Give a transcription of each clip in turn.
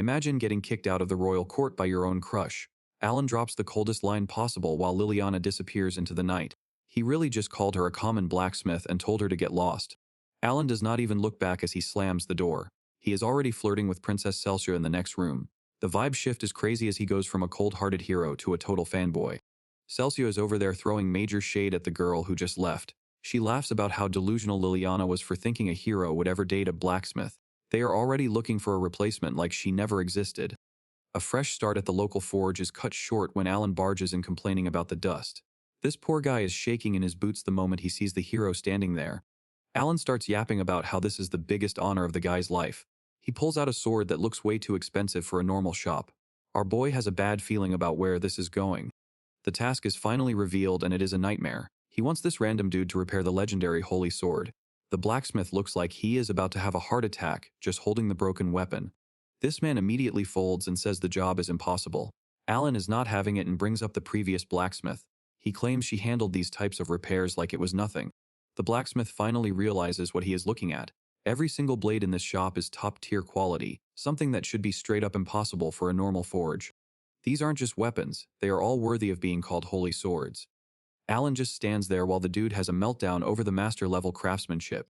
Imagine getting kicked out of the royal court by your own crush. Alan drops the coldest line possible while Liliana disappears into the night. He really just called her a common blacksmith and told her to get lost. Alan does not even look back as he slams the door. He is already flirting with Princess Celsia in the next room. The vibe shift is crazy as he goes from a cold-hearted hero to a total fanboy. Celsia is over there throwing major shade at the girl who just left. She laughs about how delusional Liliana was for thinking a hero would ever date a blacksmith. They are already looking for a replacement like she never existed. A fresh start at the local forge is cut short when Alan barges in complaining about the dust. This poor guy is shaking in his boots the moment he sees the hero standing there. Alan starts yapping about how this is the biggest honor of the guy's life. He pulls out a sword that looks way too expensive for a normal shop. Our boy has a bad feeling about where this is going. The task is finally revealed and it is a nightmare. He wants this random dude to repair the legendary holy sword. The blacksmith looks like he is about to have a heart attack just holding the broken weapon. This man immediately folds and says the job is impossible. Alan is not having it and brings up the previous blacksmith. He claims she handled these types of repairs like it was nothing. The blacksmith finally realizes what he is looking at. Every single blade in this shop is top-tier quality, something that should be straight-up impossible for a normal forge. These aren't just weapons, they are all worthy of being called holy swords. Alan just stands there while the dude has a meltdown over the master-level craftsmanship.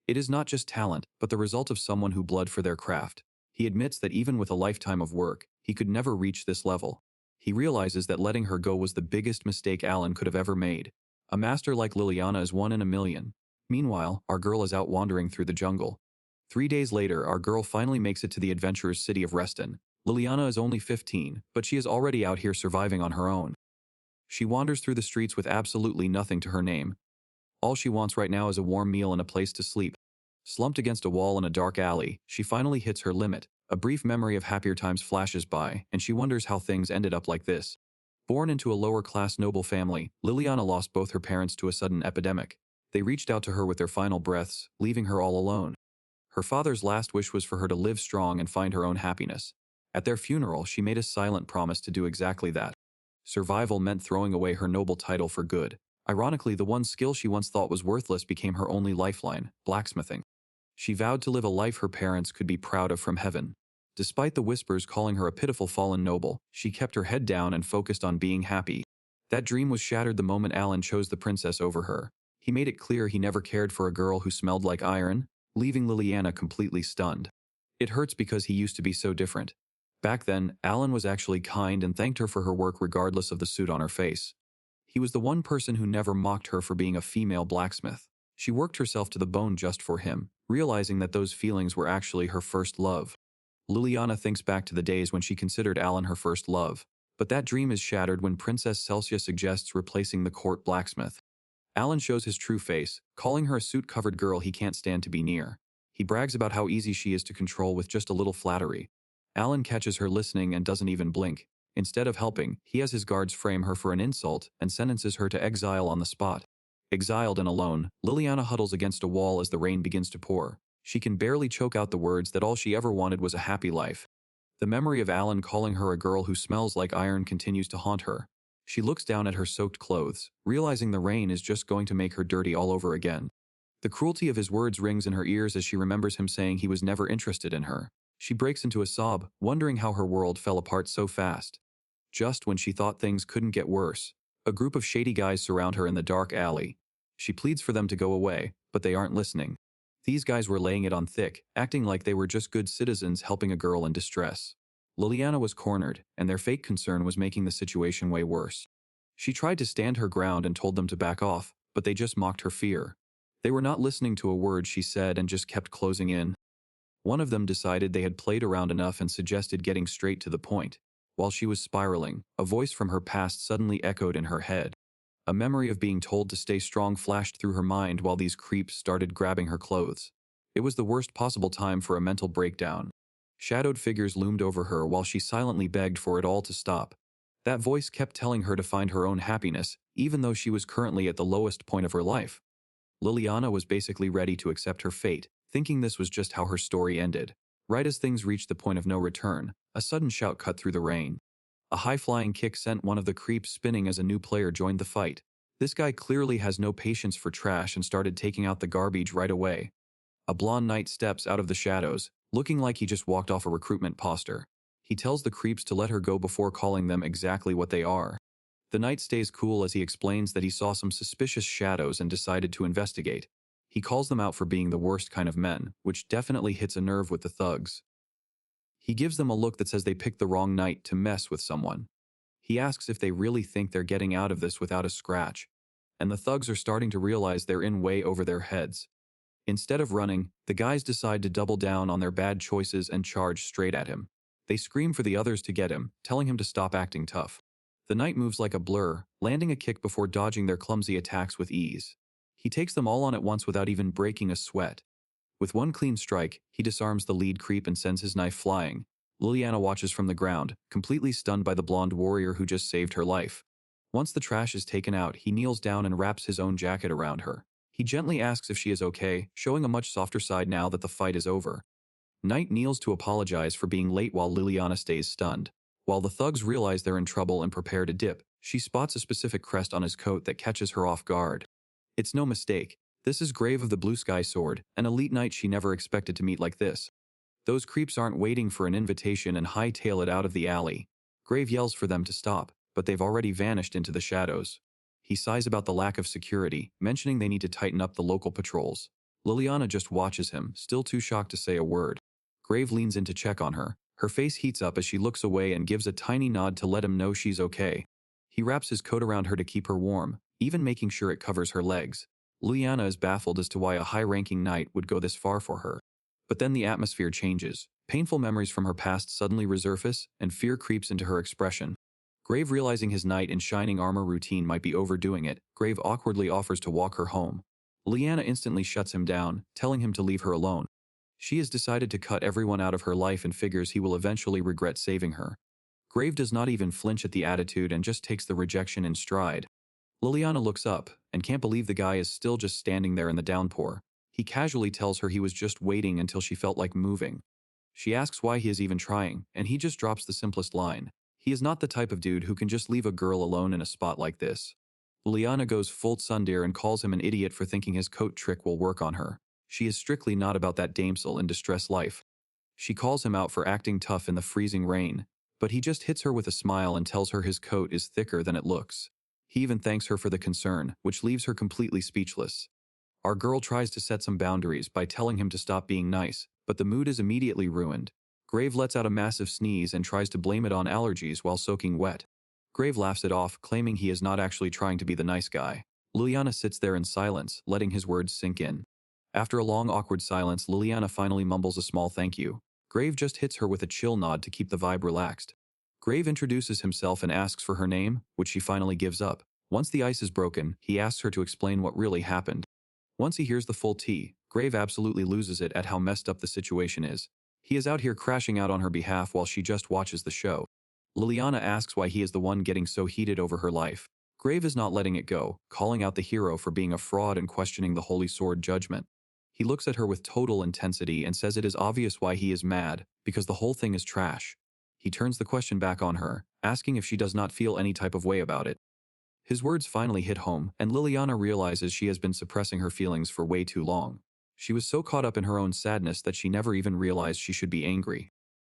It is not just talent, but the result of someone who bled for their craft. He admits that even with a lifetime of work, he could never reach this level. He realizes that letting her go was the biggest mistake Alan could have ever made. A master like Liliana is 1 in a million. Meanwhile, our girl is out wandering through the jungle. 3 days later, our girl finally makes it to the adventurer's city of Reston. Liliana is only 15, but she is already out here surviving on her own. She wanders through the streets with absolutely nothing to her name. All she wants right now is a warm meal and a place to sleep. Slumped against a wall in a dark alley, she finally hits her limit. A brief memory of happier times flashes by, and she wonders how things ended up like this. Born into a lower-class noble family, Liliana lost both her parents to a sudden epidemic. They reached out to her with their final breaths, leaving her all alone. Her father's last wish was for her to live strong and find her own happiness. At their funeral, she made a silent promise to do exactly that. Survival meant throwing away her noble title for good. Ironically, the one skill she once thought was worthless became her only lifeline, blacksmithing. She vowed to live a life her parents could be proud of from heaven. Despite the whispers calling her a pitiful fallen noble, she kept her head down and focused on being happy. That dream was shattered the moment Alan chose the princess over her. He made it clear he never cared for a girl who smelled like iron, leaving Liliana completely stunned. It hurts because he used to be so different. Back then, Alan was actually kind and thanked her for her work regardless of the suit on her face. He was the one person who never mocked her for being a female blacksmith. She worked herself to the bone just for him, realizing that those feelings were actually her first love. Liliana thinks back to the days when she considered Alan her first love, but that dream is shattered when Princess Celsia suggests replacing the court blacksmith. Alan shows his true face, calling her a suit-covered girl he can't stand to be near. He brags about how easy she is to control with just a little flattery. Alan catches her listening and doesn't even blink. Instead of helping, he has his guards frame her for an insult and sentences her to exile on the spot. Exiled and alone, Liliana huddles against a wall as the rain begins to pour. She can barely choke out the words that all she ever wanted was a happy life. The memory of Alan calling her a girl who smells like iron continues to haunt her. She looks down at her soaked clothes, realizing the rain is just going to make her dirty all over again. The cruelty of his words rings in her ears as she remembers him saying he was never interested in her. She breaks into a sob, wondering how her world fell apart so fast. Just when she thought things couldn't get worse, a group of shady guys surround her in the dark alley. She pleads for them to go away, but they aren't listening. These guys were laying it on thick, acting like they were just good citizens helping a girl in distress. Liliana was cornered, and their fake concern was making the situation way worse. She tried to stand her ground and told them to back off, but they just mocked her fear. They were not listening to a word she said and just kept closing in. One of them decided they had played around enough and suggested getting straight to the point. While she was spiraling, a voice from her past suddenly echoed in her head. A memory of being told to stay strong flashed through her mind while these creeps started grabbing her clothes. It was the worst possible time for a mental breakdown. Shadowed figures loomed over her while she silently begged for it all to stop. That voice kept telling her to find her own happiness, even though she was currently at the lowest point of her life. Liliana was basically ready to accept her fate, thinking this was just how her story ended. Right as things reached the point of no return, a sudden shout cut through the rain. A high-flying kick sent one of the creeps spinning as a new player joined the fight. This guy clearly has no patience for trash and started taking out the garbage right away. A blonde knight steps out of the shadows, looking like he just walked off a recruitment poster. He tells the creeps to let her go before calling them exactly what they are. The knight stays cool as he explains that he saw some suspicious shadows and decided to investigate. He calls them out for being the worst kind of men, which definitely hits a nerve with the thugs. He gives them a look that says they picked the wrong night to mess with someone. He asks if they really think they're getting out of this without a scratch, and the thugs are starting to realize they're in way over their heads. Instead of running, the guys decide to double down on their bad choices and charge straight at him. They scream for the others to get him, telling him to stop acting tough. The knight moves like a blur, landing a kick before dodging their clumsy attacks with ease. He takes them all on at once without even breaking a sweat. With one clean strike, he disarms the lead creep and sends his knife flying. Liliana watches from the ground, completely stunned by the blonde warrior who just saved her life. Once the trash is taken out, he kneels down and wraps his own jacket around her. He gently asks if she is okay, showing a much softer side now that the fight is over. Knight kneels to apologize for being late while Liliana stays stunned. While the thugs realize they're in trouble and prepare to dip, she spots a specific crest on his coat that catches her off guard. It's no mistake. This is Grave of the Blue Sky Sword, an elite knight she never expected to meet like this. Those creeps aren't waiting for an invitation and hightail it out of the alley. Grave yells for them to stop, but they've already vanished into the shadows. He sighs about the lack of security, mentioning they need to tighten up the local patrols. Liliana just watches him, still too shocked to say a word. Grave leans in to check on her. Her face heats up as she looks away and gives a tiny nod to let him know she's okay. He wraps his coat around her to keep her warm, even making sure it covers her legs. Liliana is baffled as to why a high-ranking knight would go this far for her. But then the atmosphere changes. Painful memories from her past suddenly resurface, and fear creeps into her expression. Grave, realizing his knight in shining armor routine might be overdoing it, Grave awkwardly offers to walk her home. Liliana instantly shuts him down, telling him to leave her alone. She has decided to cut everyone out of her life and figures he will eventually regret saving her. Grave does not even flinch at the attitude and just takes the rejection in stride. Liliana looks up, and can't believe the guy is still just standing there in the downpour. He casually tells her he was just waiting until she felt like moving. She asks why he is even trying, and he just drops the simplest line. He is not the type of dude who can just leave a girl alone in a spot like this. Liliana goes full tsundere and calls him an idiot for thinking his coat trick will work on her. She is strictly not about that damsel in distress life. She calls him out for acting tough in the freezing rain, but he just hits her with a smile and tells her his coat is thicker than it looks. He even thanks her for the concern, which leaves her completely speechless. Our girl tries to set some boundaries by telling him to stop being nice, but the mood is immediately ruined. Grave lets out a massive sneeze and tries to blame it on allergies while soaking wet. Grave laughs it off, claiming he is not actually trying to be the nice guy. Liliana sits there in silence, letting his words sink in. After a long awkward silence, Liliana finally mumbles a small thank you. Grave just hits her with a chill nod to keep the vibe relaxed. Grave introduces himself and asks for her name, which she finally gives up. Once the ice is broken, he asks her to explain what really happened. Once he hears the full tea, Grave absolutely loses it at how messed up the situation is. He is out here crashing out on her behalf while she just watches the show. Liliana asks why he is the one getting so heated over her life. Grave is not letting it go, calling out the hero for being a fraud and questioning the Holy Sword judgment. He looks at her with total intensity and says it is obvious why he is mad, because the whole thing is trash. He turns the question back on her, asking if she does not feel any type of way about it. His words finally hit home, and Liliana realizes she has been suppressing her feelings for way too long. She was so caught up in her own sadness that she never even realized she should be angry.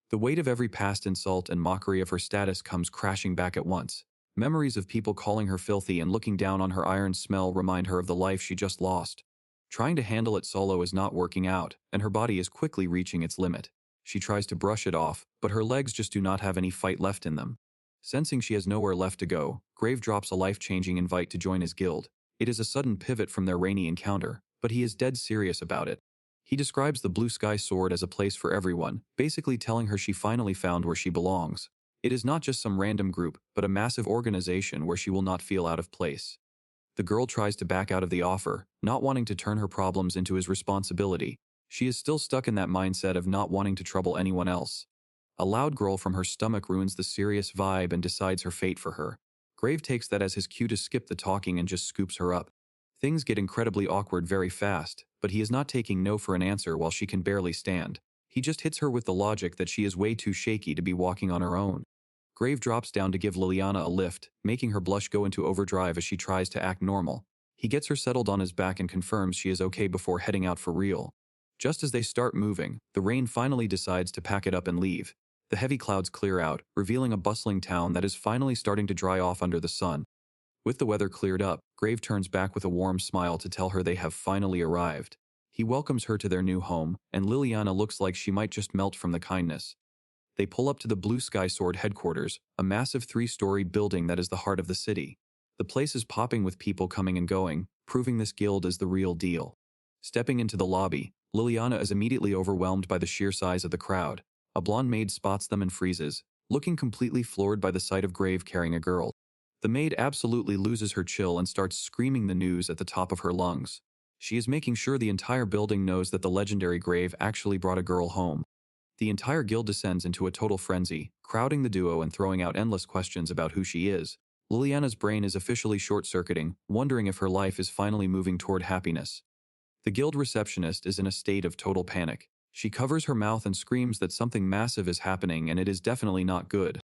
The weight of every past insult and mockery of her status comes crashing back at once. Memories of people calling her filthy and looking down on her iron smell remind her of the life she just lost. Trying to handle it solo is not working out, and her body is quickly reaching its limit. She tries to brush it off, but her legs just do not have any fight left in them. Sensing she has nowhere left to go, Grave drops a life-changing invite to join his guild. It is a sudden pivot from their rainy encounter, but he is dead serious about it. He describes the Blue Sky Sword as a place for everyone, basically telling her she finally found where she belongs. It is not just some random group, but a massive organization where she will not feel out of place. The girl tries to back out of the offer, not wanting to turn her problems into his responsibility. She is still stuck in that mindset of not wanting to trouble anyone else. A loud growl from her stomach ruins the serious vibe and decides her fate for her. Grave takes that as his cue to skip the talking and just scoops her up. Things get incredibly awkward very fast, but he is not taking no for an answer while she can barely stand. He just hits her with the logic that she is way too shaky to be walking on her own. Grave drops down to give Liliana a lift, making her blush go into overdrive as she tries to act normal. He gets her settled on his back and confirms she is okay before heading out for real. Just as they start moving, the rain finally decides to pack it up and leave. The heavy clouds clear out, revealing a bustling town that is finally starting to dry off under the sun. With the weather cleared up, Grave turns back with a warm smile to tell her they have finally arrived. He welcomes her to their new home, and Liliana looks like she might just melt from the kindness. They pull up to the Blue Sky Sword headquarters, a massive 3-story building that is the heart of the city. The place is popping with people coming and going, proving this guild is the real deal. Stepping into the lobby, Liliana is immediately overwhelmed by the sheer size of the crowd. A blonde maid spots them and freezes, looking completely floored by the sight of Grave carrying a girl. The maid absolutely loses her chill and starts screaming the news at the top of her lungs. She is making sure the entire building knows that the legendary Grave actually brought a girl home. The entire guild descends into a total frenzy, crowding the duo and throwing out endless questions about who she is. Liliana's brain is officially short-circuiting, wondering if her life is finally moving toward happiness. The guild receptionist is in a state of total panic. She covers her mouth and screams that something massive is happening and it is definitely not good.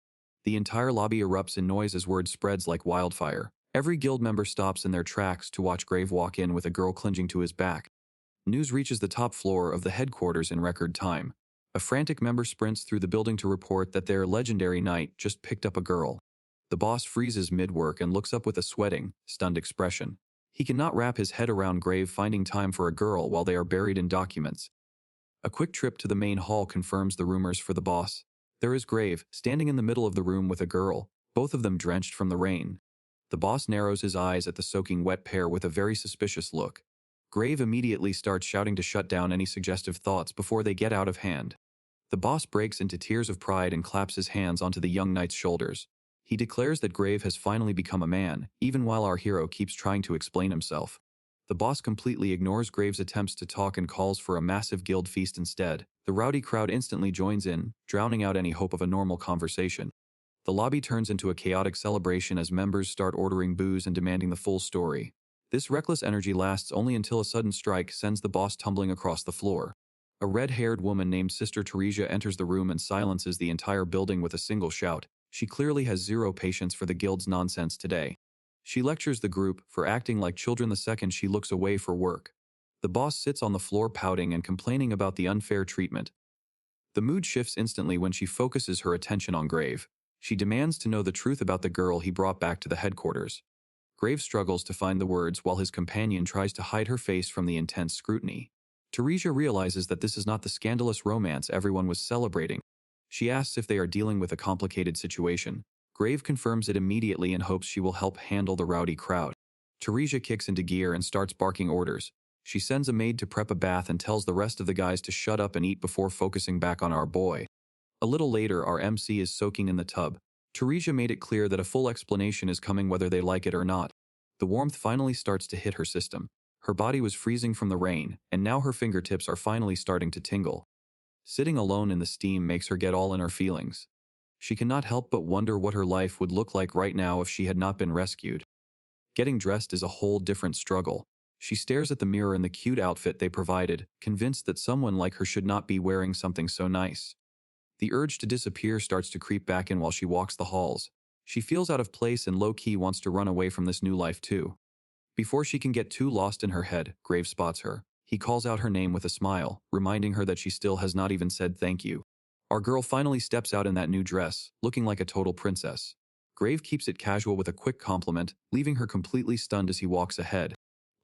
The entire lobby erupts in noise as word spreads like wildfire. Every guild member stops in their tracks to watch Grave walk in with a girl clinging to his back. News reaches the top floor of the headquarters in record time. A frantic member sprints through the building to report that their legendary knight just picked up a girl. The boss freezes mid-work and looks up with a sweating, stunned expression. He cannot wrap his head around Grave finding time for a girl while they are buried in documents. A quick trip to the main hall confirms the rumors for the boss. There is Grave, standing in the middle of the room with a girl, both of them drenched from the rain. The boss narrows his eyes at the soaking wet pair with a very suspicious look. Grave immediately starts shouting to shut down any suggestive thoughts before they get out of hand. The boss breaks into tears of pride and claps his hands onto the young knight's shoulders. He declares that Grave has finally become a man, even while our hero keeps trying to explain himself. The boss completely ignores Grave's attempts to talk and calls for a massive guild feast instead. The rowdy crowd instantly joins in, drowning out any hope of a normal conversation. The lobby turns into a chaotic celebration as members start ordering booze and demanding the full story. This reckless energy lasts only until a sudden strike sends the boss tumbling across the floor. A red-haired woman named Sister Teresia enters the room and silences the entire building with a single shout. She clearly has zero patience for the guild's nonsense today. She lectures the group for acting like children the second she looks away for work. The boss sits on the floor pouting and complaining about the unfair treatment. The mood shifts instantly when she focuses her attention on Grave. She demands to know the truth about the girl he brought back to the headquarters. Grave struggles to find the words while his companion tries to hide her face from the intense scrutiny. Teresia realizes that this is not the scandalous romance everyone was celebrating. She asks if they are dealing with a complicated situation. Grave confirms it immediately and hopes she will help handle the rowdy crowd. Teresia kicks into gear and starts barking orders. She sends a maid to prep a bath and tells the rest of the guys to shut up and eat before focusing back on our boy. A little later, our MC is soaking in the tub. Teresia made it clear that a full explanation is coming whether they like it or not. The warmth finally starts to hit her system. Her body was freezing from the rain, and now her fingertips are finally starting to tingle. Sitting alone in the steam makes her get all in her feelings. She cannot help but wonder what her life would look like right now if she had not been rescued. Getting dressed is a whole different struggle. She stares at the mirror in the cute outfit they provided, convinced that someone like her should not be wearing something so nice. The urge to disappear starts to creep back in while she walks the halls. She feels out of place and low-key wants to run away from this new life too. Before she can get too lost in her head, Grave spots her. He calls out her name with a smile, reminding her that she still has not even said thank you. Our girl finally steps out in that new dress, looking like a total princess. Grave keeps it casual with a quick compliment, leaving her completely stunned as he walks ahead.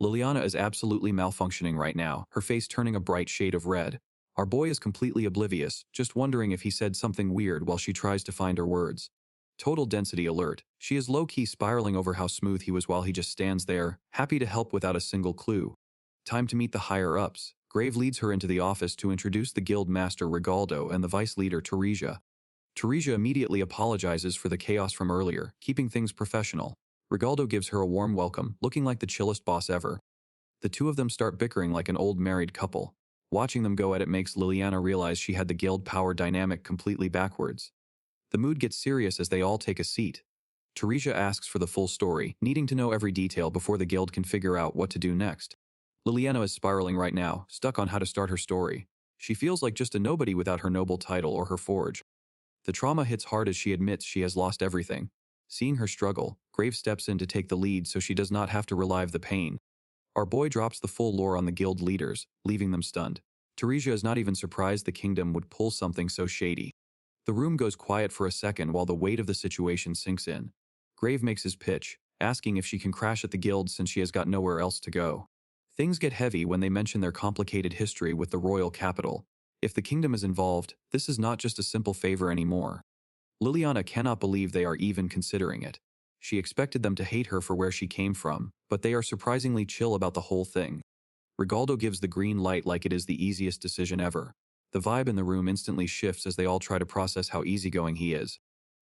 Liliana is absolutely malfunctioning right now, her face turning a bright shade of red. Our boy is completely oblivious, just wondering if he said something weird while she tries to find her words. Total density alert. She is low-key spiraling over how smooth he was while he just stands there, happy to help without a single clue. Time to meet the higher-ups. Grave leads her into the office to introduce the guild master Rigaldo and the vice leader Teresia. Teresia immediately apologizes for the chaos from earlier, keeping things professional. Rigaldo gives her a warm welcome, looking like the chillest boss ever. The two of them start bickering like an old married couple. Watching them go at it makes Liliana realize she had the guild power dynamic completely backwards. The mood gets serious as they all take a seat. Teresia asks for the full story, needing to know every detail before the guild can figure out what to do next. Liliana is spiraling right now, stuck on how to start her story. She feels like just a nobody without her noble title or her forge. The trauma hits hard as she admits she has lost everything. Seeing her struggle, Grave steps in to take the lead so she does not have to relive the pain. Our boy drops the full lore on the guild leaders, leaving them stunned. Teresia is not even surprised the kingdom would pull something so shady. The room goes quiet for a second while the weight of the situation sinks in. Grave makes his pitch, asking if she can crash at the guild since she has got nowhere else to go. Things get heavy when they mention their complicated history with the royal capital. If the kingdom is involved, this is not just a simple favor anymore. Liliana cannot believe they are even considering it. She expected them to hate her for where she came from, but they are surprisingly chill about the whole thing. Rigaldo gives the green light like it is the easiest decision ever. The vibe in the room instantly shifts as they all try to process how easygoing he is.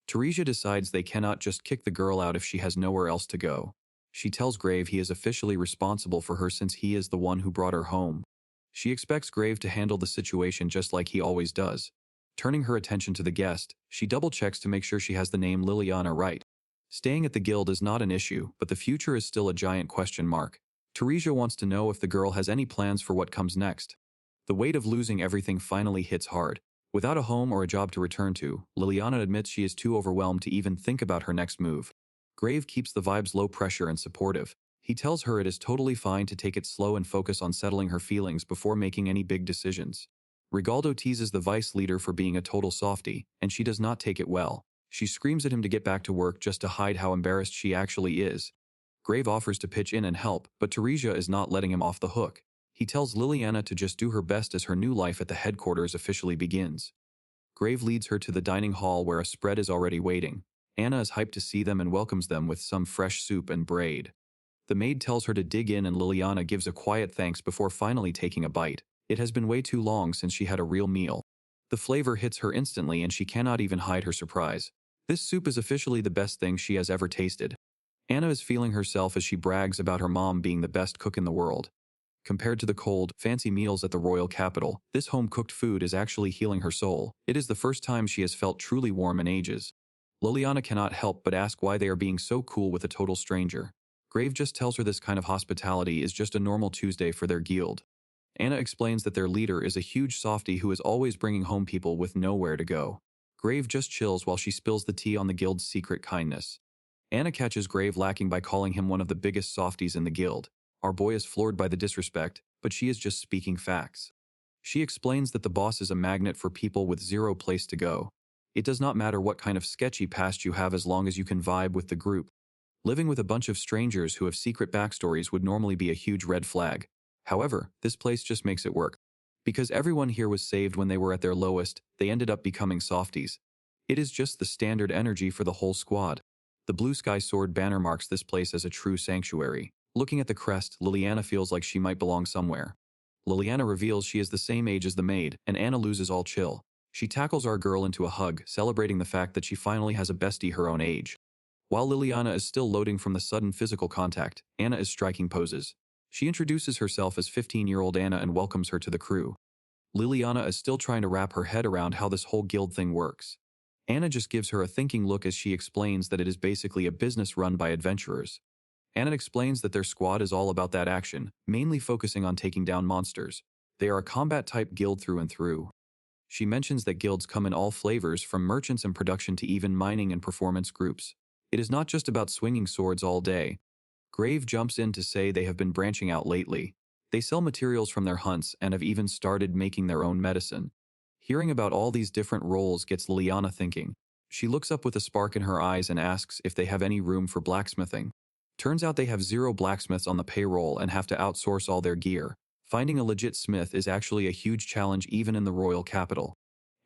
Teresia decides they cannot just kick the girl out if she has nowhere else to go. She tells Grave he is officially responsible for her since he is the one who brought her home. She expects Grave to handle the situation just like he always does. Turning her attention to the guest, she double-checks to make sure she has the name Liliana right. Staying at the guild is not an issue, but the future is still a giant question mark. Teresia wants to know if the girl has any plans for what comes next. The weight of losing everything finally hits hard. Without a home or a job to return to, Liliana admits she is too overwhelmed to even think about her next move. Grave keeps the vibes low pressure and supportive. He tells her it is totally fine to take it slow and focus on settling her feelings before making any big decisions. Rigaldo teases the vice leader for being a total softie, and she does not take it well. She screams at him to get back to work just to hide how embarrassed she actually is. Grave offers to pitch in and help, but Teresia is not letting him off the hook. He tells Liliana to just do her best as her new life at the headquarters officially begins. Grave leads her to the dining hall where a spread is already waiting. Anna is hyped to see them and welcomes them with some fresh soup and braid. The maid tells her to dig in and Liliana gives a quiet thanks before finally taking a bite. It has been way too long since she had a real meal. The flavor hits her instantly and she cannot even hide her surprise. This soup is officially the best thing she has ever tasted. Anna is feeling herself as she brags about her mom being the best cook in the world. Compared to the cold, fancy meals at the royal capital, this home-cooked food is actually healing her soul. It is the first time she has felt truly warm in ages. Liliana cannot help but ask why they are being so cool with a total stranger. Grave just tells her this kind of hospitality is just a normal Tuesday for their guild. Anna explains that their leader is a huge softie who is always bringing home people with nowhere to go. Grave just chills while she spills the tea on the guild's secret kindness. Anna catches Grave lacking by calling him one of the biggest softies in the guild. Our boy is floored by the disrespect, but she is just speaking facts. She explains that the boss is a magnet for people with zero place to go. It does not matter what kind of sketchy past you have as long as you can vibe with the group. Living with a bunch of strangers who have secret backstories would normally be a huge red flag. However, this place just makes it work. Because everyone here was saved when they were at their lowest, they ended up becoming softies. It is just the standard energy for the whole squad. The blue sky sword banner marks this place as a true sanctuary. Looking at the crest, Liliana feels like she might belong somewhere. Liliana reveals she is the same age as the maid, and Anna loses all chill. She tackles our girl into a hug, celebrating the fact that she finally has a bestie her own age. While Liliana is still loading from the sudden physical contact, Anna is striking poses. She introduces herself as 15-year-old Anna and welcomes her to the crew. Liliana is still trying to wrap her head around how this whole guild thing works. Anna just gives her a thinking look as she explains that it is basically a business run by adventurers. Anna explains that their squad is all about that action, mainly focusing on taking down monsters. They are a combat-type guild through and through. She mentions that guilds come in all flavors, from merchants and production to even mining and performance groups. It is not just about swinging swords all day. Grave jumps in to say they have been branching out lately. They sell materials from their hunts and have even started making their own medicine. Hearing about all these different roles gets Liliana thinking. She looks up with a spark in her eyes and asks if they have any room for blacksmithing. Turns out they have 0 blacksmiths on the payroll and have to outsource all their gear. Finding a legit smith is actually a huge challenge even in the royal capital.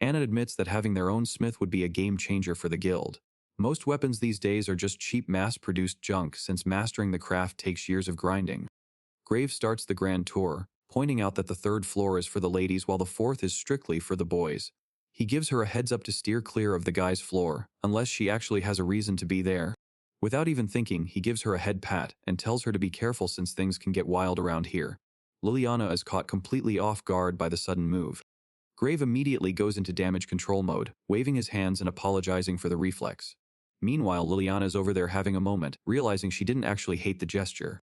Anna admits that having their own smith would be a game changer for the guild. Most weapons these days are just cheap mass-produced junk since mastering the craft takes years of grinding. Grave starts the grand tour, pointing out that the 3rd floor is for the ladies while the 4th is strictly for the boys. He gives her a heads up to steer clear of the guys' floor, unless she actually has a reason to be there. Without even thinking, he gives her a head pat and tells her to be careful since things can get wild around here. Liliana is caught completely off guard by the sudden move. Grave immediately goes into damage control mode, waving his hands and apologizing for the reflex. Meanwhile, Liliana is over there having a moment, realizing she didn't actually hate the gesture.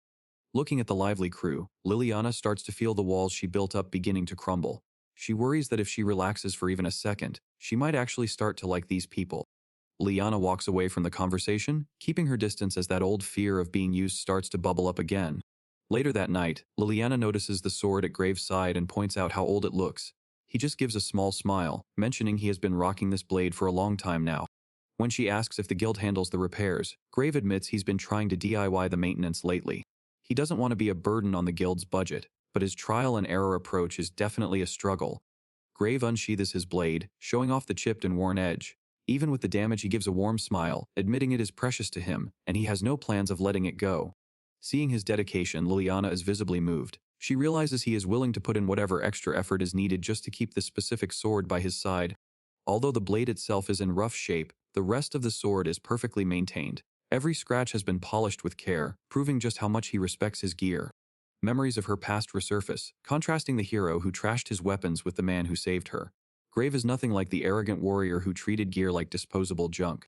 Looking at the lively crew, Liliana starts to feel the walls she built up beginning to crumble. She worries that if she relaxes for even a second, she might actually start to like these people. Liliana walks away from the conversation, keeping her distance as that old fear of being used starts to bubble up again. Later that night, Liliana notices the sword at Grave's side and points out how old it looks. He just gives a small smile, mentioning he has been rocking this blade for a long time now. When she asks if the guild handles the repairs, Grave admits he's been trying to DIY the maintenance lately. He doesn't want to be a burden on the guild's budget, but his trial and error approach is definitely a struggle. Grave unsheathes his blade, showing off the chipped and worn edge. Even with the damage, he gives a warm smile, admitting it is precious to him, and he has no plans of letting it go. Seeing his dedication, Liliana is visibly moved. She realizes he is willing to put in whatever extra effort is needed just to keep this specific sword by his side. Although the blade itself is in rough shape, the rest of the sword is perfectly maintained. Every scratch has been polished with care, proving just how much he respects his gear. Memories of her past resurface, contrasting the hero who trashed his weapons with the man who saved her. Grave is nothing like the arrogant warrior who treated gear like disposable junk.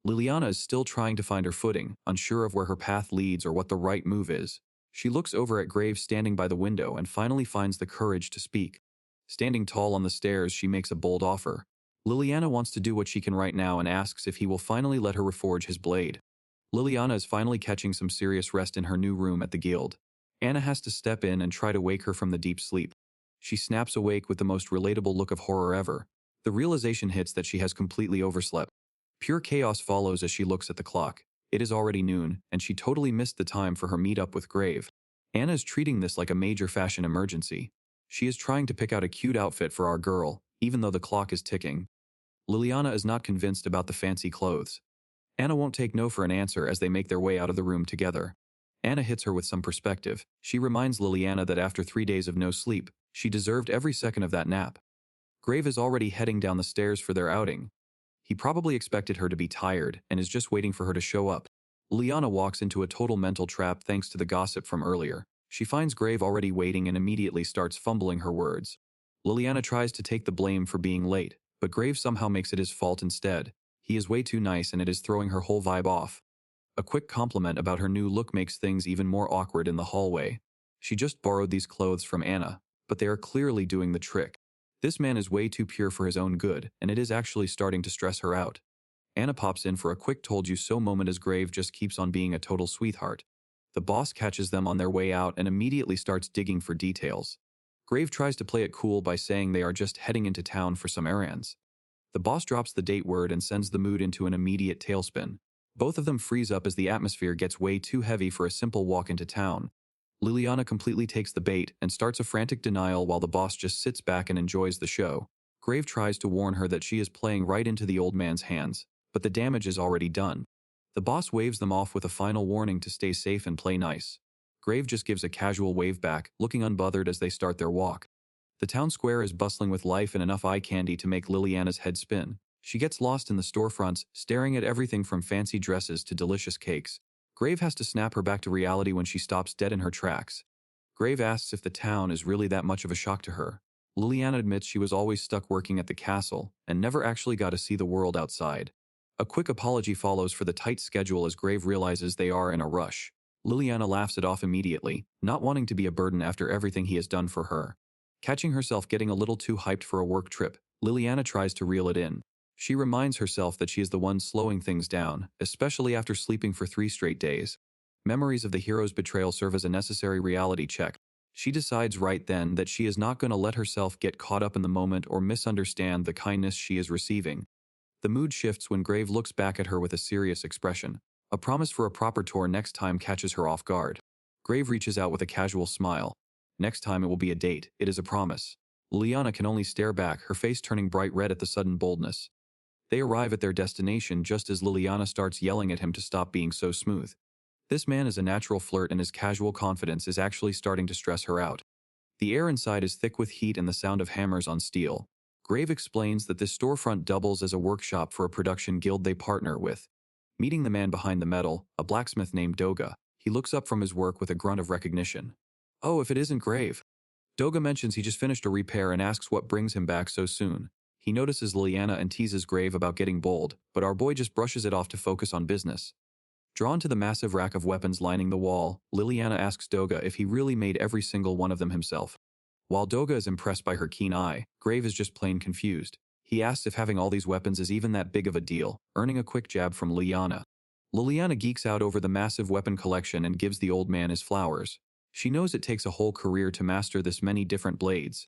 Liliana is still trying to find her footing, unsure of where her path leads or what the right move is. She looks over at Grave standing by the window and finally finds the courage to speak. Standing tall on the stairs, she makes a bold offer. Liliana wants to do what she can right now and asks if he will finally let her reforge his blade. Liliana is finally catching some serious rest in her new room at the guild. Anna has to step in and try to wake her from the deep sleep. She snaps awake with the most relatable look of horror ever. The realization hits that she has completely overslept. Pure chaos follows as she looks at the clock. It is already noon, and she totally missed the time for her meetup with Grave. Anna is treating this like a major fashion emergency. She is trying to pick out a cute outfit for our girl, even though the clock is ticking. Liliana is not convinced about the fancy clothes. Anna won't take no for an answer as they make their way out of the room together. Anna hits her with some perspective. She reminds Liliana that after 3 days of no sleep, she deserved every second of that nap. Grave is already heading down the stairs for their outing. He probably expected her to be tired and is just waiting for her to show up. Liliana walks into a total mental trap thanks to the gossip from earlier. She finds Grave already waiting and immediately starts fumbling her words. Liliana tries to take the blame for being late, but Grave somehow makes it his fault instead. He is way too nice and it is throwing her whole vibe off. A quick compliment about her new look makes things even more awkward in the hallway. She just borrowed these clothes from Anna, but they are clearly doing the trick. This man is way too pure for his own good, and it is actually starting to stress her out. Anna pops in for a quick told you so moment as Grave just keeps on being a total sweetheart. The boss catches them on their way out and immediately starts digging for details. Grave tries to play it cool by saying they are just heading into town for some errands. The boss drops the date word and sends the mood into an immediate tailspin. Both of them freeze up as the atmosphere gets way too heavy for a simple walk into town. Liliana completely takes the bait and starts a frantic denial while the boss just sits back and enjoys the show. Grave tries to warn her that she is playing right into the old man's hands, but the damage is already done. The boss waves them off with a final warning to stay safe and play nice. Grave just gives a casual wave back, looking unbothered as they start their walk. The town square is bustling with life and enough eye candy to make Liliana's head spin. She gets lost in the storefronts, staring at everything from fancy dresses to delicious cakes. Grave has to snap her back to reality when she stops dead in her tracks. Grave asks if the town is really that much of a shock to her. Liliana admits she was always stuck working at the castle and never actually got to see the world outside. A quick apology follows for the tight schedule as Grave realizes they are in a rush. Liliana laughs it off immediately, not wanting to be a burden after everything he has done for her. Catching herself getting a little too hyped for a work trip, Liliana tries to reel it in. She reminds herself that she is the one slowing things down, especially after sleeping for 3 straight days. Memories of the hero's betrayal serve as a necessary reality check. She decides right then that she is not going to let herself get caught up in the moment or misunderstand the kindness she is receiving. The mood shifts when Grave looks back at her with a serious expression. A promise for a proper tour next time catches her off guard. Grave reaches out with a casual smile. Next time it will be a date, it is a promise. Liliana can only stare back, her face turning bright red at the sudden boldness. They arrive at their destination just as Liliana starts yelling at him to stop being so smooth. This man is a natural flirt and his casual confidence is actually starting to stress her out. The air inside is thick with heat and the sound of hammers on steel. Grave explains that this storefront doubles as a workshop for a production guild they partner with. Meeting the man behind the metal, a blacksmith named Doga, he looks up from his work with a grunt of recognition. Oh, if it isn't Grave. Doga mentions he just finished a repair and asks what brings him back so soon. He notices Liliana and teases Grave about getting bold, but our boy just brushes it off to focus on business. Drawn to the massive rack of weapons lining the wall, Liliana asks Doga if he really made every single one of them himself. While Doga is impressed by her keen eye, Grave is just plain confused. He asks if having all these weapons is even that big of a deal, earning a quick jab from Liliana. Liliana geeks out over the massive weapon collection and gives the old man his flowers. She knows it takes a whole career to master this many different blades.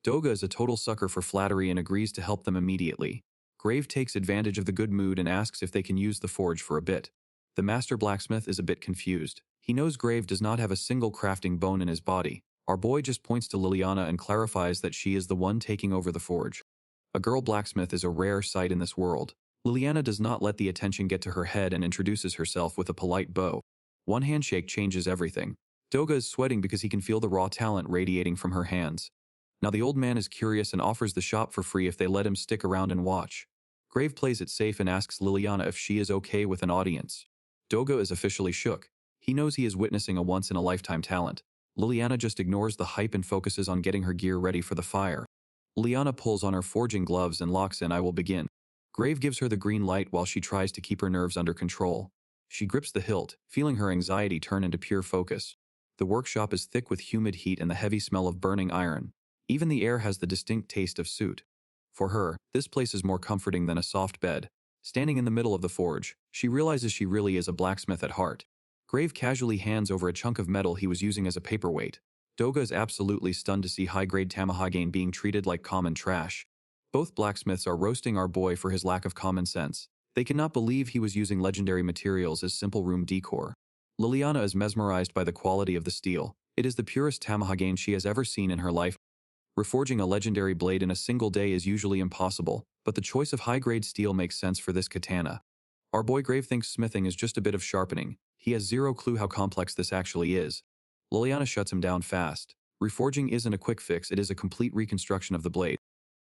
Doga is a total sucker for flattery and agrees to help them immediately. Grave takes advantage of the good mood and asks if they can use the forge for a bit. The master blacksmith is a bit confused. He knows Grave does not have a single crafting bone in his body. Our boy just points to Liliana and clarifies that she is the one taking over the forge. A girl blacksmith is a rare sight in this world. Liliana does not let the attention get to her head and introduces herself with a polite bow. One handshake changes everything. Doga is sweating because he can feel the raw talent radiating from her hands. Now the old man is curious and offers the shop for free if they let him stick around and watch. Grave plays it safe and asks Liliana if she is okay with an audience. Doga is officially shook. He knows he is witnessing a once-in-a-lifetime talent. Liliana just ignores the hype and focuses on getting her gear ready for the fire. Liliana pulls on her forging gloves and locks in "I will begin." Grave gives her the green light while she tries to keep her nerves under control. She grips the hilt, feeling her anxiety turn into pure focus. The workshop is thick with humid heat and the heavy smell of burning iron. Even the air has the distinct taste of soot. For her, this place is more comforting than a soft bed. Standing in the middle of the forge, she realizes she really is a blacksmith at heart. Grave casually hands over a chunk of metal he was using as a paperweight. Doga is absolutely stunned to see high-grade tamahagane being treated like common trash. Both blacksmiths are roasting our boy for his lack of common sense. They cannot believe he was using legendary materials as simple room decor. Liliana is mesmerized by the quality of the steel. It is the purest tamahagane she has ever seen in her life. Reforging a legendary blade in a single day is usually impossible, but the choice of high-grade steel makes sense for this katana. Our boy Grave thinks smithing is just a bit of sharpening. He has zero clue how complex this actually is. Liliana shuts him down fast. Reforging isn't a quick fix, it is a complete reconstruction of the blade.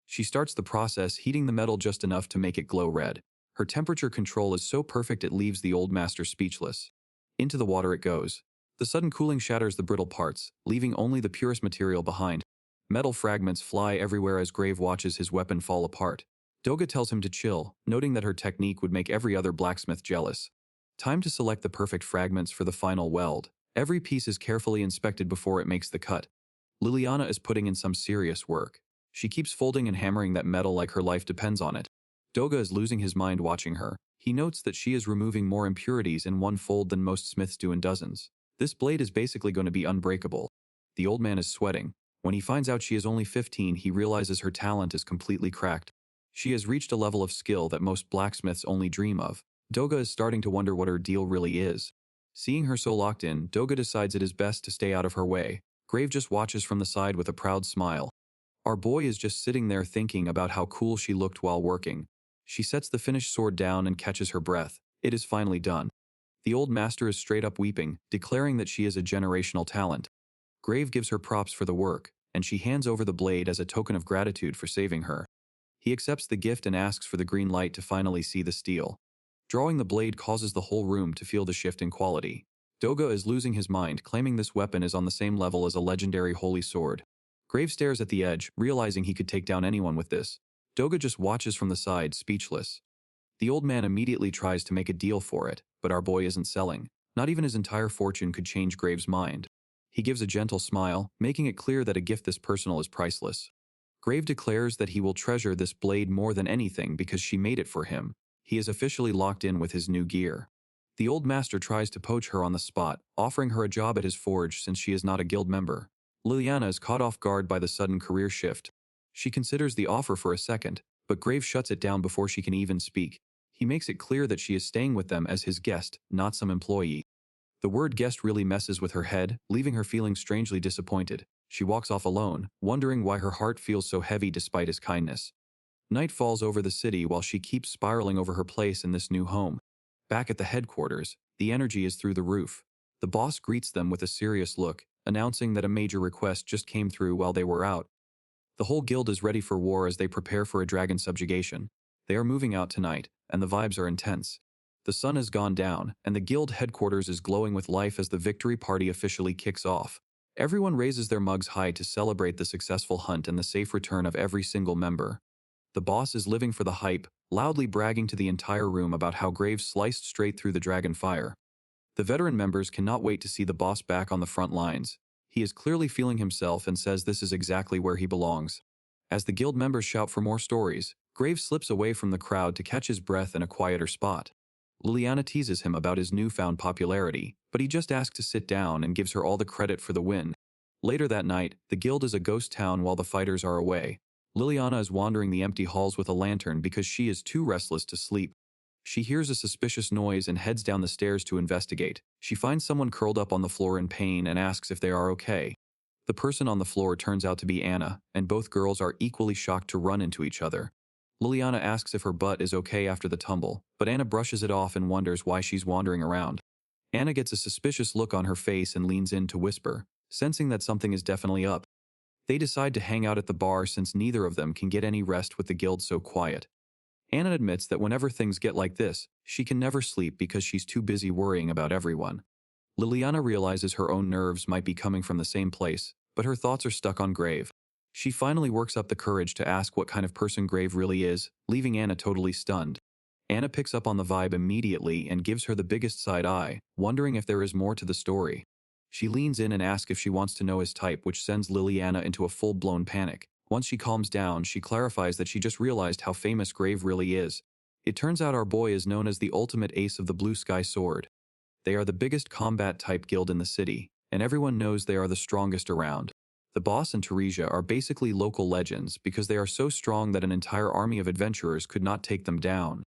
She starts the process, heating the metal just enough to make it glow red. Her temperature control is so perfect it leaves the old master speechless. Into the water it goes. The sudden cooling shatters the brittle parts, leaving only the purest material behind. Metal fragments fly everywhere as Grave watches his weapon fall apart. Doga tells him to chill, noting that her technique would make every other blacksmith jealous. Time to select the perfect fragments for the final weld. Every piece is carefully inspected before it makes the cut. Liliana is putting in some serious work. She keeps folding and hammering that metal like her life depends on it. Doga is losing his mind watching her. He notes that she is removing more impurities in one fold than most smiths do in dozens. This blade is basically going to be unbreakable. The old man is sweating. When he finds out she is only 15, he realizes her talent is completely cracked. She has reached a level of skill that most blacksmiths only dream of. Doga is starting to wonder what her deal really is. Seeing her so locked in, Doga decides it is best to stay out of her way. Grave just watches from the side with a proud smile. Our boy is just sitting there thinking about how cool she looked while working. She sets the finished sword down and catches her breath. It is finally done. The old master is straight up weeping, declaring that she is a generational talent. Grave gives her props for the work, and she hands over the blade as a token of gratitude for saving her. He accepts the gift and asks for the green light to finally see the steel. Drawing the blade causes the whole room to feel the shift in quality. Doga is losing his mind, claiming this weapon is on the same level as a legendary holy sword. Grave stares at the edge, realizing he could take down anyone with this. Doga just watches from the side, speechless. The old man immediately tries to make a deal for it, but our boy isn't selling. Not even his entire fortune could change Grave's mind. He gives a gentle smile, making it clear that a gift this personal is priceless. Grave declares that he will treasure this blade more than anything because she made it for him. He is officially locked in with his new gear. The old master tries to poach her on the spot, offering her a job at his forge since she is not a guild member. Liliana is caught off guard by the sudden career shift. She considers the offer for a second, but Grave shuts it down before she can even speak. He makes it clear that she is staying with them as his guest, not some employee. The word guest really messes with her head, leaving her feeling strangely disappointed. She walks off alone, wondering why her heart feels so heavy despite his kindness. Night falls over the city while she keeps spiraling over her place in this new home. Back at the headquarters, the energy is through the roof. The boss greets them with a serious look, announcing that a major request just came through while they were out. The whole guild is ready for war as they prepare for a dragon subjugation. They are moving out tonight, and the vibes are intense. The sun has gone down, and the guild headquarters is glowing with life as the victory party officially kicks off. Everyone raises their mugs high to celebrate the successful hunt and the safe return of every single member. The boss is living for the hype, loudly bragging to the entire room about how Grave sliced straight through the dragon fire. The veteran members cannot wait to see the boss back on the front lines. He is clearly feeling himself and says this is exactly where he belongs. As the guild members shout for more stories, Grave slips away from the crowd to catch his breath in a quieter spot. Liliana teases him about his newfound popularity, but he just asks to sit down and gives her all the credit for the win. Later that night, the guild is a ghost town while the fighters are away. Liliana is wandering the empty halls with a lantern because she is too restless to sleep. She hears a suspicious noise and heads down the stairs to investigate. She finds someone curled up on the floor in pain and asks if they are okay. The person on the floor turns out to be Anna, and both girls are equally shocked to run into each other. Liliana asks if her butt is okay after the tumble, but Anna brushes it off and wonders why she's wandering around. Anna gets a suspicious look on her face and leans in to whisper, sensing that something is definitely up. They decide to hang out at the bar since neither of them can get any rest with the guild so quiet. Anna admits that whenever things get like this, she can never sleep because she's too busy worrying about everyone. Liliana realizes her own nerves might be coming from the same place, but her thoughts are stuck on Grave. She finally works up the courage to ask what kind of person Grave really is, leaving Anna totally stunned. Anna picks up on the vibe immediately and gives her the biggest side eye, wondering if there is more to the story. She leans in and asks if she wants to know his type, which sends Liliana into a full-blown panic. Once she calms down, she clarifies that she just realized how famous Grave really is. It turns out our boy is known as the ultimate ace of the Blue Sky Sword. They are the biggest combat-type guild in the city, and everyone knows they are the strongest around. The boss and Teresia are basically local legends because they are so strong that an entire army of adventurers could not take them down.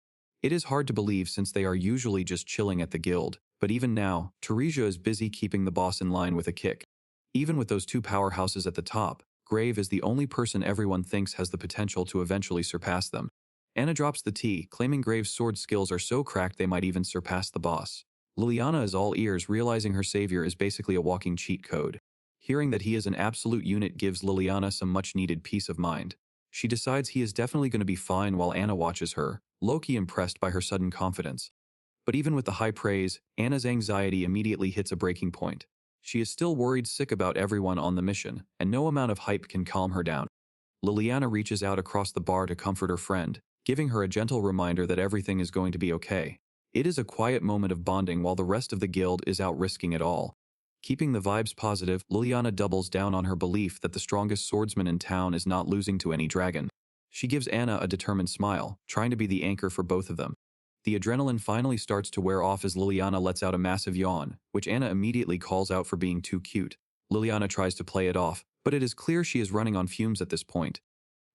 It is hard to believe since they are usually just chilling at the guild, but even now, Teresia is busy keeping the boss in line with a kick. Even with those two powerhouses at the top, Grave is the only person everyone thinks has the potential to eventually surpass them. Anna drops the tea, claiming Grave's sword skills are so cracked they might even surpass the boss. Liliana is all ears, realizing her savior is basically a walking cheat code. Hearing that he is an absolute unit gives Liliana some much-needed peace of mind. She decides he is definitely going to be fine while Anna watches her, low-key impressed by her sudden confidence. But even with the high praise, Anna's anxiety immediately hits a breaking point. She is still worried sick about everyone on the mission, and no amount of hype can calm her down. Liliana reaches out across the bar to comfort her friend, giving her a gentle reminder that everything is going to be okay. It is a quiet moment of bonding while the rest of the guild is out risking it all. Keeping the vibes positive, Liliana doubles down on her belief that the strongest swordsman in town is not losing to any dragon. She gives Anna a determined smile, trying to be the anchor for both of them. The adrenaline finally starts to wear off as Liliana lets out a massive yawn, which Anna immediately calls out for being too cute. Liliana tries to play it off, but it is clear she is running on fumes at this point.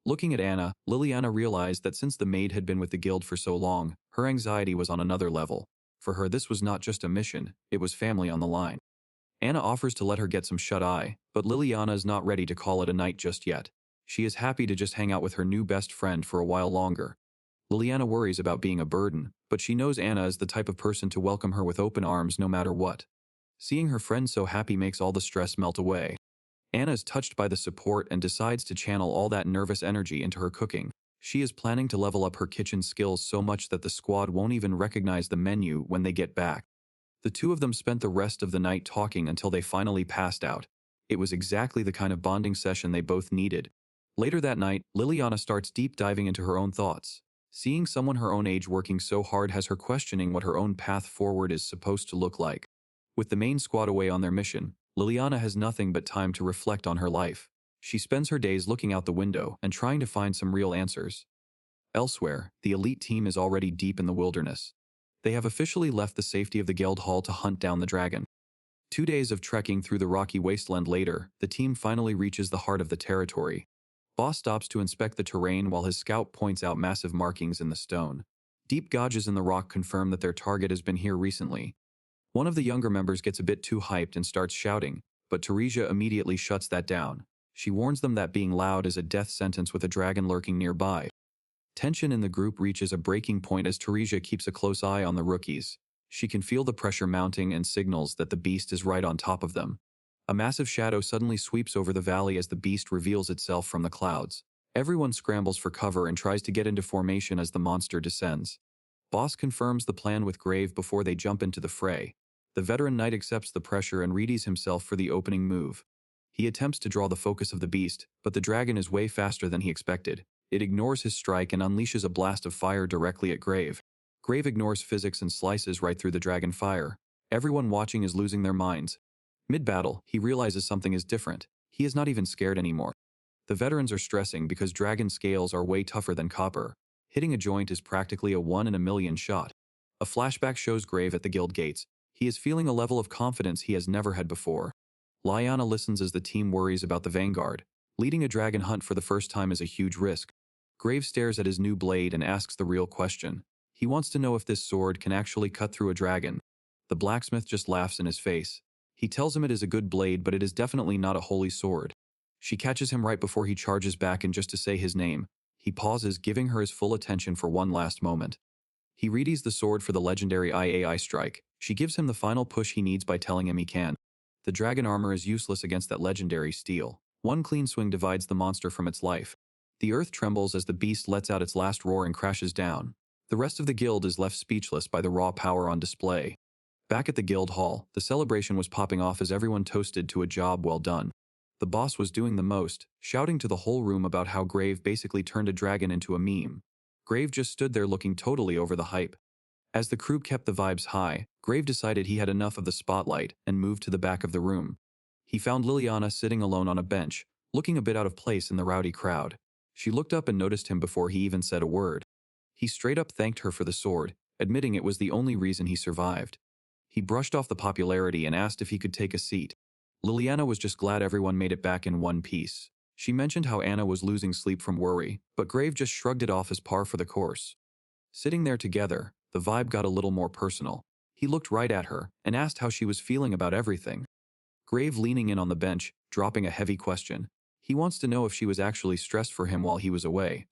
Looking at Anna, Liliana realized that since the maid had been with the guild for so long, her anxiety was on another level. For her, this was not just a mission, it was family on the line. Anna offers to let her get some shut-eye, but Liliana is not ready to call it a night just yet. She is happy to just hang out with her new best friend for a while longer. Liliana worries about being a burden, but she knows Anna is the type of person to welcome her with open arms no matter what. Seeing her friend so happy makes all the stress melt away. Anna is touched by the support and decides to channel all that nervous energy into her cooking. She is planning to level up her kitchen skills so much that the squad won't even recognize the menu when they get back. The two of them spent the rest of the night talking until they finally passed out. It was exactly the kind of bonding session they both needed. Later that night, Liliana starts deep diving into her own thoughts. Seeing someone her own age working so hard has her questioning what her own path forward is supposed to look like. With the main squad away on their mission, Liliana has nothing but time to reflect on her life. She spends her days looking out the window and trying to find some real answers. Elsewhere, the elite team is already deep in the wilderness. They have officially left the safety of the guild hall to hunt down the dragon. 2 days of trekking through the rocky wasteland later, the team finally reaches the heart of the territory. Boss stops to inspect the terrain while his scout points out massive markings in the stone. Deep gouges in the rock confirm that their target has been here recently. One of the younger members gets a bit too hyped and starts shouting, but Teresia immediately shuts that down. She warns them that being loud is a death sentence with a dragon lurking nearby. Tension in the group reaches a breaking point as Teresia keeps a close eye on the rookies. She can feel the pressure mounting and signals that the beast is right on top of them. A massive shadow suddenly sweeps over the valley as the beast reveals itself from the clouds. Everyone scrambles for cover and tries to get into formation as the monster descends. Boss confirms the plan with Grave before they jump into the fray. The veteran knight accepts the pressure and readies himself for the opening move. He attempts to draw the focus of the beast, but the dragon is way faster than he expected. It ignores his strike and unleashes a blast of fire directly at Grave. Grave ignores physics and slices right through the dragon fire. Everyone watching is losing their minds. Mid-battle, he realizes something is different. He is not even scared anymore. The veterans are stressing because dragon scales are way tougher than copper. Hitting a joint is practically a 1 in a million shot. A flashback shows Grave at the guild gates. He is feeling a level of confidence he has never had before. Lyanna listens as the team worries about the vanguard. Leading a dragon hunt for the first time is a huge risk. Grave stares at his new blade and asks the real question. He wants to know if this sword can actually cut through a dragon. The blacksmith just laughs in his face. He tells him it is a good blade, but it is definitely not a holy sword. She catches him right before he charges back, and just to say his name, he pauses, giving her his full attention for one last moment. He readies the sword for the legendary IAI strike. She gives him the final push he needs by telling him he can. The dragon armor is useless against that legendary steel. One clean swing divides the monster from its life. The earth trembles as the beast lets out its last roar and crashes down. The rest of the guild is left speechless by the raw power on display. Back at the guild hall, the celebration was popping off as everyone toasted to a job well done. The boss was doing the most, shouting to the whole room about how Grave basically turned a dragon into a meme. Grave just stood there looking totally over the hype. As the crew kept the vibes high, Grave decided he had enough of the spotlight and moved to the back of the room. He found Liliana sitting alone on a bench, looking a bit out of place in the rowdy crowd. She looked up and noticed him before he even said a word. He straight up thanked her for the sword, admitting it was the only reason he survived. He brushed off the popularity and asked if he could take a seat. Liliana was just glad everyone made it back in one piece. She mentioned how Anna was losing sleep from worry, but Grave just shrugged it off as par for the course. Sitting there together, the vibe got a little more personal. He looked right at her and asked how she was feeling about everything. Grave leaning in on the bench, dropping a heavy question. He wants to know if she was actually stressed for him while he was away.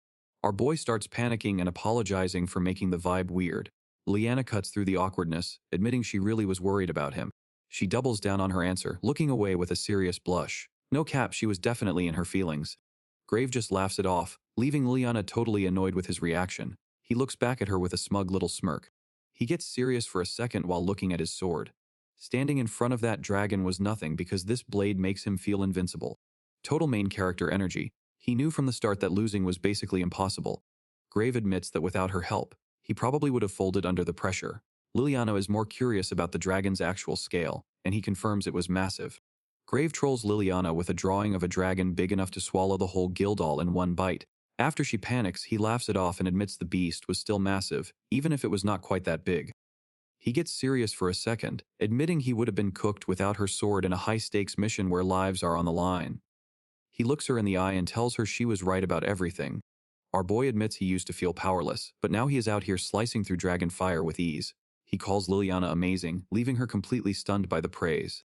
Our boy starts panicking and apologizing for making the vibe weird. Liliana cuts through the awkwardness, admitting she really was worried about him. She doubles down on her answer, looking away with a serious blush. No cap, she was definitely in her feelings. Grave just laughs it off, leaving Liliana totally annoyed with his reaction. He looks back at her with a smug little smirk. He gets serious for a second while looking at his sword. Standing in front of that dragon was nothing because this blade makes him feel invincible. Total main character energy. He knew from the start that losing was basically impossible. Grave admits that without her help, he probably would have folded under the pressure. Liliana is more curious about the dragon's actual scale, and he confirms it was massive. Grave trolls Liliana with a drawing of a dragon big enough to swallow the whole guild all in one bite. After she panics, he laughs it off and admits the beast was still massive, even if it was not quite that big. He gets serious for a second, admitting he would have been cooked without her sword in a high-stakes mission where lives are on the line. He looks her in the eye and tells her she was right about everything. Our boy admits he used to feel powerless, but now he is out here slicing through dragon fire with ease. He calls Liliana amazing, leaving her completely stunned by the praise.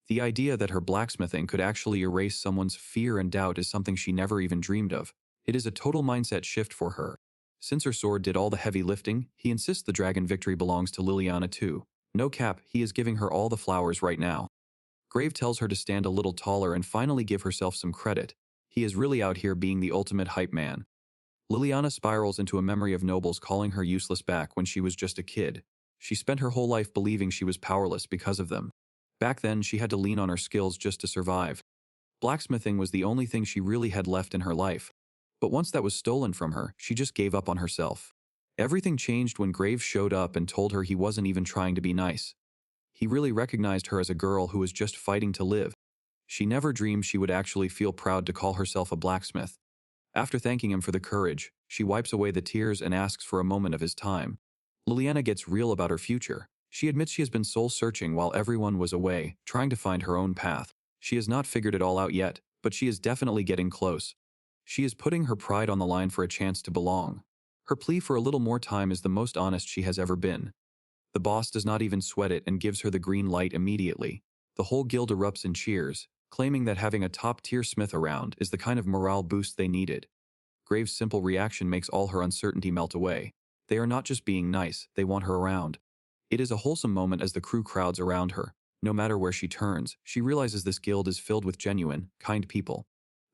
The idea that her blacksmithing could actually erase someone's fear and doubt is something she never even dreamed of. It is a total mindset shift for her. Since her sword did all the heavy lifting, he insists the dragon victory belongs to Liliana too. No cap, he is giving her all the flowers right now. Grave tells her to stand a little taller and finally give herself some credit. He is really out here being the ultimate hype man. Liliana spirals into a memory of nobles calling her useless back when she was just a kid. She spent her whole life believing she was powerless because of them. Back then, she had to lean on her skills just to survive. Blacksmithing was the only thing she really had left in her life. But once that was stolen from her, she just gave up on herself. Everything changed when Grave showed up and told her he wasn't even trying to be nice. He really recognized her as a girl who was just fighting to live. She never dreamed she would actually feel proud to call herself a blacksmith. After thanking him for the courage, she wipes away the tears and asks for a moment of his time. Liliana gets real about her future. She admits she has been soul-searching while everyone was away, trying to find her own path. She has not figured it all out yet, but she is definitely getting close. She is putting her pride on the line for a chance to belong. Her plea for a little more time is the most honest she has ever been. The boss does not even sweat it and gives her the green light immediately. The whole guild erupts in cheers, claiming that having a top-tier smith around is the kind of morale boost they needed. Grave's simple reaction makes all her uncertainty melt away. They are not just being nice, they want her around. It is a wholesome moment as the crew crowds around her. No matter where she turns, she realizes this guild is filled with genuine, kind people.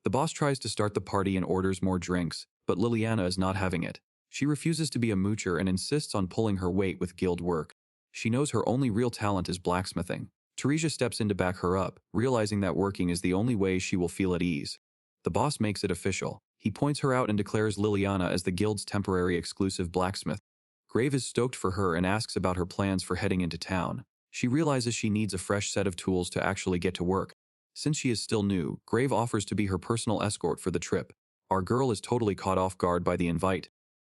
The boss tries to start the party and orders more drinks, but Liliana is not having it. She refuses to be a moocher and insists on pulling her weight with guild work. She knows her only real talent is blacksmithing. Teresia steps in to back her up, realizing that working is the only way she will feel at ease. The boss makes it official. He points her out and declares Liliana as the guild's temporary exclusive blacksmith. Grave is stoked for her and asks about her plans for heading into town. She realizes she needs a fresh set of tools to actually get to work. Since she is still new, Grave offers to be her personal escort for the trip. Our girl is totally caught off guard by the invite.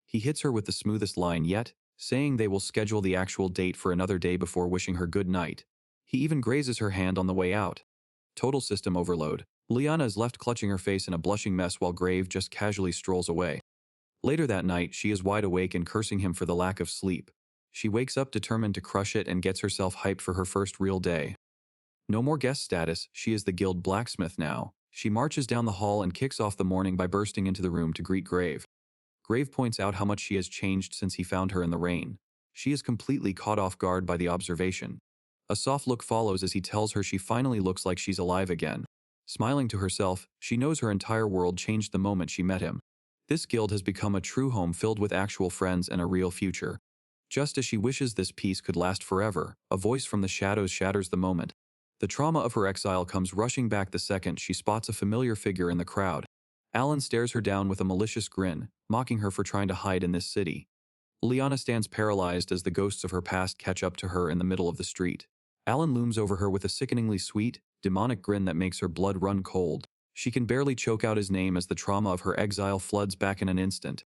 He hits her with the smoothest line yet, saying they will schedule the actual date for another day before wishing her good night. He even grazes her hand on the way out. Total system overload. Liliana is left clutching her face in a blushing mess while Grave just casually strolls away. Later that night, she is wide awake and cursing him for the lack of sleep. She wakes up determined to crush it and gets herself hyped for her first real day. No more guest status, she is the guild blacksmith now. She marches down the hall and kicks off the morning by bursting into the room to greet Grave. Grave points out how much she has changed since he found her in the rain. She is completely caught off guard by the observation. A soft look follows as he tells her she finally looks like she's alive again. Smiling to herself, she knows her entire world changed the moment she met him. This guild has become a true home filled with actual friends and a real future. Just as she wishes this peace could last forever, a voice from the shadows shatters the moment. The trauma of her exile comes rushing back the second she spots a familiar figure in the crowd. Alan stares her down with a malicious grin, mocking her for trying to hide in this city. Liliana stands paralyzed as the ghosts of her past catch up to her in the middle of the street. Alan looms over her with a sickeningly sweet, demonic grin that makes her blood run cold. She can barely choke out his name as the trauma of her exile floods back in an instant.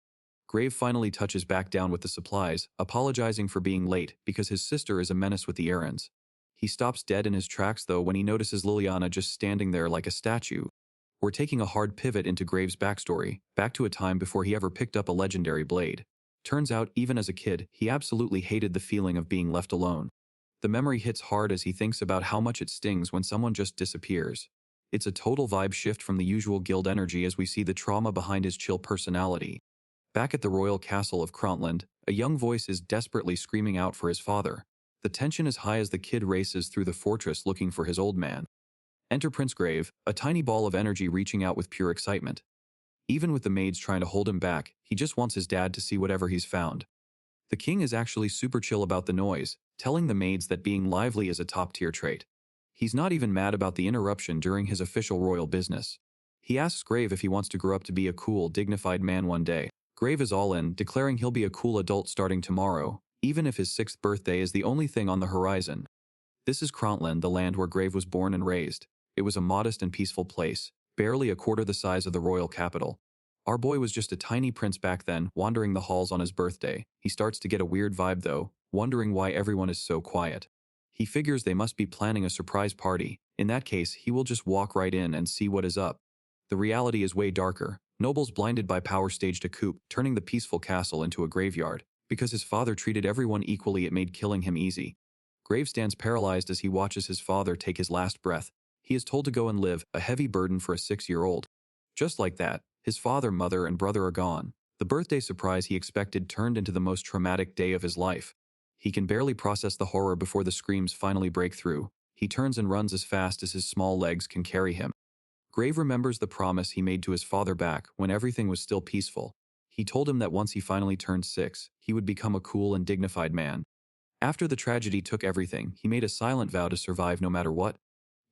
Grave finally touches back down with the supplies, apologizing for being late because his sister is a menace with the errands. He stops dead in his tracks though when he notices Liliana just standing there like a statue. We're taking a hard pivot into Grave's backstory, back to a time before he ever picked up a legendary blade. Turns out, even as a kid, he absolutely hated the feeling of being left alone. The memory hits hard as he thinks about how much it stings when someone just disappears. It's a total vibe shift from the usual guild energy as we see the trauma behind his chill personality. Back at the royal castle of Crontland, a young voice is desperately screaming out for his father. The tension is high as the kid races through the fortress looking for his old man. Enter Prince Grave, a tiny ball of energy reaching out with pure excitement. Even with the maids trying to hold him back, he just wants his dad to see whatever he's found. The king is actually super chill about the noise, telling the maids that being lively is a top-tier trait. He's not even mad about the interruption during his official royal business. He asks Grave if he wants to grow up to be a cool, dignified man one day. Grave is all in, declaring he'll be a cool adult starting tomorrow, even if his 6th birthday is the only thing on the horizon. This is Crontland, the land where Grave was born and raised. It was a modest and peaceful place, barely a quarter the size of the royal capital. Our boy was just a tiny prince back then, wandering the halls on his birthday. He starts to get a weird vibe though, wondering why everyone is so quiet. He figures they must be planning a surprise party. In that case, he will just walk right in and see what is up. The reality is way darker. Nobles blinded by power staged a coup, turning the peaceful castle into a graveyard. Because his father treated everyone equally, it made killing him easy. Grave stands paralyzed as he watches his father take his last breath. He is told to go and live, a heavy burden for a 6-year-old. Just like that, his father, mother, and brother are gone. The birthday surprise he expected turned into the most traumatic day of his life. He can barely process the horror before the screams finally break through. He turns and runs as fast as his small legs can carry him. Grave remembers the promise he made to his father back when everything was still peaceful. He told him that once he finally turned 6, he would become a cool and dignified man. After the tragedy took everything, he made a silent vow to survive no matter what.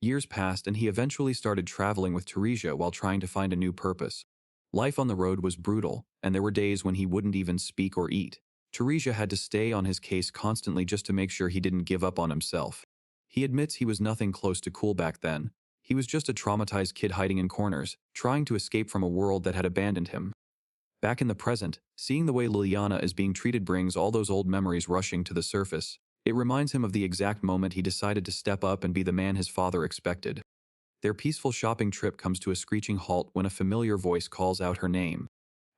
Years passed and he eventually started traveling with Teresia while trying to find a new purpose. Life on the road was brutal, and there were days when he wouldn't even speak or eat. Teresia had to stay on his case constantly just to make sure he didn't give up on himself. He admits he was nothing close to cool back then. He was just a traumatized kid hiding in corners, trying to escape from a world that had abandoned him. Back in the present, seeing the way Liliana is being treated brings all those old memories rushing to the surface. It reminds him of the exact moment he decided to step up and be the man his father expected. Their peaceful shopping trip comes to a screeching halt when a familiar voice calls out her name.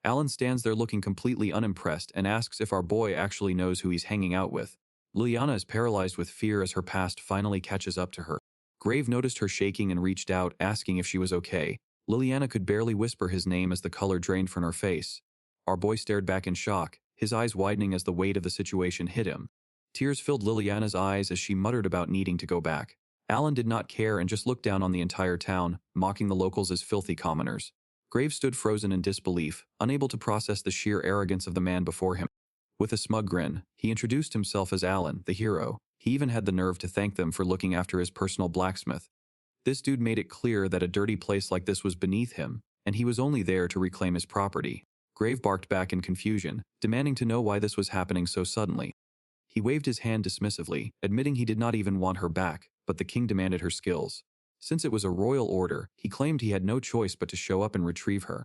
Alan stands there looking completely unimpressed and asks if our boy actually knows who he's hanging out with. Liliana is paralyzed with fear as her past finally catches up to her. Grave noticed her shaking and reached out, asking if she was okay. Liliana could barely whisper his name as the color drained from her face. Our boy stared back in shock, his eyes widening as the weight of the situation hit him. Tears filled Liliana's eyes as she muttered about needing to go back. Alan did not care and just looked down on the entire town, mocking the locals as filthy commoners. Grave stood frozen in disbelief, unable to process the sheer arrogance of the man before him. With a smug grin, he introduced himself as Alan, the hero. He even had the nerve to thank them for looking after his personal blacksmith. This dude made it clear that a dirty place like this was beneath him, and he was only there to reclaim his property. Grave barked back in confusion, demanding to know why this was happening so suddenly. He waved his hand dismissively, admitting he did not even want her back, but the king demanded her skills. Since it was a royal order, he claimed he had no choice but to show up and retrieve her.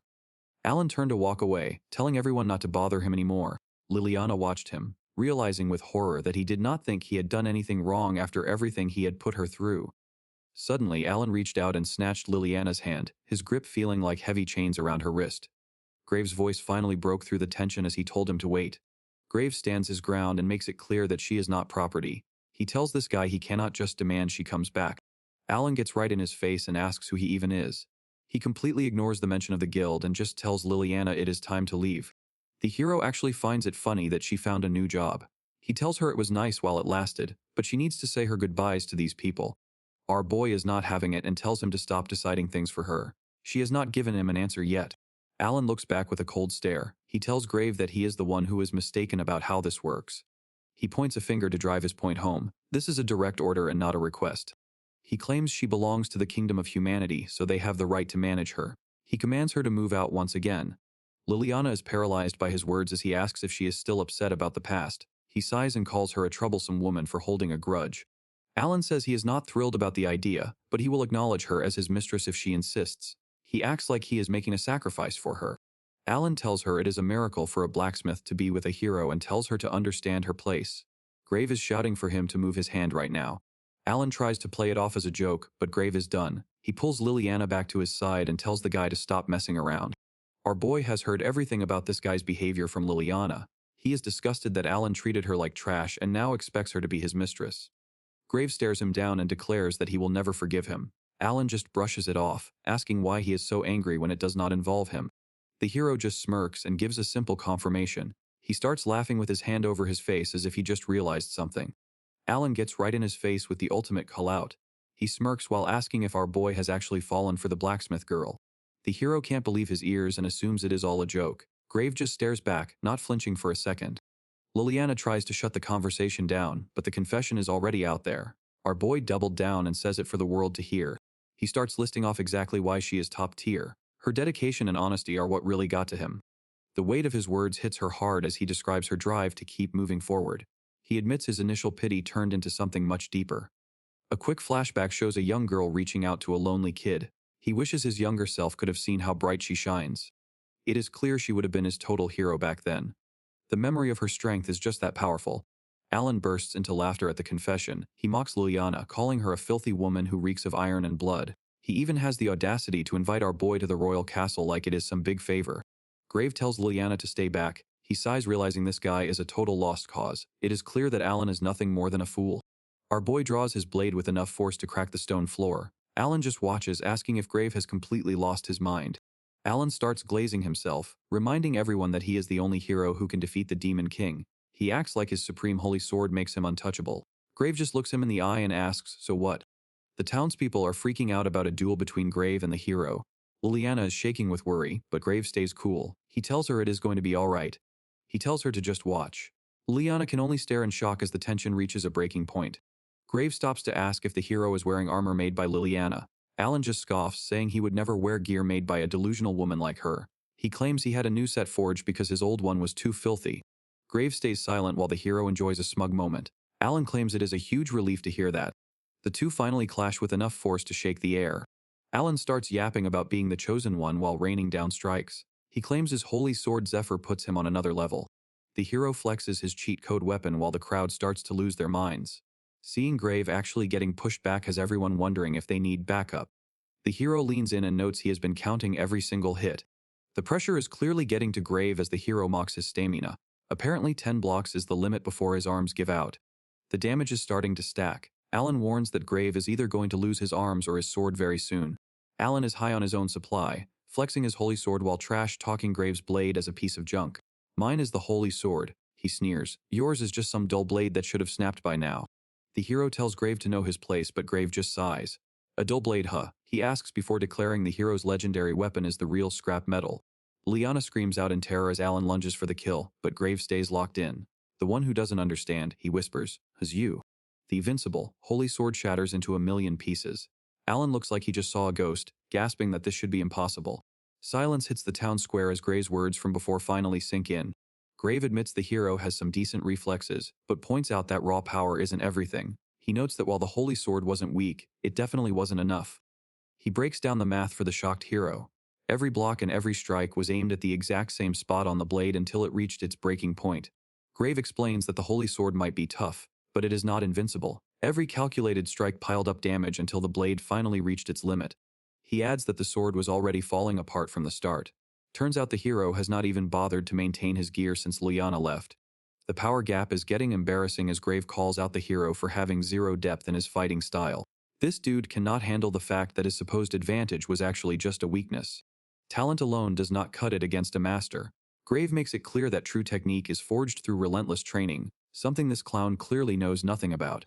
Alan turned to walk away, telling everyone not to bother him anymore. Liliana watched him, realizing with horror that he did not think he had done anything wrong after everything he had put her through. Suddenly, Alan reached out and snatched Liliana's hand, his grip feeling like heavy chains around her wrist. Graves' voice finally broke through the tension as he told him to wait. Graves stands his ground and makes it clear that she is not property. He tells this guy he cannot just demand she comes back. Alan gets right in his face and asks who he even is. He completely ignores the mention of the guild and just tells Liliana it is time to leave. The hero actually finds it funny that she found a new job. He tells her it was nice while it lasted, but she needs to say her goodbyes to these people. Our boy is not having it and tells him to stop deciding things for her. She has not given him an answer yet. Alan looks back with a cold stare. He tells Grave that he is the one who is mistaken about how this works. He points a finger to drive his point home. This is a direct order and not a request. He claims she belongs to the kingdom of humanity, so they have the right to manage her. He commands her to move out once again. Liliana is paralyzed by his words as he asks if she is still upset about the past. He sighs and calls her a troublesome woman for holding a grudge. Alan says he is not thrilled about the idea, but he will acknowledge her as his mistress if she insists. He acts like he is making a sacrifice for her. Alan tells her it is a miracle for a blacksmith to be with a hero and tells her to understand her place. Grave is shouting for him to move his hand right now. Alan tries to play it off as a joke, but Grave is done. He pulls Liliana back to his side and tells the guy to stop messing around. Our boy has heard everything about this guy's behavior from Liliana. He is disgusted that Alan treated her like trash and now expects her to be his mistress. Grave stares him down and declares that he will never forgive him. Alan just brushes it off, asking why he is so angry when it does not involve him. The hero just smirks and gives a simple confirmation. He starts laughing with his hand over his face as if he just realized something. Alan gets right in his face with the ultimate call-out. He smirks while asking if our boy has actually fallen for the blacksmith girl. The hero can't believe his ears and assumes it is all a joke. Grave just stares back, not flinching for a second. Liliana tries to shut the conversation down, but the confession is already out there. Our boy doubled down and says it for the world to hear. He starts listing off exactly why she is top tier. Her dedication and honesty are what really got to him. The weight of his words hits her hard as he describes her drive to keep moving forward. He admits his initial pity turned into something much deeper. A quick flashback shows a young girl reaching out to a lonely kid. He wishes his younger self could have seen how bright she shines. It is clear she would have been his total hero back then. The memory of her strength is just that powerful. Alan bursts into laughter at the confession. He mocks Liliana, calling her a filthy woman who reeks of iron and blood. He even has the audacity to invite our boy to the royal castle like it is some big favor. Grave tells Liliana to stay back. He sighs realizing this guy is a total lost cause. It is clear that Alan is nothing more than a fool. Our boy draws his blade with enough force to crack the stone floor. Alan just watches, asking if Grave has completely lost his mind. Alan starts glazing himself, reminding everyone that he is the only hero who can defeat the Demon King. He acts like his supreme holy sword makes him untouchable. Grave just looks him in the eye and asks, "So what?" The townspeople are freaking out about a duel between Grave and the hero. Liliana is shaking with worry, but Grave stays cool. He tells her it is going to be alright. He tells her to just watch. Liliana can only stare in shock as the tension reaches a breaking point. Grave stops to ask if the hero is wearing armor made by Liliana. Alan just scoffs, saying he would never wear gear made by a delusional woman like her. He claims he had a new set forged because his old one was too filthy. Grave stays silent while the hero enjoys a smug moment. Alan claims it is a huge relief to hear that. The two finally clash with enough force to shake the air. Alan starts yapping about being the chosen one while raining down strikes. He claims his holy sword Zephyr puts him on another level. The hero flexes his cheat code weapon while the crowd starts to lose their minds. Seeing Grave actually getting pushed back has everyone wondering if they need backup. The hero leans in and notes he has been counting every single hit. The pressure is clearly getting to Grave as the hero mocks his stamina. Apparently 10 blocks is the limit before his arms give out. The damage is starting to stack. Alan warns that Grave is either going to lose his arms or his sword very soon. Alan is high on his own supply, flexing his holy sword while trash-talking Grave's blade as a piece of junk. "Mine is the holy sword," he sneers. "Yours is just some dull blade that should have snapped by now." The hero tells Grave to know his place, but Grave just sighs. "A dull blade, huh?" he asks before declaring the hero's legendary weapon is the real scrap metal. Liana screams out in terror as Alan lunges for the kill, but Grave stays locked in. "The one who doesn't understand," he whispers, "is you." The invincible, holy sword shatters into a million pieces. Alan looks like he just saw a ghost, gasping that this should be impossible. Silence hits the town square as Grave's words from before finally sink in. Grave admits the hero has some decent reflexes, but points out that raw power isn't everything. He notes that while the holy sword wasn't weak, it definitely wasn't enough. He breaks down the math for the shocked hero. Every block and every strike was aimed at the exact same spot on the blade until it reached its breaking point. Grave explains that the holy sword might be tough, but it is not invincible. Every calculated strike piled up damage until the blade finally reached its limit. He adds that the sword was already falling apart from the start. Turns out the hero has not even bothered to maintain his gear since Liana left. The power gap is getting embarrassing as Grave calls out the hero for having zero depth in his fighting style. This dude cannot handle the fact that his supposed advantage was actually just a weakness. Talent alone does not cut it against a master. Grave makes it clear that true technique is forged through relentless training, something this clown clearly knows nothing about.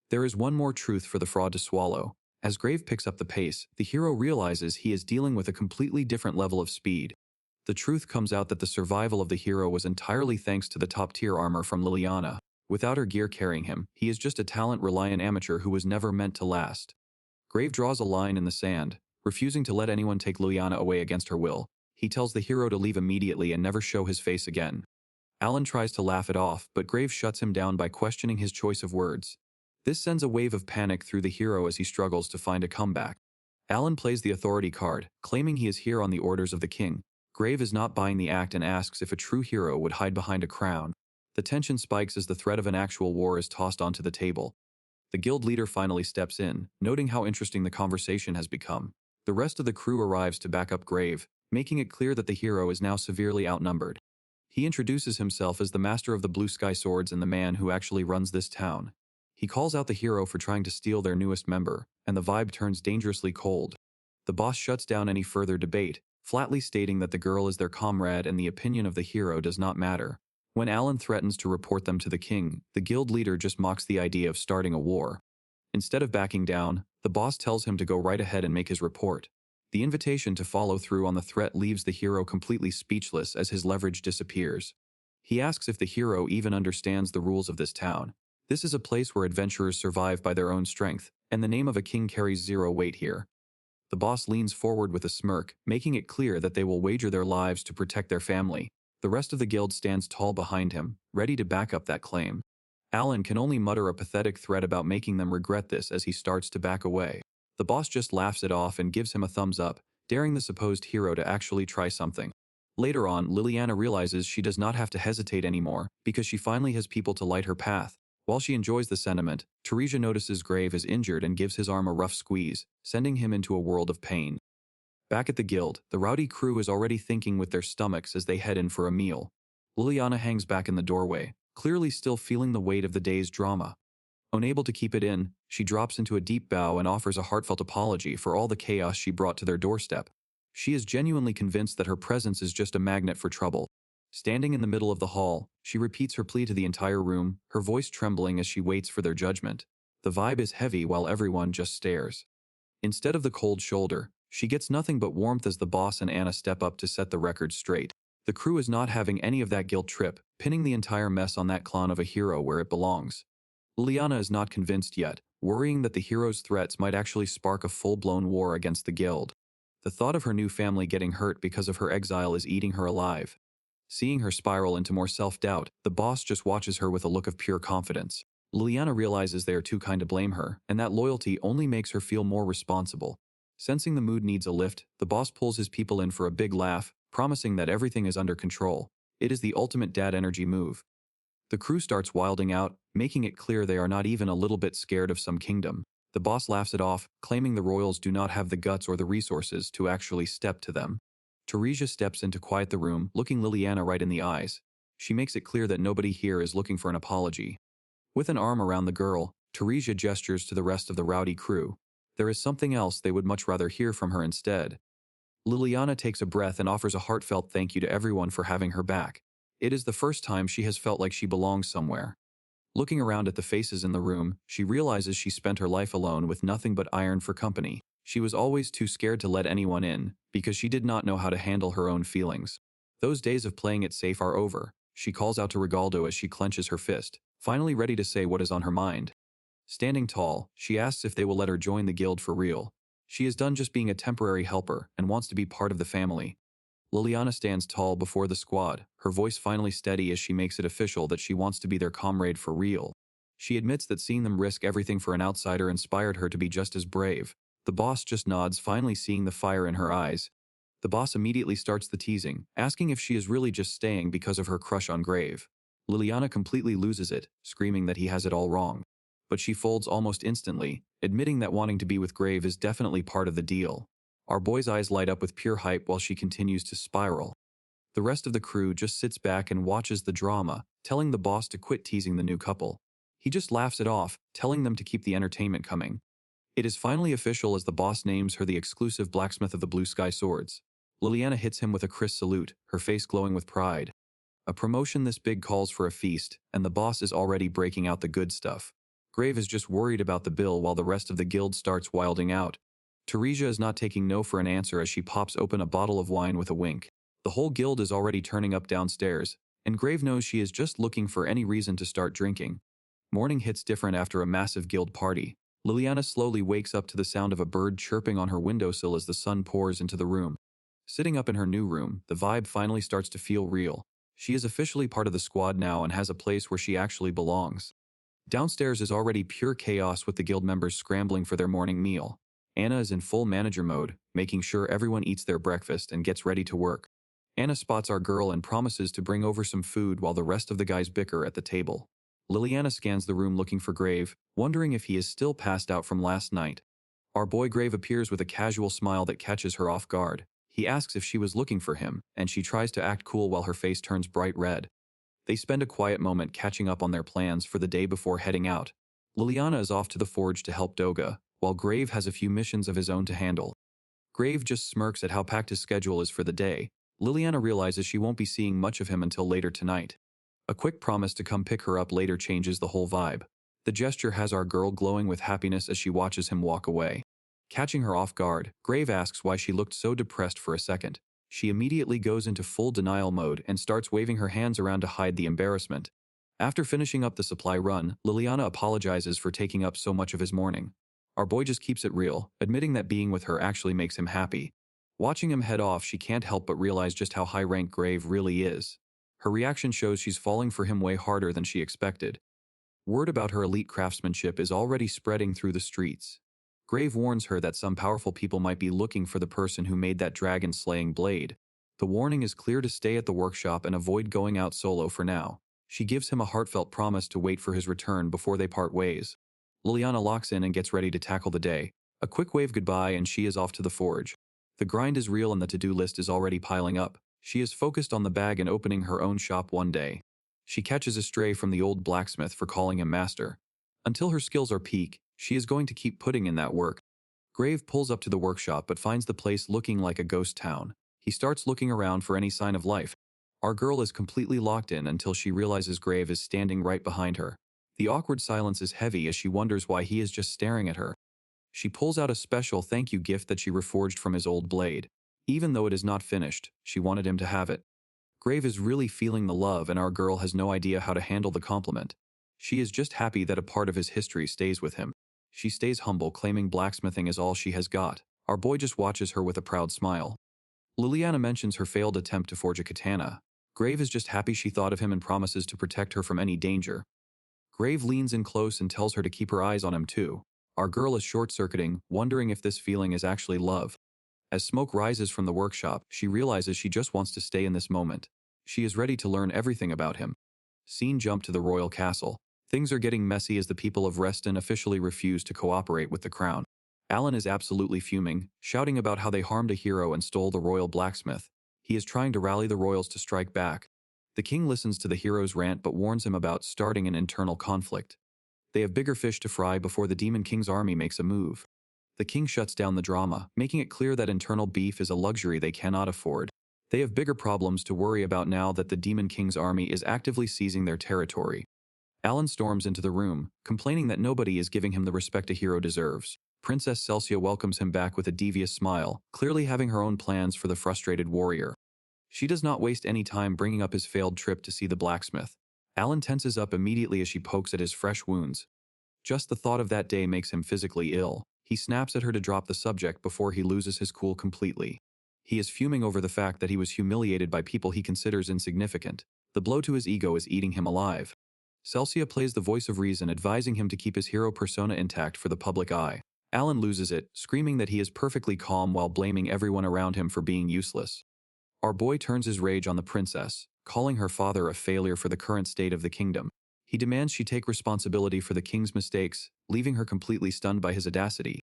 There is one more truth for the fraud to swallow. As Grave picks up the pace, the hero realizes he is dealing with a completely different level of speed. The truth comes out that the survival of the hero was entirely thanks to the top-tier armor from Liliana. Without her gear carrying him, he is just a talent-reliant amateur who was never meant to last. Grave draws a line in the sand, refusing to let anyone take Liliana away against her will. He tells the hero to leave immediately and never show his face again. Alan tries to laugh it off, but Grave shuts him down by questioning his choice of words. This sends a wave of panic through the hero as he struggles to find a comeback. Alan plays the authority card, claiming he is here on the orders of the king. Grave is not buying the act and asks if a true hero would hide behind a crown. The tension spikes as the threat of an actual war is tossed onto the table. The guild leader finally steps in, noting how interesting the conversation has become. The rest of the crew arrives to back up Grave, making it clear that the hero is now severely outnumbered. He introduces himself as the master of the blue sky swords and the man who actually runs this town. He calls out the hero for trying to steal their newest member, and the vibe turns dangerously cold. The boss shuts down any further debate, flatly stating that the girl is their comrade and the opinion of the hero does not matter. When Alan threatens to report them to the king, the guild leader just mocks the idea of starting a war. Instead of backing down, the boss tells him to go right ahead and make his report. The invitation to follow through on the threat leaves the hero completely speechless as his leverage disappears. He asks if the hero even understands the rules of this town. This is a place where adventurers survive by their own strength, and the name of a king carries zero weight here. The boss leans forward with a smirk, making it clear that they will wager their lives to protect their family. The rest of the guild stands tall behind him, ready to back up that claim. Alan can only mutter a pathetic threat about making them regret this as he starts to back away. The boss just laughs it off and gives him a thumbs up, daring the supposed hero to actually try something. Later on, Liliana realizes she does not have to hesitate anymore, because she finally has people to light her path. While she enjoys the sentiment, Teresia notices Grave is injured and gives his arm a rough squeeze, sending him into a world of pain. Back at the guild, the rowdy crew is already thinking with their stomachs as they head in for a meal. Liliana hangs back in the doorway, clearly still feeling the weight of the day's drama. Unable to keep it in, she drops into a deep bow and offers a heartfelt apology for all the chaos she brought to their doorstep. She is genuinely convinced that her presence is just a magnet for trouble. Standing in the middle of the hall, she repeats her plea to the entire room, her voice trembling as she waits for their judgment. The vibe is heavy while everyone just stares. Instead of the cold shoulder, she gets nothing but warmth as the boss and Anna step up to set the record straight. The crew is not having any of that guilt trip, pinning the entire mess on that clown of a hero where it belongs. Liliana is not convinced yet, worrying that the hero's threats might actually spark a full-blown war against the guild. The thought of her new family getting hurt because of her exile is eating her alive. Seeing her spiral into more self-doubt, the boss just watches her with a look of pure confidence. Liliana realizes they are too kind to blame her, and that loyalty only makes her feel more responsible. Sensing the mood needs a lift, the boss pulls his people in for a big laugh, promising that everything is under control. It is the ultimate dad energy move. The crew starts wilding out, making it clear they are not even a little bit scared of some kingdom. The boss laughs it off, claiming the royals do not have the guts or the resources to actually step to them. Teresia steps in to quiet the room, looking Liliana right in the eyes. She makes it clear that nobody here is looking for an apology. With an arm around the girl, Teresia gestures to the rest of the rowdy crew. There is something else they would much rather hear from her instead. Liliana takes a breath and offers a heartfelt thank you to everyone for having her back. It is the first time she has felt like she belongs somewhere. Looking around at the faces in the room, she realizes she spent her life alone with nothing but iron for company. She was always too scared to let anyone in, because she did not know how to handle her own feelings. Those days of playing it safe are over. She calls out to Rigaldo as she clenches her fist, finally ready to say what is on her mind. Standing tall, she asks if they will let her join the guild for real. She is done just being a temporary helper and wants to be part of the family. Liliana stands tall before the squad, her voice finally steady as she makes it official that she wants to be their comrade for real. She admits that seeing them risk everything for an outsider inspired her to be just as brave. The boss just nods, finally seeing the fire in her eyes. The boss immediately starts the teasing, asking if she is really just staying because of her crush on Grave. Liliana completely loses it, screaming that he has it all wrong. but she folds almost instantly, admitting that wanting to be with Grave is definitely part of the deal. Our boy's eyes light up with pure hype while she continues to spiral. The rest of the crew just sits back and watches the drama, telling the boss to quit teasing the new couple. He just laughs it off, telling them to keep the entertainment coming. It is finally official as the boss names her the exclusive blacksmith of the Blue Sky Swords. Liliana hits him with a crisp salute, her face glowing with pride. A promotion this big calls for a feast, and the boss is already breaking out the good stuff. Grave is just worried about the bill while the rest of the guild starts wilding out. Teresia is not taking no for an answer as she pops open a bottle of wine with a wink. The whole guild is already turning up downstairs, and Grave knows she is just looking for any reason to start drinking. Morning hits different after a massive guild party. Liliana slowly wakes up to the sound of a bird chirping on her windowsill as the sun pours into the room. Sitting up in her new room, the vibe finally starts to feel real. She is officially part of the squad now and has a place where she actually belongs. Downstairs is already pure chaos with the guild members scrambling for their morning meal. Anna is in full manager mode, making sure everyone eats their breakfast and gets ready to work. Anna spots our girl and promises to bring over some food while the rest of the guys bicker at the table. Liliana scans the room looking for Grave, wondering if he is still passed out from last night. Our boy Grave appears with a casual smile that catches her off guard. He asks if she was looking for him, and she tries to act cool while her face turns bright red. They spend a quiet moment catching up on their plans for the day before heading out. Liliana is off to the forge to help Doga, while Grave has a few missions of his own to handle. Grave just smirks at how packed his schedule is for the day. Liliana realizes she won't be seeing much of him until later tonight. A quick promise to come pick her up later changes the whole vibe. The gesture has our girl glowing with happiness as she watches him walk away. Catching her off guard, Grave asks why she looked so depressed for a second. She immediately goes into full denial mode and starts waving her hands around to hide the embarrassment. After finishing up the supply run, Liliana apologizes for taking up so much of his morning. Our boy just keeps it real, admitting that being with her actually makes him happy. Watching him head off, she can't help but realize just how high-rank Grave really is. Her reaction shows she's falling for him way harder than she expected. Word about her elite craftsmanship is already spreading through the streets. Grave warns her that some powerful people might be looking for the person who made that dragon-slaying blade. The warning is clear to stay at the workshop and avoid going out solo for now. She gives him a heartfelt promise to wait for his return before they part ways. Liliana locks in and gets ready to tackle the day. A quick wave goodbye and she is off to the forge. The grind is real and the to-do list is already piling up. She is focused on the bag and opening her own shop one day. She catches a stray from the old blacksmith for calling him master. Until her skills are peak, she is going to keep putting in that work. Grave pulls up to the workshop but finds the place looking like a ghost town. He starts looking around for any sign of life. Our girl is completely locked in until she realizes Grave is standing right behind her. The awkward silence is heavy as she wonders why he is just staring at her. She pulls out a special thank you gift that she reforged from his old blade. Even though it is not finished, she wanted him to have it. Grave is really feeling the love and our girl has no idea how to handle the compliment. She is just happy that a part of his history stays with him. She stays humble, claiming blacksmithing is all she has got. Our boy just watches her with a proud smile. Liliana mentions her failed attempt to forge a katana. Grave is just happy she thought of him and promises to protect her from any danger. Grave leans in close and tells her to keep her eyes on him too. Our girl is short-circuiting, wondering if this feeling is actually love. As smoke rises from the workshop, she realizes she just wants to stay in this moment. She is ready to learn everything about him. Scene jump to the royal castle. Things are getting messy as the people of Reston officially refuse to cooperate with the crown. Alan is absolutely fuming, shouting about how they harmed a hero and stole the royal blacksmith. He is trying to rally the royals to strike back. The king listens to the hero's rant but warns him about starting an internal conflict. They have bigger fish to fry before the Demon King's army makes a move. The king shuts down the drama, making it clear that internal beef is a luxury they cannot afford. They have bigger problems to worry about now that the Demon King's army is actively seizing their territory. Alan storms into the room, complaining that nobody is giving him the respect a hero deserves. Princess Celsia welcomes him back with a devious smile, clearly having her own plans for the frustrated warrior. She does not waste any time bringing up his failed trip to see the blacksmith. Alan tenses up immediately as she pokes at his fresh wounds. Just the thought of that day makes him physically ill. He snaps at her to drop the subject before he loses his cool completely. He is fuming over the fact that he was humiliated by people he considers insignificant. The blow to his ego is eating him alive. Celsia plays the voice of reason, advising him to keep his hero persona intact for the public eye. Alan loses it, screaming that he is perfectly calm while blaming everyone around him for being useless. Our boy turns his rage on the princess, calling her father a failure for the current state of the kingdom. He demands she take responsibility for the king's mistakes, leaving her completely stunned by his audacity.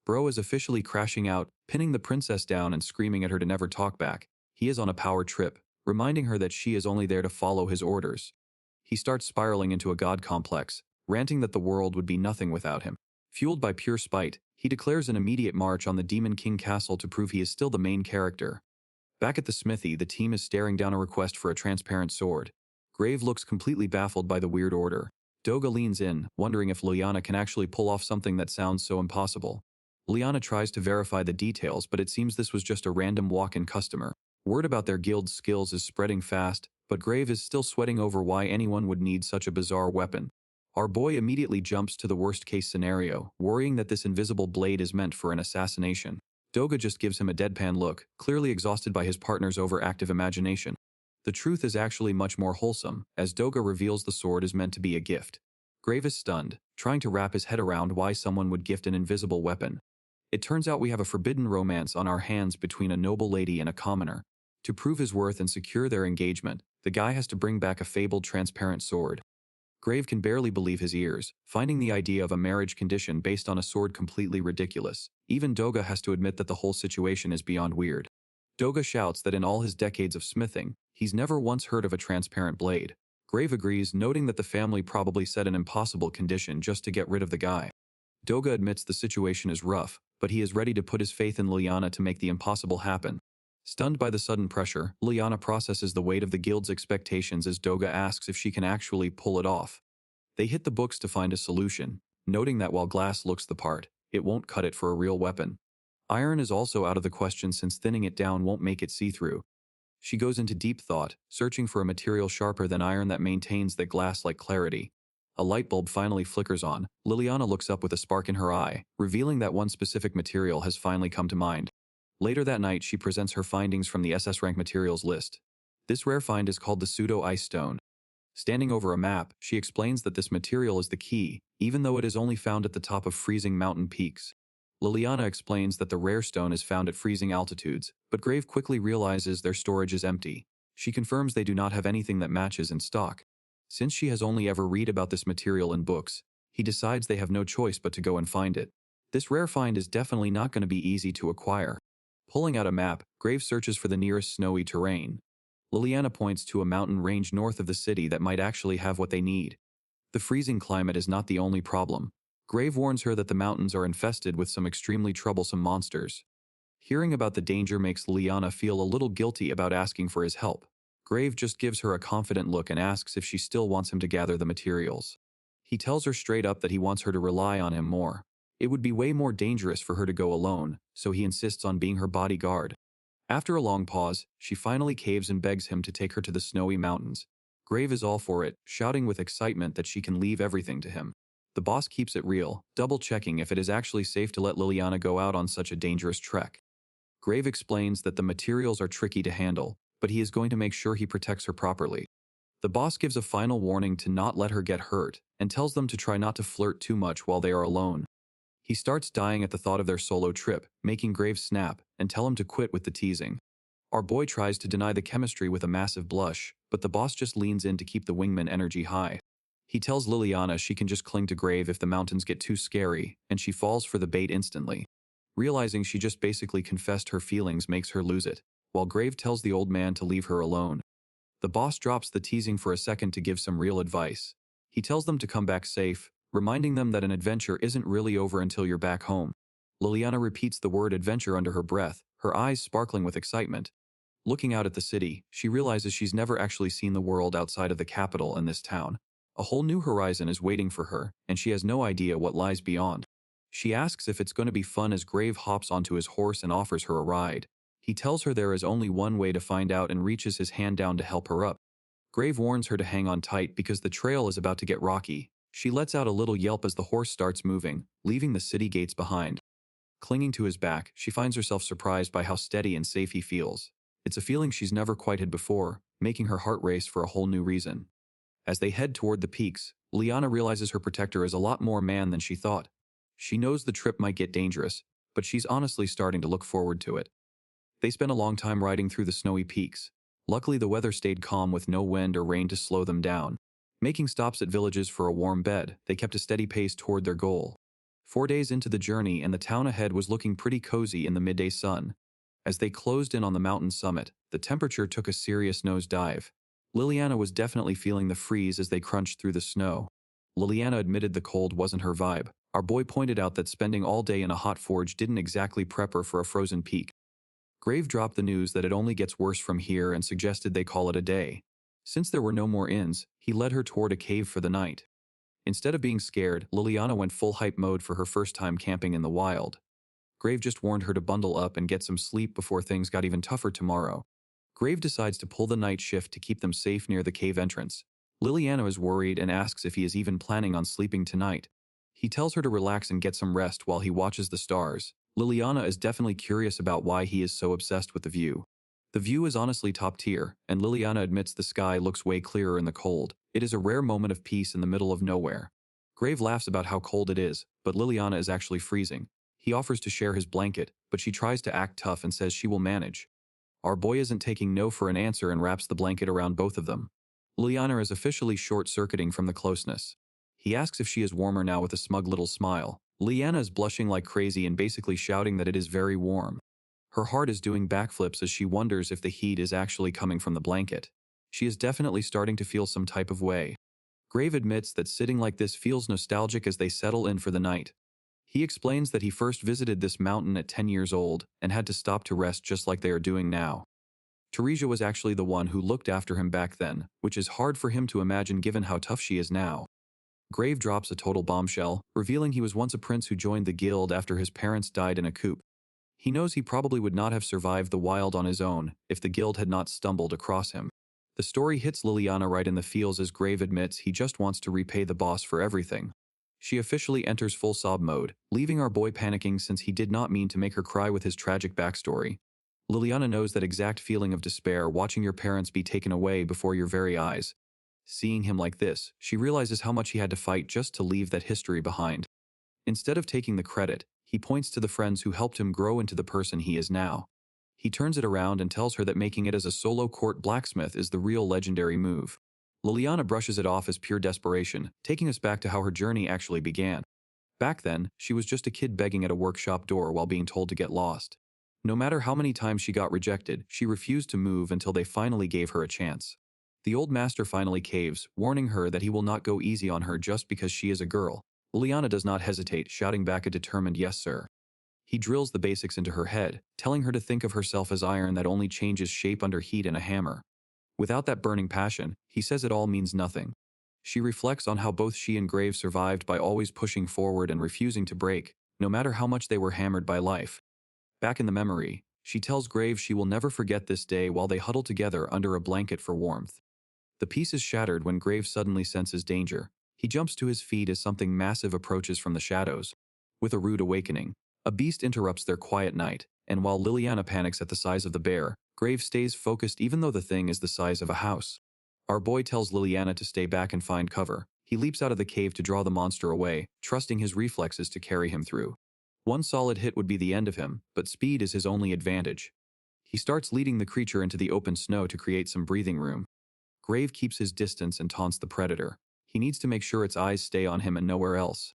Bro is officially crashing out, pinning the princess down and screaming at her to never talk back. He is on a power trip, reminding her that she is only there to follow his orders. He starts spiraling into a god complex, ranting that the world would be nothing without him. Fueled by pure spite, he declares an immediate march on the Demon King castle to prove he is still the main character. Back at the smithy, the team is staring down a request for a transparent sword. Grave looks completely baffled by the weird order. Doga leans in, wondering if Liliana can actually pull off something that sounds so impossible. Liliana tries to verify the details, but it seems this was just a random walk-in customer. Word about their guild's skills is spreading fast, but Grave is still sweating over why anyone would need such a bizarre weapon. Our boy immediately jumps to the worst-case scenario, worrying that this invisible blade is meant for an assassination. Doga just gives him a deadpan look, clearly exhausted by his partner's overactive imagination. The truth is actually much more wholesome, as Doga reveals the sword is meant to be a gift. Grave is stunned, trying to wrap his head around why someone would gift an invisible weapon. It turns out we have a forbidden romance on our hands between a noble lady and a commoner. To prove his worth and secure their engagement, the guy has to bring back a fabled transparent sword. Grave can barely believe his ears, finding the idea of a marriage condition based on a sword completely ridiculous. Even Doga has to admit that the whole situation is beyond weird. Doga shouts that in all his decades of smithing, he's never once heard of a transparent blade. Grave agrees, noting that the family probably set an impossible condition just to get rid of the guy. Doga admits the situation is rough, but he is ready to put his faith in Liliana to make the impossible happen. Stunned by the sudden pressure, Liliana processes the weight of the guild's expectations as Doga asks if she can actually pull it off. They hit the books to find a solution, noting that while glass looks the part, it won't cut it for a real weapon. Iron is also out of the question since thinning it down won't make it see-through. She goes into deep thought, searching for a material sharper than iron that maintains that glass-like clarity. A light bulb finally flickers on. Liliana looks up with a spark in her eye, revealing that one specific material has finally come to mind. Later that night, she presents her findings from the SS rank materials list. This rare find is called the pseudo-ice stone. Standing over a map, she explains that this material is the key, even though it is only found at the top of freezing mountain peaks. Liliana explains that the rare stone is found at freezing altitudes, but Grave quickly realizes their storage is empty. She confirms they do not have anything that matches in stock. Since she has only ever read about this material in books, he decides they have no choice but to go and find it. This rare find is definitely not going to be easy to acquire. Pulling out a map, Grave searches for the nearest snowy terrain. Liliana points to a mountain range north of the city that might actually have what they need. The freezing climate is not the only problem. Grave warns her that the mountains are infested with some extremely troublesome monsters. Hearing about the danger makes Liliana feel a little guilty about asking for his help. Grave just gives her a confident look and asks if she still wants him to gather the materials. He tells her straight up that he wants her to rely on him more. It would be way more dangerous for her to go alone, so he insists on being her bodyguard. After a long pause, she finally caves and begs him to take her to the snowy mountains. Grave is all for it, shouting with excitement that she can leave everything to him. The boss keeps it real, double-checking if it is actually safe to let Liliana go out on such a dangerous trek. Grave explains that the materials are tricky to handle, but he is going to make sure he protects her properly. The boss gives a final warning to not let her get hurt, and tells them to try not to flirt too much while they are alone. He starts dying at the thought of their solo trip, making Grave snap and tell him to quit with the teasing. Our boy tries to deny the chemistry with a massive blush, but the boss just leans in to keep the wingman energy high. He tells Liliana she can just cling to Grave if the mountains get too scary, and she falls for the bait instantly. Realizing she just basically confessed her feelings makes her lose it, while Grave tells the old man to leave her alone. The boss drops the teasing for a second to give some real advice. He tells them to come back safe, reminding them that an adventure isn't really over until you're back home. Liliana repeats the word adventure under her breath, her eyes sparkling with excitement. Looking out at the city, she realizes she's never actually seen the world outside of the capital and this town. A whole new horizon is waiting for her, and she has no idea what lies beyond. She asks if it's going to be fun as Grave hops onto his horse and offers her a ride. He tells her there is only one way to find out and reaches his hand down to help her up. Grave warns her to hang on tight because the trail is about to get rocky. She lets out a little yelp as the horse starts moving, leaving the city gates behind. Clinging to his back, she finds herself surprised by how steady and safe he feels. It's a feeling she's never quite had before, making her heart race for a whole new reason. As they head toward the peaks, Liliana realizes her protector is a lot more man than she thought. She knows the trip might get dangerous, but she's honestly starting to look forward to it. They spent a long time riding through the snowy peaks. Luckily, the weather stayed calm with no wind or rain to slow them down. Making stops at villages for a warm bed, they kept a steady pace toward their goal. 4 days into the journey and the town ahead was looking pretty cozy in the midday sun. As they closed in on the mountain summit, the temperature took a serious nosedive. Liliana was definitely feeling the freeze as they crunched through the snow. Liliana admitted the cold wasn't her vibe. Our boy pointed out that spending all day in a hot forge didn't exactly prep her for a frozen peak. Grave dropped the news that it only gets worse from here and suggested they call it a day. Since there were no more inns, he led her toward a cave for the night. Instead of being scared, Liliana went full hype mode for her first time camping in the wild. Grave just warned her to bundle up and get some sleep before things got even tougher tomorrow. Grave decides to pull the night shift to keep them safe near the cave entrance. Liliana is worried and asks if he is even planning on sleeping tonight. He tells her to relax and get some rest while he watches the stars. Liliana is definitely curious about why he is so obsessed with the view. The view is honestly top tier, and Liliana admits the sky looks way clearer in the cold. It is a rare moment of peace in the middle of nowhere. Grave laughs about how cold it is, but Liliana is actually freezing. He offers to share his blanket, but she tries to act tough and says she will manage. Our boy isn't taking no for an answer and wraps the blanket around both of them. Liliana is officially short-circuiting from the closeness. He asks if she is warmer now with a smug little smile. Liliana is blushing like crazy and basically shouting that it is very warm. Her heart is doing backflips as she wonders if the heat is actually coming from the blanket. She is definitely starting to feel some type of way. Grave admits that sitting like this feels nostalgic as they settle in for the night. He explains that he first visited this mountain at 10 years old and had to stop to rest just like they are doing now. Teresia was actually the one who looked after him back then, which is hard for him to imagine given how tough she is now. Grave drops a total bombshell, revealing he was once a prince who joined the guild after his parents died in a coup. He knows he probably would not have survived the wild on his own if the guild had not stumbled across him. The story hits Liliana right in the feels as Grave admits he just wants to repay the boss for everything. She officially enters full sob mode, leaving our boy panicking since he did not mean to make her cry with his tragic backstory. Liliana knows that exact feeling of despair watching your parents be taken away before your very eyes. Seeing him like this, she realizes how much he had to fight just to leave that history behind. Instead of taking the credit, he points to the friends who helped him grow into the person he is now. He turns it around and tells her that making it as a solo court blacksmith is the real legendary move. Liliana brushes it off as pure desperation, taking us back to how her journey actually began. Back then, she was just a kid begging at a workshop door while being told to get lost. No matter how many times she got rejected, she refused to move until they finally gave her a chance. The old master finally caves, warning her that he will not go easy on her just because she is a girl. Liliana does not hesitate, shouting back a determined yes sir. He drills the basics into her head, telling her to think of herself as iron that only changes shape under heat and a hammer. Without that burning passion, he says it all means nothing. She reflects on how both she and Grave survived by always pushing forward and refusing to break, no matter how much they were hammered by life. Back in the memory, she tells Grave she will never forget this day while they huddle together under a blanket for warmth. The peace is shattered when Grave suddenly senses danger. He jumps to his feet as something massive approaches from the shadows. With a rude awakening, a beast interrupts their quiet night, and while Liliana panics at the size of the bear, Grave stays focused even though the thing is the size of a house. Our boy tells Liliana to stay back and find cover. He leaps out of the cave to draw the monster away, trusting his reflexes to carry him through. One solid hit would be the end of him, but speed is his only advantage. He starts leading the creature into the open snow to create some breathing room. Grave keeps his distance and taunts the predator. He needs to make sure its eyes stay on him and nowhere else.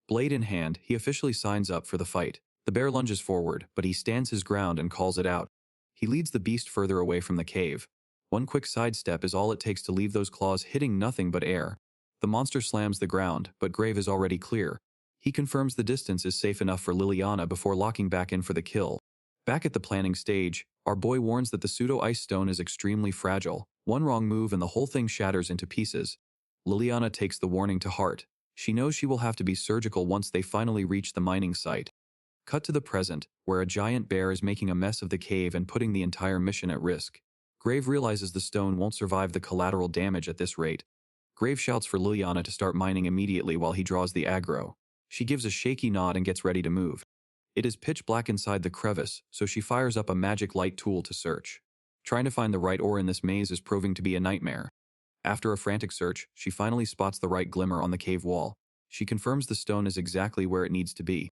Blade in hand, he officially signs up for the fight. The bear lunges forward, but he stands his ground and calls it out. He leads the beast further away from the cave. One quick sidestep is all it takes to leave those claws hitting nothing but air. The monster slams the ground, but Grave is already clear. He confirms the distance is safe enough for Liliana before locking back in for the kill. Back at the planning stage, our boy warns that the pseudo-ice stone is extremely fragile. One wrong move and the whole thing shatters into pieces. Liliana takes the warning to heart. She knows she will have to be surgical once they finally reach the mining site. Cut to the present, where a giant bear is making a mess of the cave and putting the entire mission at risk. Grave realizes the stone won't survive the collateral damage at this rate. Grave shouts for Liliana to start mining immediately while he draws the aggro. She gives a shaky nod and gets ready to move. It is pitch black inside the crevice, so she fires up a magic light tool to search. Trying to find the right ore in this maze is proving to be a nightmare. After a frantic search, she finally spots the right glimmer on the cave wall. She confirms the stone is exactly where it needs to be.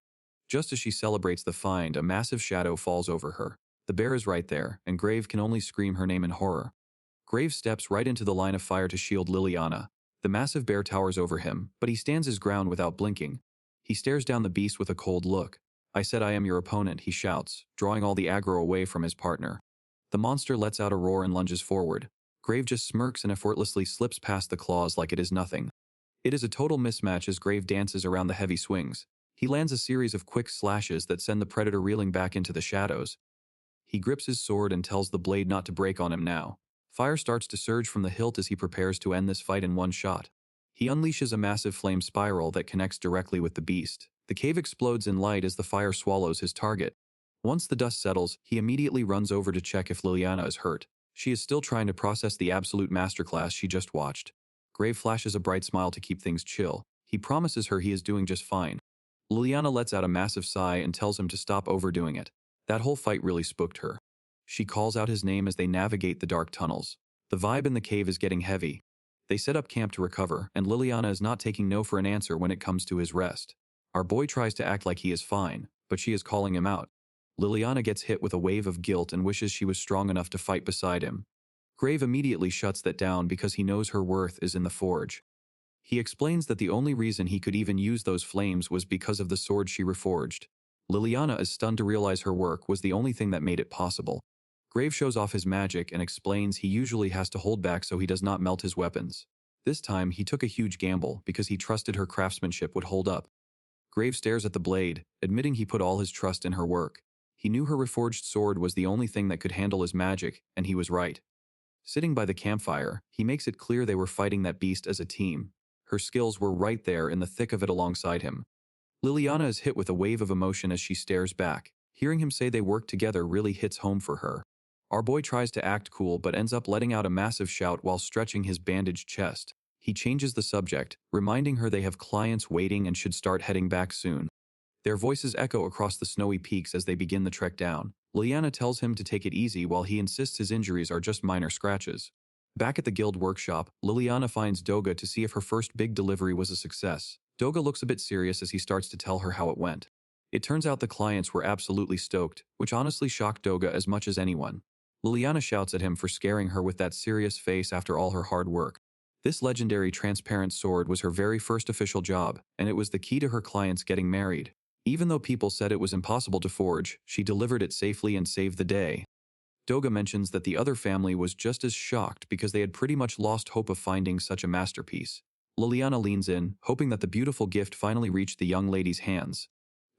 Just as she celebrates the find, a massive shadow falls over her. The bear is right there, and Grave can only scream her name in horror. Grave steps right into the line of fire to shield Liliana. The massive bear towers over him, but he stands his ground without blinking. He stares down the beast with a cold look. "I said I am your opponent," he shouts, drawing all the aggro away from his partner. The monster lets out a roar and lunges forward. Grave just smirks and effortlessly slips past the claws like it is nothing. It is a total mismatch as Grave dances around the heavy swings. He lands a series of quick slashes that send the predator reeling back into the shadows. He grips his sword and tells the blade not to break on him now. Fire starts to surge from the hilt as he prepares to end this fight in one shot. He unleashes a massive flame spiral that connects directly with the beast. The cave explodes in light as the fire swallows his target. Once the dust settles, he immediately runs over to check if Liliana is hurt. She is still trying to process the absolute masterclass she just watched. Grave flashes a bright smile to keep things chill. He promises her he is doing just fine. Liliana lets out a massive sigh and tells him to stop overdoing it. That whole fight really spooked her. She calls out his name as they navigate the dark tunnels. The vibe in the cave is getting heavy. They set up camp to recover, and Liliana is not taking no for an answer when it comes to his rest. Our boy tries to act like he is fine, but she is calling him out. Liliana gets hit with a wave of guilt and wishes she was strong enough to fight beside him. Grave immediately shuts that down because he knows her worth is in the forge. He explains that the only reason he could even use those flames was because of the sword she reforged. Liliana is stunned to realize her work was the only thing that made it possible. Grave shows off his magic and explains he usually has to hold back so he does not melt his weapons. This time, he took a huge gamble because he trusted her craftsmanship would hold up. Grave stares at the blade, admitting he put all his trust in her work. He knew her reforged sword was the only thing that could handle his magic, and he was right. Sitting by the campfire, he makes it clear they were fighting that beast as a team. Her skills were right there in the thick of it alongside him. Liliana is hit with a wave of emotion as she stares back. Hearing him say they worked together really hits home for her. Our boy tries to act cool but ends up letting out a massive shout while stretching his bandaged chest. He changes the subject, reminding her they have clients waiting and should start heading back soon. Their voices echo across the snowy peaks as they begin the trek down. Liliana tells him to take it easy while he insists his injuries are just minor scratches. Back at the guild workshop, Liliana finds Doga to see if her first big delivery was a success. Doga looks a bit serious as he starts to tell her how it went. It turns out the clients were absolutely stoked, which honestly shocked Doga as much as anyone. Liliana shouts at him for scaring her with that serious face after all her hard work. This legendary transparent sword was her very first official job, and it was the key to her clients getting married. Even though people said it was impossible to forge, she delivered it safely and saved the day. Doga mentions that the other family was just as shocked because they had pretty much lost hope of finding such a masterpiece. Liliana leans in, hoping that the beautiful gift finally reached the young lady's hands.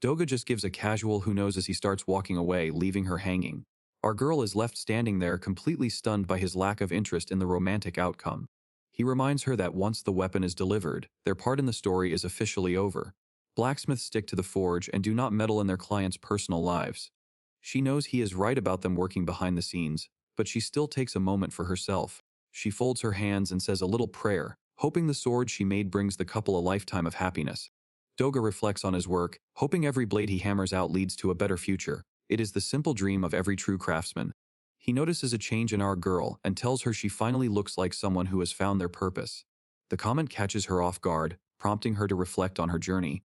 Doga just gives a casual who knows as he starts walking away, leaving her hanging. Our girl is left standing there completely stunned by his lack of interest in the romantic outcome. He reminds her that once the weapon is delivered, their part in the story is officially over. Blacksmiths stick to the forge and do not meddle in their clients' personal lives. She knows he is right about them working behind the scenes, but she still takes a moment for herself. She folds her hands and says a little prayer, hoping the sword she made brings the couple a lifetime of happiness. Doga reflects on his work, hoping every blade he hammers out leads to a better future. It is the simple dream of every true craftsman. He notices a change in our girl and tells her she finally looks like someone who has found their purpose. The comment catches her off guard, prompting her to reflect on her journey.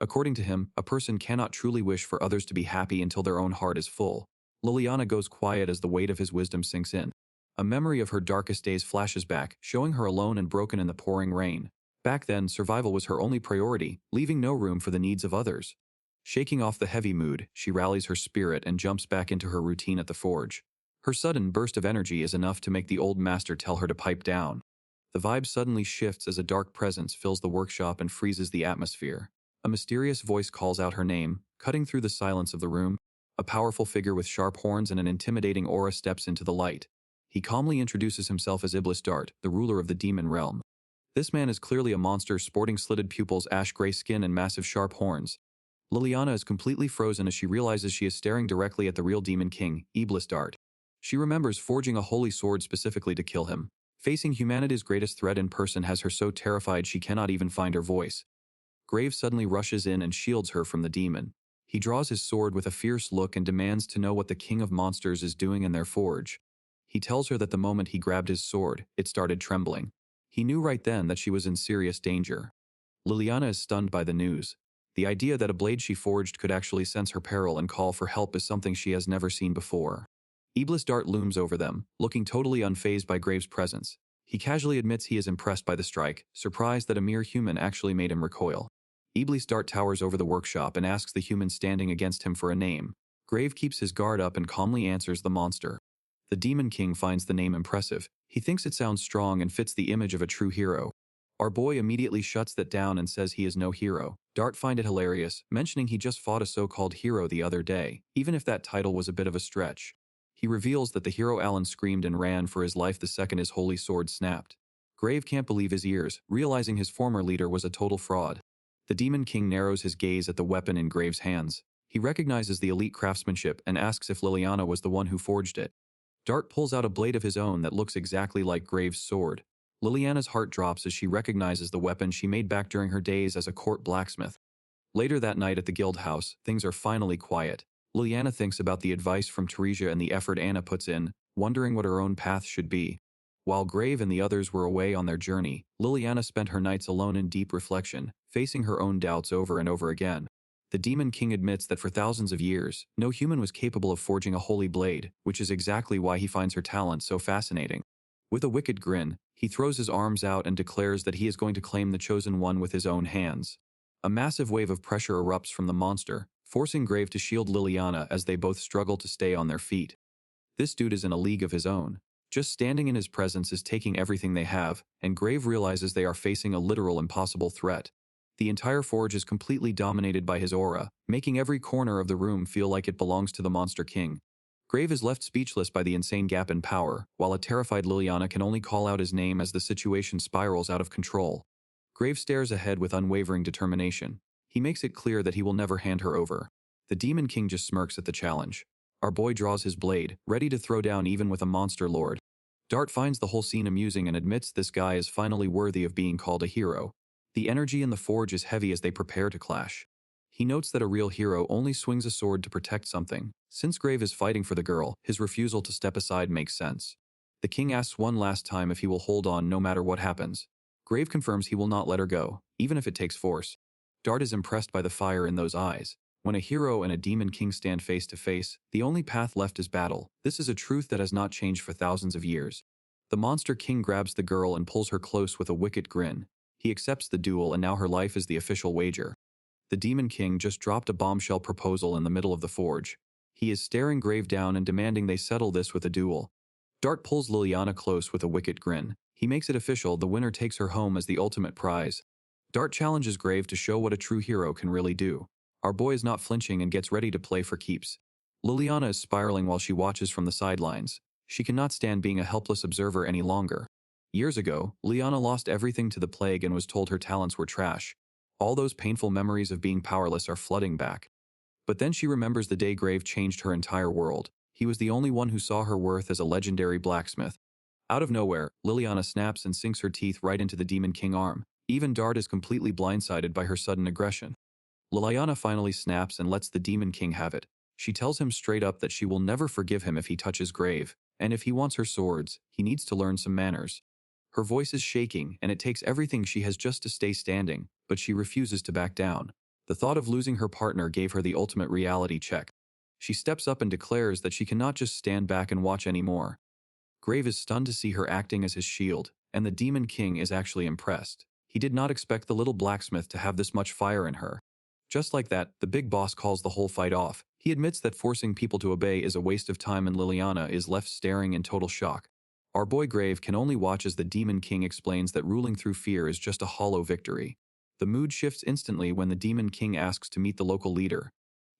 According to him, a person cannot truly wish for others to be happy until their own heart is full. Liliana goes quiet as the weight of his wisdom sinks in. A memory of her darkest days flashes back, showing her alone and broken in the pouring rain. Back then, survival was her only priority, leaving no room for the needs of others. Shaking off the heavy mood, she rallies her spirit and jumps back into her routine at the forge. Her sudden burst of energy is enough to make the old master tell her to pipe down. The vibe suddenly shifts as a dark presence fills the workshop and freezes the atmosphere. A mysterious voice calls out her name, cutting through the silence of the room. A powerful figure with sharp horns and an intimidating aura steps into the light. He calmly introduces himself as Isekai'd, the ruler of the demon realm. This man is clearly a monster sporting slitted pupils, ash-gray skin, and massive sharp horns. Liliana is completely frozen as she realizes she is staring directly at the real demon king, Isekai'd. She remembers forging a holy sword specifically to kill him. Facing humanity's greatest threat in person has her so terrified she cannot even find her voice. Grave suddenly rushes in and shields her from the demon. He draws his sword with a fierce look and demands to know what the king of monsters is doing in their forge. He tells her that the moment he grabbed his sword, it started trembling. He knew right then that she was in serious danger. Liliana is stunned by the news. The idea that a blade she forged could actually sense her peril and call for help is something she has never seen before. Isekai'd looms over them, looking totally unfazed by Grave's presence. He casually admits he is impressed by the strike, surprised that a mere human actually made him recoil. Iblis Dart towers over the workshop and asks the human standing against him for a name. Grave keeps his guard up and calmly answers the monster. The Demon King finds the name impressive. He thinks it sounds strong and fits the image of a true hero. Our boy immediately shuts that down and says he is no hero. Dart finds it hilarious, mentioning he just fought a so-called hero the other day, even if that title was a bit of a stretch. He reveals that the hero Alan screamed and ran for his life the second his holy sword snapped. Grave can't believe his ears, realizing his former leader was a total fraud. The Demon King narrows his gaze at the weapon in Grave's hands. He recognizes the elite craftsmanship and asks if Liliana was the one who forged it. Dart pulls out a blade of his own that looks exactly like Grave's sword. Liliana's heart drops as she recognizes the weapon she made back during her days as a court blacksmith. Later that night at the guild house, things are finally quiet. Liliana thinks about the advice from Teresia and the effort Anna puts in, wondering what her own path should be. While Grave and the others were away on their journey, Liliana spent her nights alone in deep reflection, facing her own doubts over and over again. The Demon King admits that for thousands of years, no human was capable of forging a holy blade, which is exactly why he finds her talent so fascinating. With a wicked grin, he throws his arms out and declares that he is going to claim the chosen one with his own hands. A massive wave of pressure erupts from the monster, forcing Grave to shield Liliana as they both struggle to stay on their feet. This dude is in a league of his own. Just standing in his presence is taking everything they have, and Grave realizes they are facing a literal impossible threat. The entire forge is completely dominated by his aura, making every corner of the room feel like it belongs to the Monster King. Grave is left speechless by the insane gap in power, while a terrified Liliana can only call out his name as the situation spirals out of control. Grave stares ahead with unwavering determination. He makes it clear that he will never hand her over. The Demon King just smirks at the challenge. Our boy draws his blade, ready to throw down even with a monster lord. Dart finds the whole scene amusing and admits this guy is finally worthy of being called a hero. The energy in the forge is heavy as they prepare to clash. He notes that a real hero only swings a sword to protect something. Since Grave is fighting for the girl, his refusal to step aside makes sense. The king asks one last time if he will hold on no matter what happens. Grave confirms he will not let her go, even if it takes force. Dart is impressed by the fire in those eyes. When a hero and a demon king stand face to face, the only path left is battle. This is a truth that has not changed for thousands of years. The monster king grabs the girl and pulls her close with a wicked grin. He accepts the duel and now her life is the official wager. The Demon King just dropped a bombshell proposal in the middle of the forge. He is staring Grave down and demanding they settle this with a duel. Dart pulls Liliana close with a wicked grin. He makes it official, the winner takes her home as the ultimate prize. Dart challenges Grave to show what a true hero can really do. Our boy is not flinching and gets ready to play for keeps. Liliana is spiraling while she watches from the sidelines. She cannot stand being a helpless observer any longer. Years ago, Liana lost everything to the plague and was told her talents were trash. All those painful memories of being powerless are flooding back. But then she remembers the day Grave changed her entire world. He was the only one who saw her worth as a legendary blacksmith. Out of nowhere, Liliana snaps and sinks her teeth right into the Demon King arm. Even Dart is completely blindsided by her sudden aggression. Liliana finally snaps and lets the Demon King have it. She tells him straight up that she will never forgive him if he touches Grave, and if he wants her swords, he needs to learn some manners. Her voice is shaking, and it takes everything she has just to stay standing, but she refuses to back down. The thought of losing her partner gave her the ultimate reality check. She steps up and declares that she cannot just stand back and watch anymore. Grave is stunned to see her acting as his shield, and the Demon King is actually impressed. He did not expect the little blacksmith to have this much fire in her. Just like that, the big boss calls the whole fight off. He admits that forcing people to obey is a waste of time and Liliana is left staring in total shock. Our boy Grave can only watch as the Demon King explains that ruling through fear is just a hollow victory. The mood shifts instantly when the Demon King asks to meet the local leader.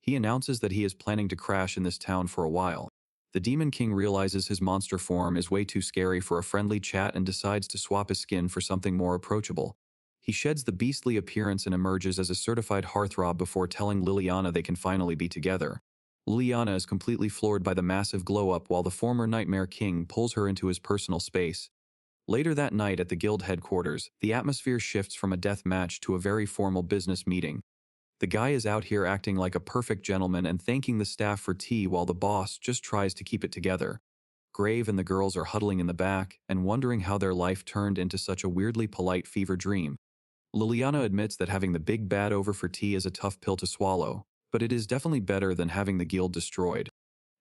He announces that he is planning to crash in this town for a while. The Demon King realizes his monster form is way too scary for a friendly chat and decides to swap his skin for something more approachable. He sheds the beastly appearance and emerges as a certified heartthrob before telling Liliana they can finally be together. Liliana is completely floored by the massive glow-up while the former Nightmare King pulls her into his personal space. Later that night at the guild headquarters, the atmosphere shifts from a death match to a very formal business meeting. The guy is out here acting like a perfect gentleman and thanking the staff for tea while the boss just tries to keep it together. Grave and the girls are huddling in the back and wondering how their life turned into such a weirdly polite fever dream. Liliana admits that having the big bad over for tea is a tough pill to swallow, but it is definitely better than having the guild destroyed.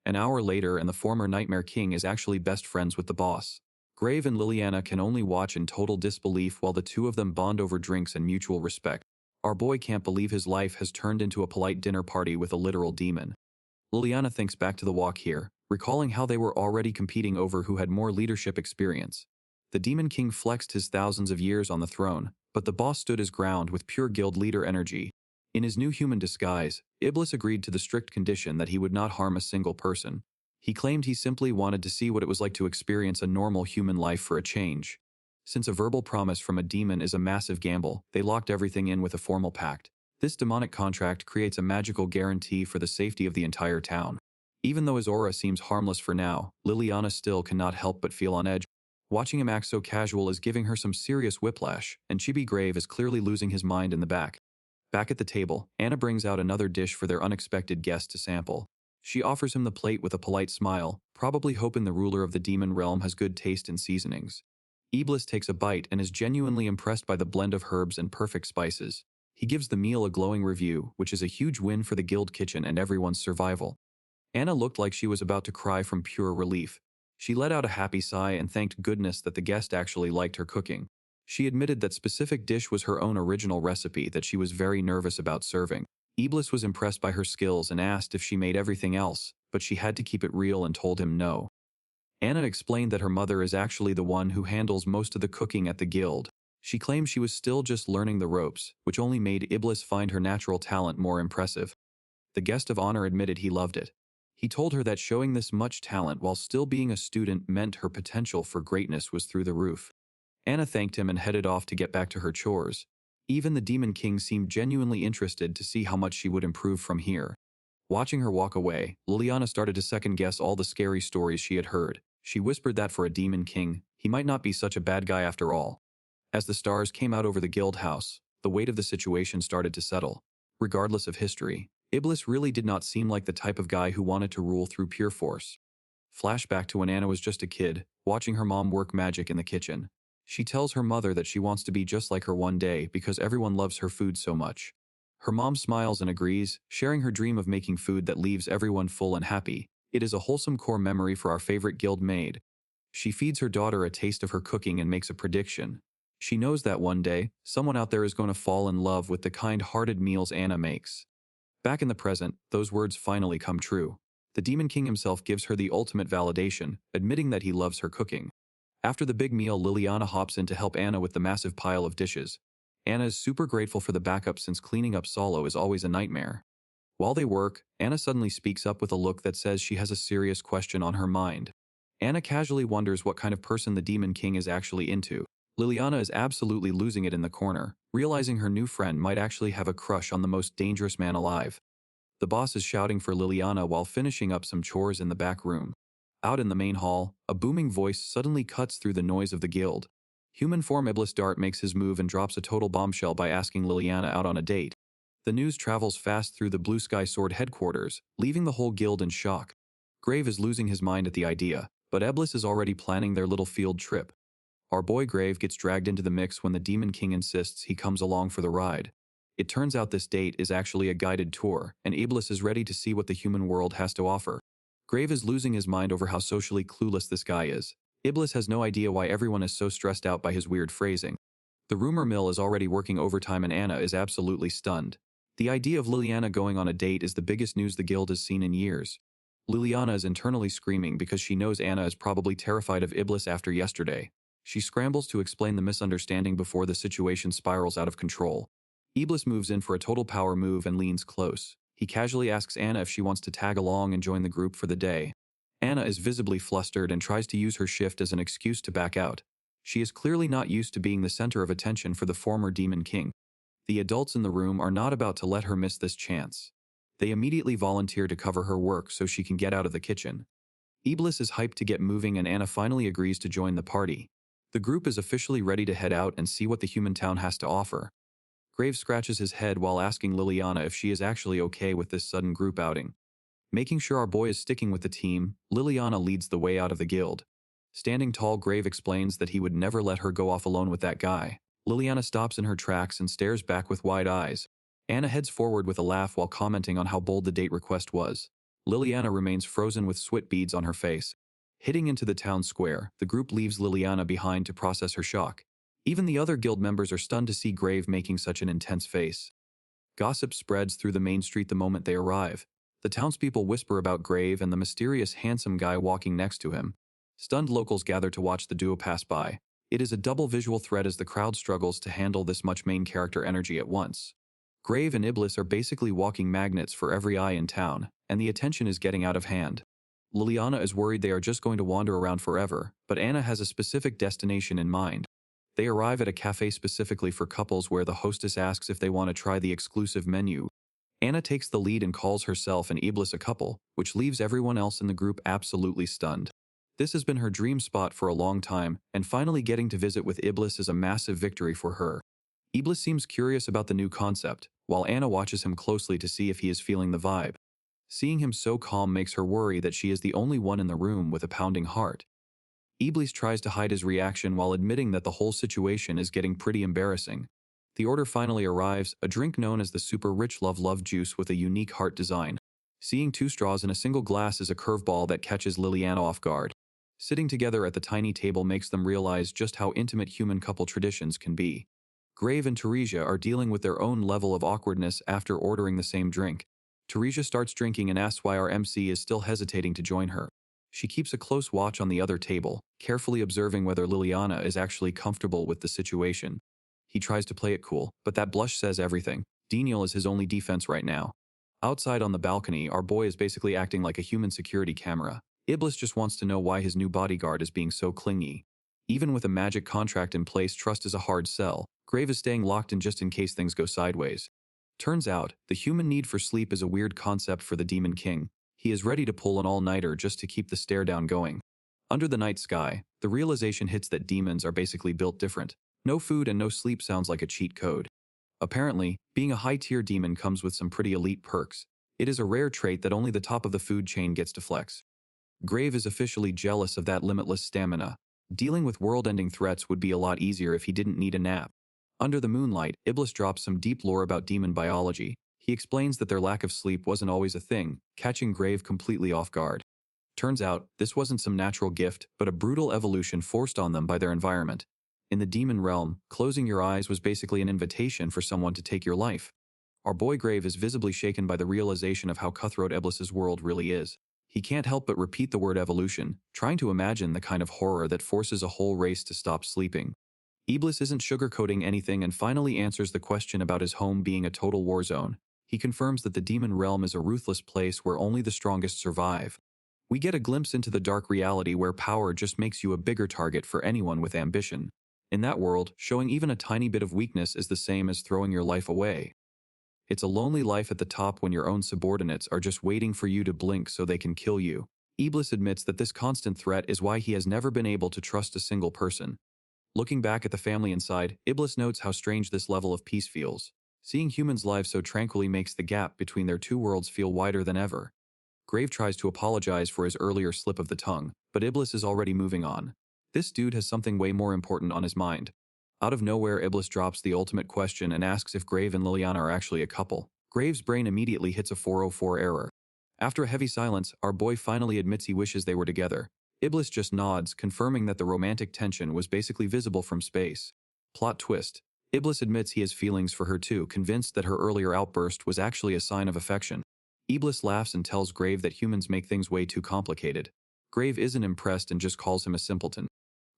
An hour later and the former Nightmare King is actually best friends with the boss. Grave and Liliana can only watch in total disbelief while the two of them bond over drinks and mutual respect. Our boy can't believe his life has turned into a polite dinner party with a literal demon. Liliana thinks back to the walk here, recalling how they were already competing over who had more leadership experience. The Demon King flexed his thousands of years on the throne, but the boss stood his ground with pure guild leader energy. In his new human disguise, Iblis agreed to the strict condition that he would not harm a single person. He claimed he simply wanted to see what it was like to experience a normal human life for a change. Since a verbal promise from a demon is a massive gamble, they locked everything in with a formal pact. This demonic contract creates a magical guarantee for the safety of the entire town. Even though his aura seems harmless for now, Liliana still cannot help but feel on edge. Watching him act so casual is giving her some serious whiplash, and Chibi Grave is clearly losing his mind in the back. Back at the table, Anna brings out another dish for their unexpected guest to sample. She offers him the plate with a polite smile, probably hoping the ruler of the demon realm has good taste in seasonings. Iblis takes a bite and is genuinely impressed by the blend of herbs and perfect spices. He gives the meal a glowing review, which is a huge win for the guild kitchen and everyone's survival. Anna looked like she was about to cry from pure relief. She let out a happy sigh and thanked goodness that the guest actually liked her cooking. She admitted that specific dish was her own original recipe that she was very nervous about serving. Iblis was impressed by her skills and asked if she made everything else, but she had to keep it real and told him no. Anna explained that her mother is actually the one who handles most of the cooking at the guild. She claimed she was still just learning the ropes, which only made Iblis find her natural talent more impressive. The guest of honor admitted he loved it. He told her that showing this much talent while still being a student meant her potential for greatness was through the roof. Anna thanked him and headed off to get back to her chores. Even the Demon King seemed genuinely interested to see how much she would improve from here. Watching her walk away, Liliana started to second-guess all the scary stories she had heard. She whispered that for a Demon King, he might not be such a bad guy after all. As the stars came out over the guild house, the weight of the situation started to settle. Regardless of history, Iblis really did not seem like the type of guy who wanted to rule through pure force. Flashback to when Anna was just a kid, watching her mom work magic in the kitchen. She tells her mother that she wants to be just like her one day because everyone loves her food so much. Her mom smiles and agrees, sharing her dream of making food that leaves everyone full and happy. It is a wholesome core memory for our favorite guild maid. She feeds her daughter a taste of her cooking and makes a prediction. She knows that one day, someone out there is going to fall in love with the kind-hearted meals Anna makes. Back in the present, those words finally come true. The Demon King himself gives her the ultimate validation, admitting that he loves her cooking. After the big meal, Liliana hops in to help Anna with the massive pile of dishes. Anna is super grateful for the backup since cleaning up solo is always a nightmare. While they work, Anna suddenly speaks up with a look that says she has a serious question on her mind. Anna casually wonders what kind of person the Demon King is actually into. Liliana is absolutely losing it in the corner, realizing her new friend might actually have a crush on the most dangerous man alive. The boss is shouting for Liliana while finishing up some chores in the back room. Out in the main hall, a booming voice suddenly cuts through the noise of the guild. Human form Iblis Dart makes his move and drops a total bombshell by asking Liliana out on a date. The news travels fast through the Blue Sky Sword headquarters, leaving the whole guild in shock. Grave is losing his mind at the idea, but Iblis is already planning their little field trip. Our boy Grave gets dragged into the mix when the Demon King insists he comes along for the ride. It turns out this date is actually a guided tour, and Iblis is ready to see what the human world has to offer. Grave is losing his mind over how socially clueless this guy is. Iblis has no idea why everyone is so stressed out by his weird phrasing. The rumor mill is already working overtime and Anna is absolutely stunned. The idea of Liliana going on a date is the biggest news the guild has seen in years. Liliana is internally screaming because she knows Anna is probably terrified of Iblis after yesterday. She scrambles to explain the misunderstanding before the situation spirals out of control. Iblis moves in for a total power move and leans close. He casually asks Anna if she wants to tag along and join the group for the day. Anna is visibly flustered and tries to use her shift as an excuse to back out. She is clearly not used to being the center of attention for the former Demon King. The adults in the room are not about to let her miss this chance. They immediately volunteer to cover her work so she can get out of the kitchen. Iblis is hyped to get moving and Anna finally agrees to join the party. The group is officially ready to head out and see what the human town has to offer. Grave scratches his head while asking Liliana if she is actually okay with this sudden group outing. Making sure our boy is sticking with the team, Liliana leads the way out of the guild. Standing tall, Grave explains that he would never let her go off alone with that guy. Liliana stops in her tracks and stares back with wide eyes. Anna heads forward with a laugh while commenting on how bold the date request was. Liliana remains frozen with sweat beads on her face. Hitting into the town square, the group leaves Liliana behind to process her shock. Even the other guild members are stunned to see Grave making such an intense face. Gossip spreads through the main street the moment they arrive. The townspeople whisper about Grave and the mysterious handsome guy walking next to him. Stunned locals gather to watch the duo pass by. It is a double visual threat as the crowd struggles to handle this much main character energy at once. Grave and Iblis are basically walking magnets for every eye in town, and the attention is getting out of hand. Liliana is worried they are just going to wander around forever, but Anna has a specific destination in mind. They arrive at a cafe specifically for couples where the hostess asks if they want to try the exclusive menu. Anna takes the lead and calls herself and Iblis a couple, which leaves everyone else in the group absolutely stunned. This has been her dream spot for a long time, and finally getting to visit with Iblis is a massive victory for her. Iblis seems curious about the new concept, while Anna watches him closely to see if he is feeling the vibe. Seeing him so calm makes her worry that she is the only one in the room with a pounding heart. Iblis tries to hide his reaction while admitting that the whole situation is getting pretty embarrassing. The order finally arrives, a drink known as the Super Rich Love juice with a unique heart design. Seeing 2 straws in a single glass is a curveball that catches Liliana off guard. Sitting together at the tiny table makes them realize just how intimate human couple traditions can be. Grave and Teresia are dealing with their own level of awkwardness after ordering the same drink. Teresia starts drinking and asks why our MC is still hesitating to join her. She keeps a close watch on the other table, carefully observing whether Liliana is actually comfortable with the situation. He tries to play it cool, but that blush says everything. Daniel is his only defense right now. Outside on the balcony, our boy is basically acting like a human security camera. Iblis just wants to know why his new bodyguard is being so clingy. Even with a magic contract in place, trust is a hard sell. Grave is staying locked in just in case things go sideways. Turns out, the human need for sleep is a weird concept for the Demon King. He is ready to pull an all-nighter just to keep the stare down going. Under the night sky, the realization hits that demons are basically built different. No food and no sleep sounds like a cheat code. Apparently, being a high-tier demon comes with some pretty elite perks. It is a rare trait that only the top of the food chain gets to flex. Grave is officially jealous of that limitless stamina. Dealing with world-ending threats would be a lot easier if he didn't need a nap. Under the moonlight, Iblis drops some deep lore about demon biology. He explains that their lack of sleep wasn't always a thing, catching Grave completely off guard. Turns out, this wasn't some natural gift, but a brutal evolution forced on them by their environment. In the demon realm, closing your eyes was basically an invitation for someone to take your life. Our boy Grave is visibly shaken by the realization of how cutthroat Iblis's world really is. He can't help but repeat the word evolution, trying to imagine the kind of horror that forces a whole race to stop sleeping. Iblis isn't sugarcoating anything and finally answers the question about his home being a total war zone. He confirms that the demon realm is a ruthless place where only the strongest survive. We get a glimpse into the dark reality where power just makes you a bigger target for anyone with ambition. In that world, showing even a tiny bit of weakness is the same as throwing your life away. It's a lonely life at the top when your own subordinates are just waiting for you to blink so they can kill you. Iblis admits that this constant threat is why he has never been able to trust a single person. Looking back at the family inside, Iblis notes how strange this level of peace feels. Seeing humans live so tranquilly makes the gap between their two worlds feel wider than ever. Grave tries to apologize for his earlier slip of the tongue, but Iblis is already moving on. This dude has something way more important on his mind. Out of nowhere, Iblis drops the ultimate question and asks if Grave and Liliana are actually a couple. Grave's brain immediately hits a 404 error. After a heavy silence, our boy finally admits he wishes they were together. Iblis just nods, confirming that the romantic tension was basically visible from space. Plot twist. Iblis admits he has feelings for her too, convinced that her earlier outburst was actually a sign of affection. Iblis laughs and tells Grave that humans make things way too complicated. Grave isn't impressed and just calls him a simpleton.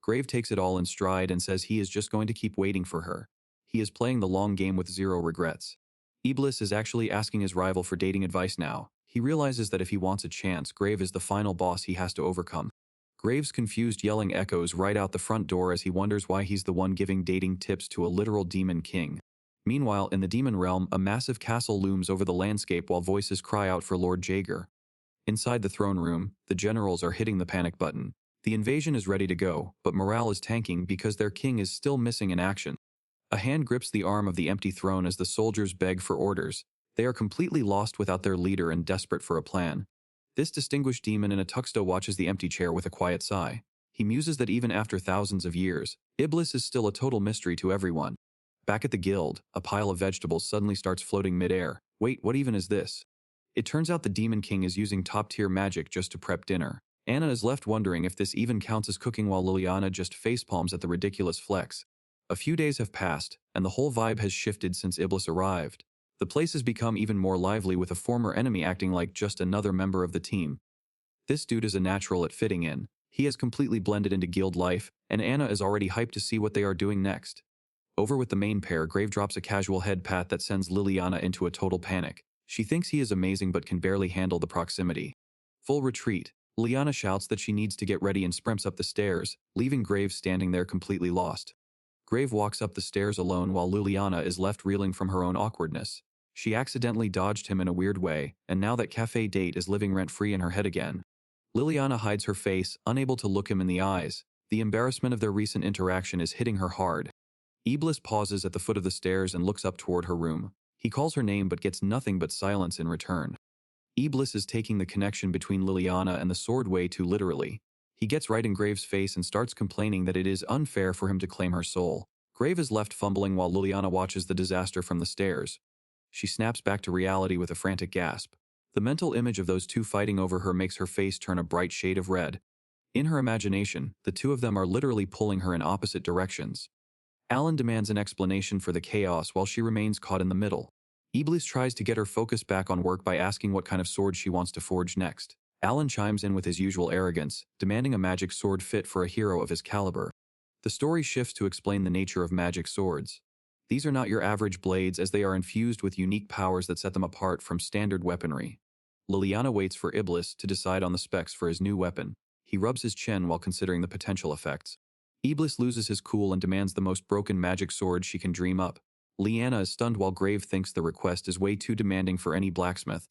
Grave takes it all in stride and says he is just going to keep waiting for her. He is playing the long game with zero regrets. Iblis is actually asking his rival for dating advice now. He realizes that if he wants a chance, Grave is the final boss he has to overcome. Grave's confused yelling echoes right out the front door as he wonders why he's the one giving dating tips to a literal demon king. Meanwhile, in the demon realm, a massive castle looms over the landscape while voices cry out for Lord Jaeger. Inside the throne room, the generals are hitting the panic button. The invasion is ready to go, but morale is tanking because their king is still missing in action. A hand grips the arm of the empty throne as the soldiers beg for orders. They are completely lost without their leader and desperate for a plan. This distinguished demon in a tuxedo watches the empty chair with a quiet sigh. He muses that even after thousands of years, Iblis is still a total mystery to everyone. Back at the guild, a pile of vegetables suddenly starts floating midair. Wait, what even is this? It turns out the Demon King is using top-tier magic just to prep dinner. Anna is left wondering if this even counts as cooking while Liliana just facepalms at the ridiculous flex. A few days have passed, and the whole vibe has shifted since Iblis arrived. The place has become even more lively with a former enemy acting like just another member of the team. This dude is a natural at fitting in. He has completely blended into guild life, and Anna is already hyped to see what they are doing next. Over with the main pair, Grave drops a casual head pat that sends Liliana into a total panic. She thinks he is amazing but can barely handle the proximity. Full retreat. Liliana shouts that she needs to get ready and sprints up the stairs, leaving Grave standing there completely lost. Grave walks up the stairs alone while Liliana is left reeling from her own awkwardness. She accidentally dodged him in a weird way, and now that cafe date is living rent-free in her head again. Liliana hides her face, unable to look him in the eyes. The embarrassment of their recent interaction is hitting her hard. Iblis pauses at the foot of the stairs and looks up toward her room. He calls her name but gets nothing but silence in return. Iblis is taking the connection between Liliana and the sword way too literally. He gets right in Grave's face and starts complaining that it is unfair for him to claim her soul. Grave is left fumbling while Liliana watches the disaster from the stairs. She snaps back to reality with a frantic gasp. The mental image of those two fighting over her makes her face turn a bright shade of red. In her imagination, the two of them are literally pulling her in opposite directions. Alan demands an explanation for the chaos while she remains caught in the middle. Iblis tries to get her focus back on work by asking what kind of sword she wants to forge next. Alan chimes in with his usual arrogance, demanding a magic sword fit for a hero of his caliber. The story shifts to explain the nature of magic swords. These are not your average blades as they are infused with unique powers that set them apart from standard weaponry. Liliana waits for Iblis to decide on the specs for his new weapon. He rubs his chin while considering the potential effects. Iblis loses his cool and demands the most broken magic sword she can dream up. Liliana is stunned while Grave thinks the request is way too demanding for any blacksmith.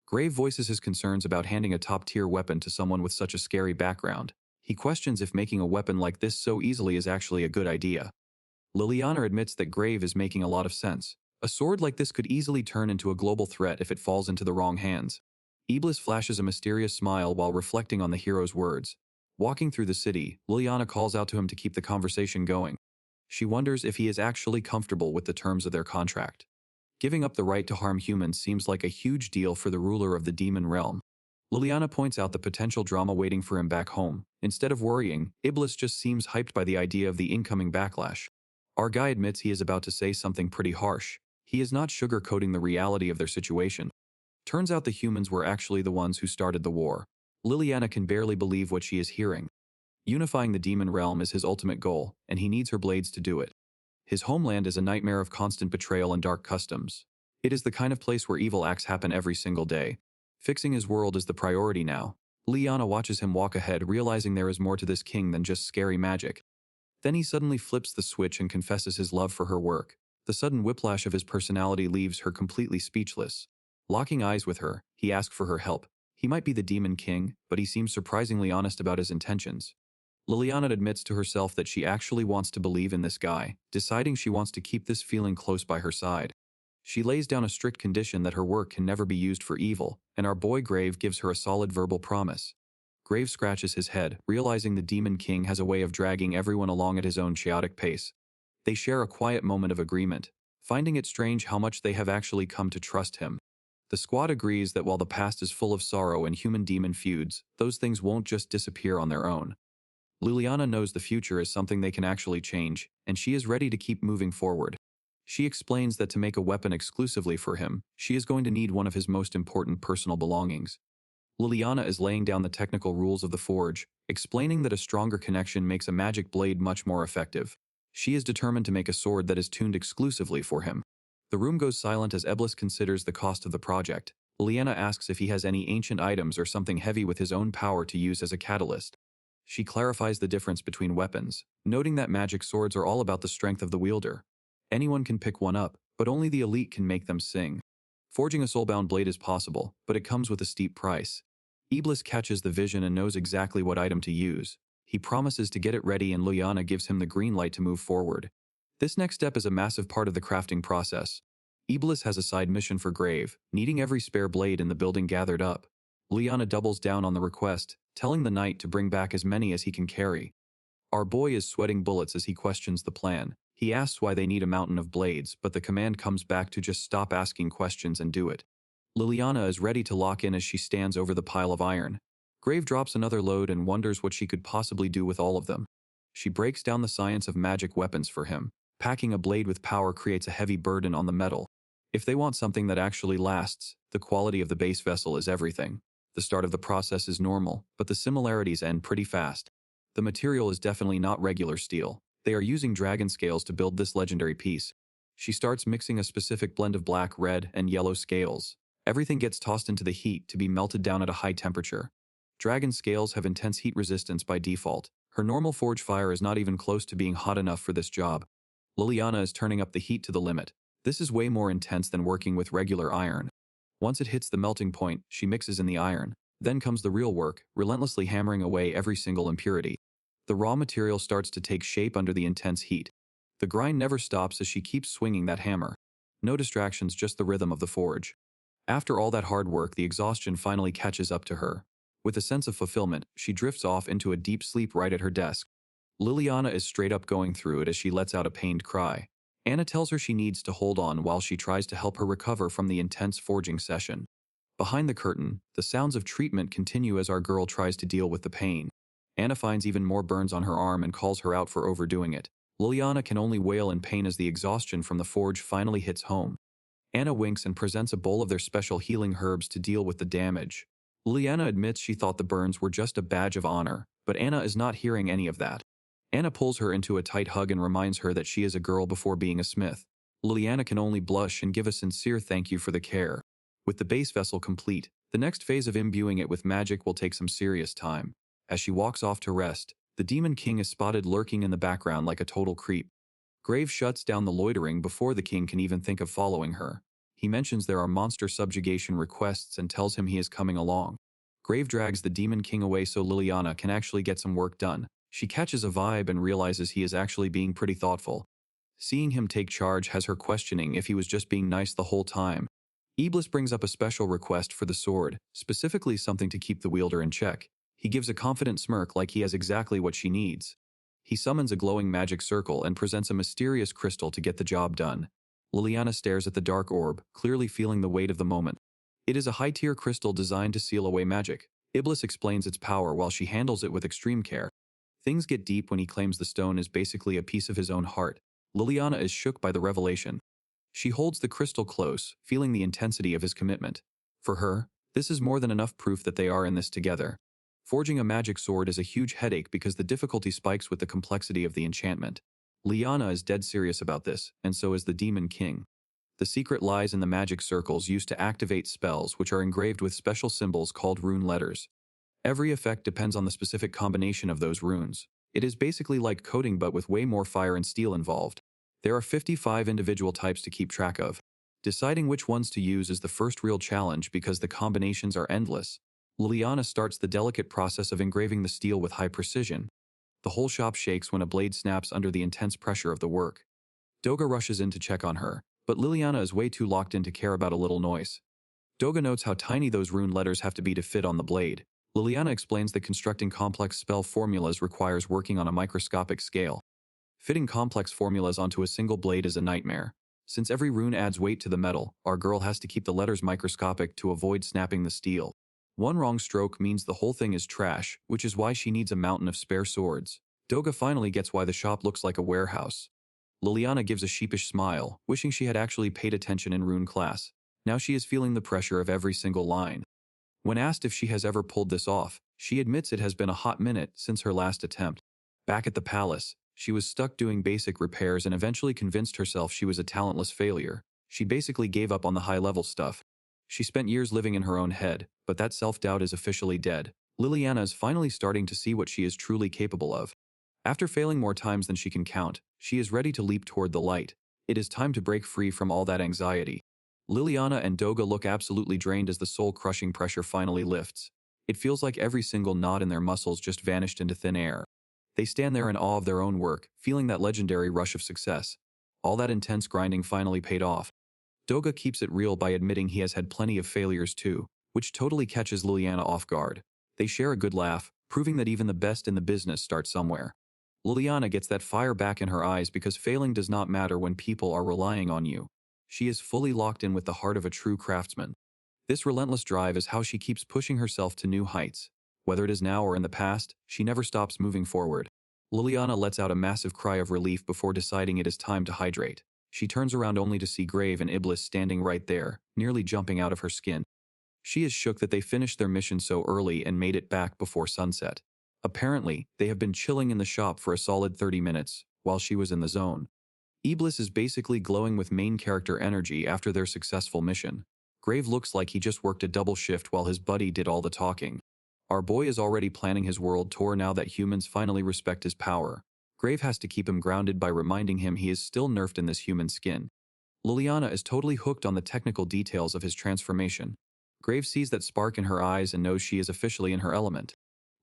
Grave voices his concerns about handing a top-tier weapon to someone with such a scary background. He questions if making a weapon like this so easily is actually a good idea. Liliana admits that Grave is making a lot of sense. A sword like this could easily turn into a global threat if it falls into the wrong hands. Iblis flashes a mysterious smile while reflecting on the hero's words. Walking through the city, Liliana calls out to him to keep the conversation going. She wonders if he is actually comfortable with the terms of their contract. Giving up the right to harm humans seems like a huge deal for the ruler of the demon realm. Liliana points out the potential drama waiting for him back home. Instead of worrying, Iblis just seems hyped by the idea of the incoming backlash. Our guy admits he is about to say something pretty harsh. He is not sugarcoating the reality of their situation. Turns out the humans were actually the ones who started the war. Liliana can barely believe what she is hearing. Unifying the demon realm is his ultimate goal, and he needs her blades to do it. His homeland is a nightmare of constant betrayal and dark customs. It is the kind of place where evil acts happen every single day. Fixing his world is the priority now. Liliana watches him walk ahead, realizing there is more to this king than just scary magic. Then he suddenly flips the switch and confesses his love for her work. The sudden whiplash of his personality leaves her completely speechless. Locking eyes with her, he asks for her help. He might be the demon king, but he seems surprisingly honest about his intentions. Liliana admits to herself that she actually wants to believe in this guy, deciding she wants to keep this feeling close by her side. She lays down a strict condition that her work can never be used for evil, and our boy Grave gives her a solid verbal promise. Grave scratches his head, realizing the Demon King has a way of dragging everyone along at his own chaotic pace. They share a quiet moment of agreement, finding it strange how much they have actually come to trust him. The squad agrees that while the past is full of sorrow and human-demon feuds, those things won't just disappear on their own. Liliana knows the future is something they can actually change, and she is ready to keep moving forward. She explains that to make a weapon exclusively for him, she is going to need one of his most important personal belongings. Liliana is laying down the technical rules of the forge, explaining that a stronger connection makes a magic blade much more effective. She is determined to make a sword that is tuned exclusively for him. The room goes silent as Iblis considers the cost of the project. Liliana asks if he has any ancient items or something heavy with his own power to use as a catalyst. She clarifies the difference between weapons, noting that magic swords are all about the strength of the wielder. Anyone can pick one up, but only the elite can make them sing. Forging a soulbound blade is possible, but it comes with a steep price. Iblis catches the vision and knows exactly what item to use. He promises to get it ready and Liliana gives him the green light to move forward. This next step is a massive part of the crafting process. Iblis has a side mission for Grave, needing every spare blade in the building gathered up. Liliana doubles down on the request, telling the knight to bring back as many as he can carry. Our boy is sweating bullets as he questions the plan. He asks why they need a mountain of blades, but the command comes back to just stop asking questions and do it. Liliana is ready to lock in as she stands over the pile of iron. Grave drops another load and wonders what she could possibly do with all of them. She breaks down the science of magic weapons for him. Packing a blade with power creates a heavy burden on the metal. If they want something that actually lasts, the quality of the base vessel is everything. The start of the process is normal, but the similarities end pretty fast. The material is definitely not regular steel. They are using dragon scales to build this legendary piece. She starts mixing a specific blend of black, red, and yellow scales. Everything gets tossed into the heat to be melted down at a high temperature. Dragon scales have intense heat resistance by default. Her normal forge fire is not even close to being hot enough for this job. Liliana is turning up the heat to the limit. This is way more intense than working with regular iron. Once it hits the melting point, she mixes in the iron. Then comes the real work, relentlessly hammering away every single impurity. The raw material starts to take shape under the intense heat. The grind never stops as she keeps swinging that hammer. No distractions, just the rhythm of the forge. After all that hard work, the exhaustion finally catches up to her. With a sense of fulfillment, she drifts off into a deep sleep right at her desk. Liliana is straight up going through it as she lets out a pained cry. Anna tells her she needs to hold on while she tries to help her recover from the intense forging session. Behind the curtain, the sounds of treatment continue as our girl tries to deal with the pain. Anna finds even more burns on her arm and calls her out for overdoing it. Liliana can only wail in pain as the exhaustion from the forge finally hits home. Anna winks and presents a bowl of their special healing herbs to deal with the damage. Liliana admits she thought the burns were just a badge of honor, but Anna is not hearing any of that. Anna pulls her into a tight hug and reminds her that she is a girl before being a smith. Liliana can only blush and give a sincere thank you for the care. With the base vessel complete, the next phase of imbuing it with magic will take some serious time. As she walks off to rest, the Demon King is spotted lurking in the background like a total creep. Grave shuts down the loitering before the king can even think of following her. He mentions there are monster subjugation requests and tells him he is coming along. Grave drags the Demon King away so Liliana can actually get some work done. She catches a vibe and realizes he is actually being pretty thoughtful. Seeing him take charge has her questioning if he was just being nice the whole time. Iblis brings up a special request for the sword, specifically something to keep the wielder in check. He gives a confident smirk like he has exactly what she needs. He summons a glowing magic circle and presents a mysterious crystal to get the job done. Liliana stares at the dark orb, clearly feeling the weight of the moment. It is a high-tier crystal designed to seal away magic. Iblis explains its power while she handles it with extreme care. Things get deep when he claims the stone is basically a piece of his own heart. Liliana is shook by the revelation. She holds the crystal close, feeling the intensity of his commitment. For her, this is more than enough proof that they are in this together. Forging a magic sword is a huge headache because the difficulty spikes with the complexity of the enchantment. Liliana is dead serious about this, and so is the Demon King. The secret lies in the magic circles used to activate spells, which are engraved with special symbols called rune letters. Every effect depends on the specific combination of those runes. It is basically like coding but with way more fire and steel involved. There are 55 individual types to keep track of. Deciding which ones to use is the first real challenge because the combinations are endless. Liliana starts the delicate process of engraving the steel with high precision. The whole shop shakes when a blade snaps under the intense pressure of the work. Doga rushes in to check on her, but Liliana is way too locked in to care about a little noise. Doga notes how tiny those rune letters have to be to fit on the blade. Liliana explains that constructing complex spell formulas requires working on a microscopic scale. Fitting complex formulas onto a single blade is a nightmare. Since every rune adds weight to the metal, our girl has to keep the letters microscopic to avoid snapping the steel. One wrong stroke means the whole thing is trash, which is why she needs a mountain of spare swords. Doga finally gets why the shop looks like a warehouse. Liliana gives a sheepish smile, wishing she had actually paid attention in rune class. Now she is feeling the pressure of every single line. When asked if she has ever pulled this off, she admits it has been a hot minute since her last attempt. Back at the palace, she was stuck doing basic repairs and eventually convinced herself she was a talentless failure. She basically gave up on the high-level stuff. She spent years living in her own head, but that self-doubt is officially dead. Liliana is finally starting to see what she is truly capable of. After failing more times than she can count, she is ready to leap toward the light. It is time to break free from all that anxiety. Liliana and Doga look absolutely drained as the soul-crushing pressure finally lifts. It feels like every single knot in their muscles just vanished into thin air. They stand there in awe of their own work, feeling that legendary rush of success. All that intense grinding finally paid off. Doga keeps it real by admitting he has had plenty of failures too, which totally catches Liliana off guard. They share a good laugh, proving that even the best in the business start somewhere. Liliana gets that fire back in her eyes because failing does not matter when people are relying on you. She is fully locked in with the heart of a true craftsman. This relentless drive is how she keeps pushing herself to new heights. Whether it is now or in the past, she never stops moving forward. Liliana lets out a massive cry of relief before deciding it is time to hydrate. She turns around only to see Grave and Iblis standing right there, nearly jumping out of her skin. She is shook that they finished their mission so early and made it back before sunset. Apparently, they have been chilling in the shop for a solid 30 minutes, while she was in the zone. Iblis is basically glowing with main character energy after their successful mission. Grave looks like he just worked a double shift while his buddy did all the talking. Our boy is already planning his world tour now that humans finally respect his power. Grave has to keep him grounded by reminding him he is still nerfed in this human skin. Liliana is totally hooked on the technical details of his transformation. Grave sees that spark in her eyes and knows she is officially in her element.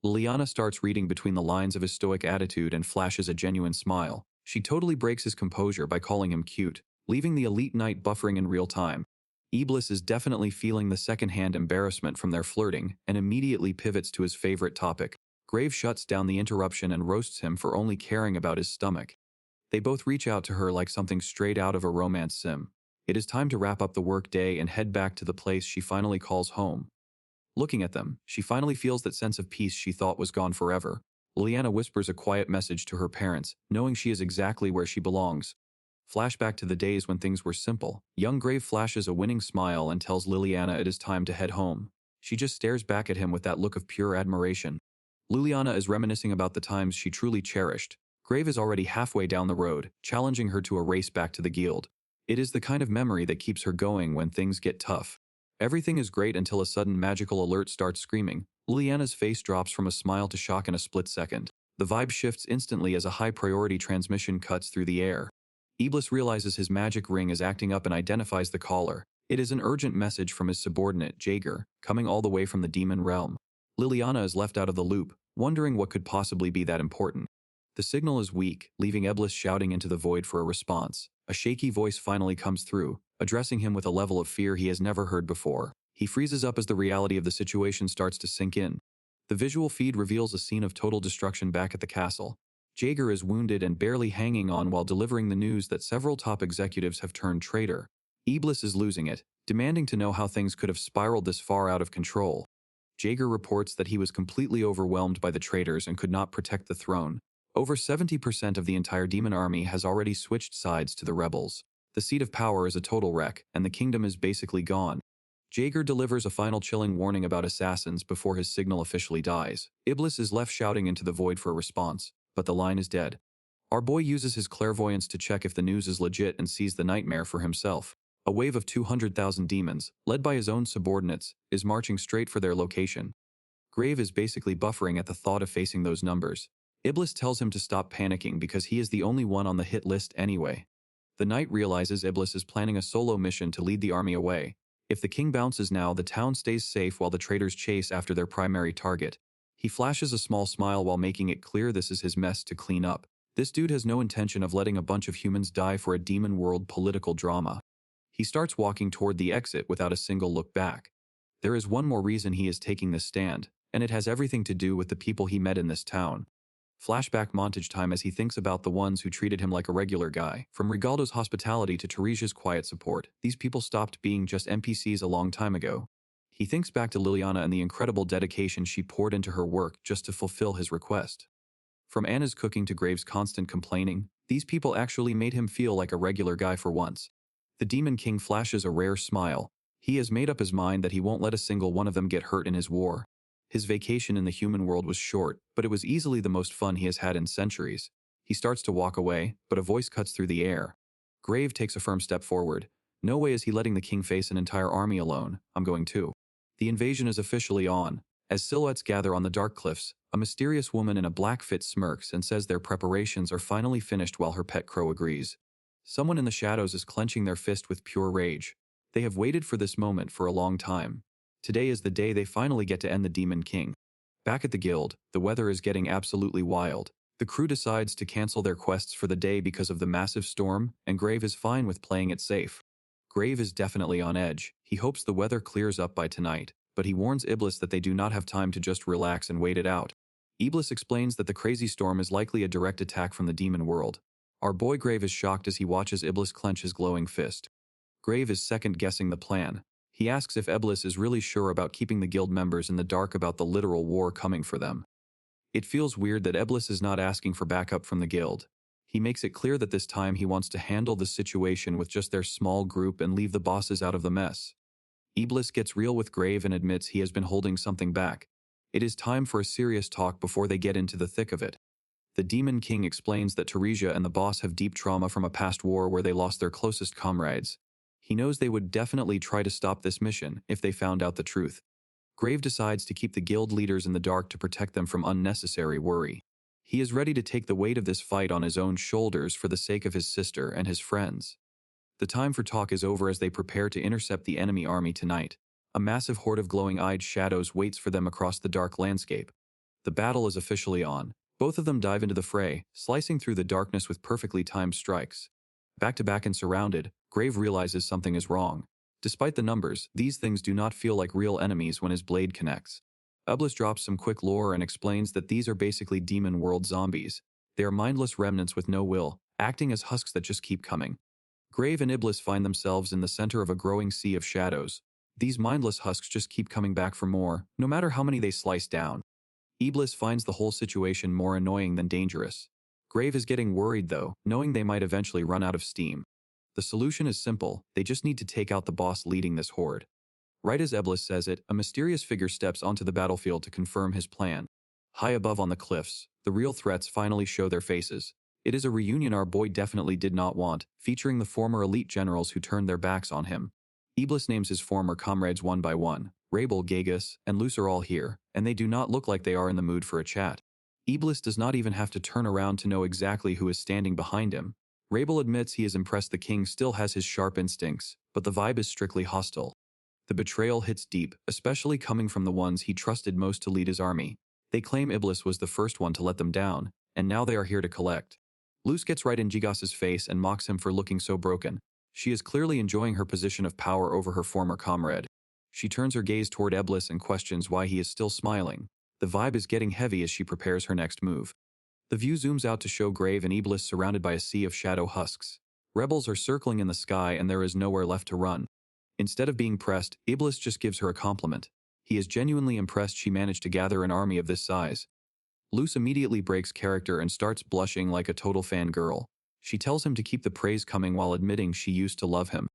Liliana starts reading between the lines of his stoic attitude and flashes a genuine smile. She totally breaks his composure by calling him cute, leaving the elite knight buffering in real time. Iblis is definitely feeling the second-hand embarrassment from their flirting and immediately pivots to his favorite topic. Grave shuts down the interruption and roasts him for only caring about his stomach. They both reach out to her like something straight out of a romance sim. It is time to wrap up the work day and head back to the place she finally calls home. Looking at them, she finally feels that sense of peace she thought was gone forever. Liliana whispers a quiet message to her parents, knowing she is exactly where she belongs. Flashback to the days when things were simple. Young Grave flashes a winning smile and tells Liliana it is time to head home. She just stares back at him with that look of pure admiration. Liliana is reminiscing about the times she truly cherished. Grave is already halfway down the road, challenging her to a race back to the guild. It is the kind of memory that keeps her going when things get tough. Everything is great until a sudden magical alert starts screaming. Liliana's face drops from a smile to shock in a split second. The vibe shifts instantly as a high-priority transmission cuts through the air. Iblis realizes his magic ring is acting up and identifies the caller. It is an urgent message from his subordinate, Jaeger, coming all the way from the demon realm. Liliana is left out of the loop, wondering what could possibly be that important. The signal is weak, leaving Iblis shouting into the void for a response. A shaky voice finally comes through, addressing him with a level of fear he has never heard before. He freezes up as the reality of the situation starts to sink in. The visual feed reveals a scene of total destruction back at the castle. Jaeger is wounded and barely hanging on while delivering the news that several top executives have turned traitor. Iblis is losing it, demanding to know how things could have spiraled this far out of control. Jaeger reports that he was completely overwhelmed by the traitors and could not protect the throne. Over 70% of the entire demon army has already switched sides to the rebels. The seat of power is a total wreck, and the kingdom is basically gone. Jaeger delivers a final chilling warning about assassins before his signal officially dies. Iblis is left shouting into the void for a response, but the line is dead. Our boy uses his clairvoyance to check if the news is legit and sees the nightmare for himself. A wave of 200,000 demons, led by his own subordinates, is marching straight for their location. Grave is basically buffering at the thought of facing those numbers. Iblis tells him to stop panicking because he is the only one on the hit list anyway. The knight realizes Iblis is planning a solo mission to lead the army away. If the king bounces now, the town stays safe while the traitors chase after their primary target. He flashes a small smile while making it clear this is his mess to clean up. This dude has no intention of letting a bunch of humans die for a demon world political drama. He starts walking toward the exit without a single look back. There is one more reason he is taking this stand, and it has everything to do with the people he met in this town. Flashback montage time as he thinks about the ones who treated him like a regular guy. From Rigaldo's hospitality to Teresia's quiet support, these people stopped being just NPCs a long time ago. He thinks back to Liliana and the incredible dedication she poured into her work just to fulfill his request. From Anna's cooking to Graves' constant complaining, these people actually made him feel like a regular guy for once. The Demon King flashes a rare smile. He has made up his mind that he won't let a single one of them get hurt in his war. His vacation in the human world was short, but it was easily the most fun he has had in centuries. He starts to walk away, but a voice cuts through the air. Grave takes a firm step forward. No way is he letting the king face an entire army alone. I'm going too. The invasion is officially on. As silhouettes gather on the dark cliffs, a mysterious woman in a black fit smirks and says their preparations are finally finished while her pet crow agrees. Someone in the shadows is clenching their fist with pure rage. They have waited for this moment for a long time. Today is the day they finally get to end the Demon King. Back at the guild, the weather is getting absolutely wild. The crew decides to cancel their quests for the day because of the massive storm, and Grave is fine with playing it safe. Grave is definitely on edge. He hopes the weather clears up by tonight, but he warns Iblis that they do not have time to just relax and wait it out. Iblis explains that the crazy storm is likely a direct attack from the demon world. Our boy Grave is shocked as he watches Iblis clench his glowing fist. Grave is second-guessing the plan. He asks if Eblis is really sure about keeping the guild members in the dark about the literal war coming for them. It feels weird that Eblis is not asking for backup from the guild. He makes it clear that this time he wants to handle the situation with just their small group and leave the bosses out of the mess. Eblis gets real with Grave and admits he has been holding something back. It is time for a serious talk before they get into the thick of it. The Demon King explains that Teresia and the boss have deep trauma from a past war where they lost their closest comrades. He knows they would definitely try to stop this mission if they found out the truth. Grave decides to keep the guild leaders in the dark to protect them from unnecessary worry. He is ready to take the weight of this fight on his own shoulders for the sake of his sister and his friends. The time for talk is over as they prepare to intercept the enemy army tonight. A massive horde of glowing-eyed shadows waits for them across the dark landscape. The battle is officially on. Both of them dive into the fray, slicing through the darkness with perfectly timed strikes. Back to back and surrounded, Grave realizes something is wrong. Despite the numbers, these things do not feel like real enemies when his blade connects. Eblis drops some quick lore and explains that these are basically demon world zombies. They are mindless remnants with no will, acting as husks that just keep coming. Grave and Iblis find themselves in the center of a growing sea of shadows. These mindless husks just keep coming back for more, no matter how many they slice down. Iblis finds the whole situation more annoying than dangerous. Grave is getting worried though, knowing they might eventually run out of steam. The solution is simple, they just need to take out the boss leading this horde. Right as Eblis says it, a mysterious figure steps onto the battlefield to confirm his plan. High above on the cliffs, the real threats finally show their faces. It is a reunion our boy definitely did not want, featuring the former elite generals who turned their backs on him. Iblis names his former comrades one by one. Rabel, Gagus, and Luce are all here, and they do not look like they are in the mood for a chat. Iblis does not even have to turn around to know exactly who is standing behind him. Rabel admits he is impressed the king still has his sharp instincts, but the vibe is strictly hostile. The betrayal hits deep, especially coming from the ones he trusted most to lead his army. They claim Iblis was the first one to let them down, and now they are here to collect. Luce gets right in Gigas's face and mocks him for looking so broken. She is clearly enjoying her position of power over her former comrade. She turns her gaze toward Eblis and questions why he is still smiling. The vibe is getting heavy as she prepares her next move. The view zooms out to show Grave and Iblis surrounded by a sea of shadow husks. Rebels are circling in the sky and there is nowhere left to run. Instead of being pressed, Iblis just gives her a compliment. He is genuinely impressed she managed to gather an army of this size. Luce immediately breaks character and starts blushing like a total fangirl. She tells him to keep the praise coming while admitting she used to love him.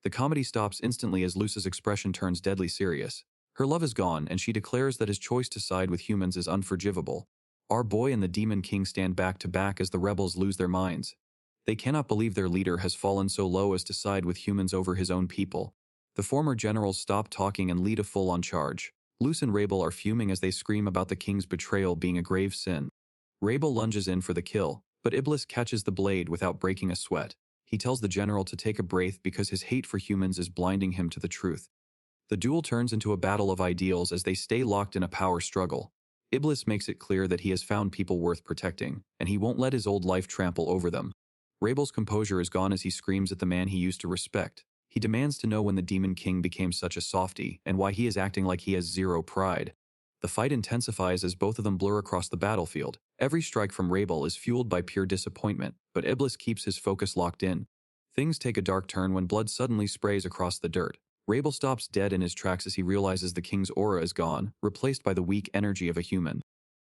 The comedy stops instantly as Luce's expression turns deadly serious. Her love is gone, and she declares that his choice to side with humans is unforgivable. Our boy and the Demon King stand back to back as the rebels lose their minds. They cannot believe their leader has fallen so low as to side with humans over his own people. The former generals stop talking and lead a full-on charge. Luce and Rabel are fuming as they scream about the king's betrayal being a grave sin. Rabel lunges in for the kill, but Iblis catches the blade without breaking a sweat. He tells the general to take a breath because his hate for humans is blinding him to the truth. The duel turns into a battle of ideals as they stay locked in a power struggle. Iblis makes it clear that he has found people worth protecting, and he won't let his old life trample over them. Rabel's composure is gone as he screams at the man he used to respect. He demands to know when the Demon King became such a softie, and why he is acting like he has zero pride. The fight intensifies as both of them blur across the battlefield. Every strike from Rabel is fueled by pure disappointment, but Iblis keeps his focus locked in. Things take a dark turn when blood suddenly sprays across the dirt. Rabel stops dead in his tracks as he realizes the king's aura is gone, replaced by the weak energy of a human.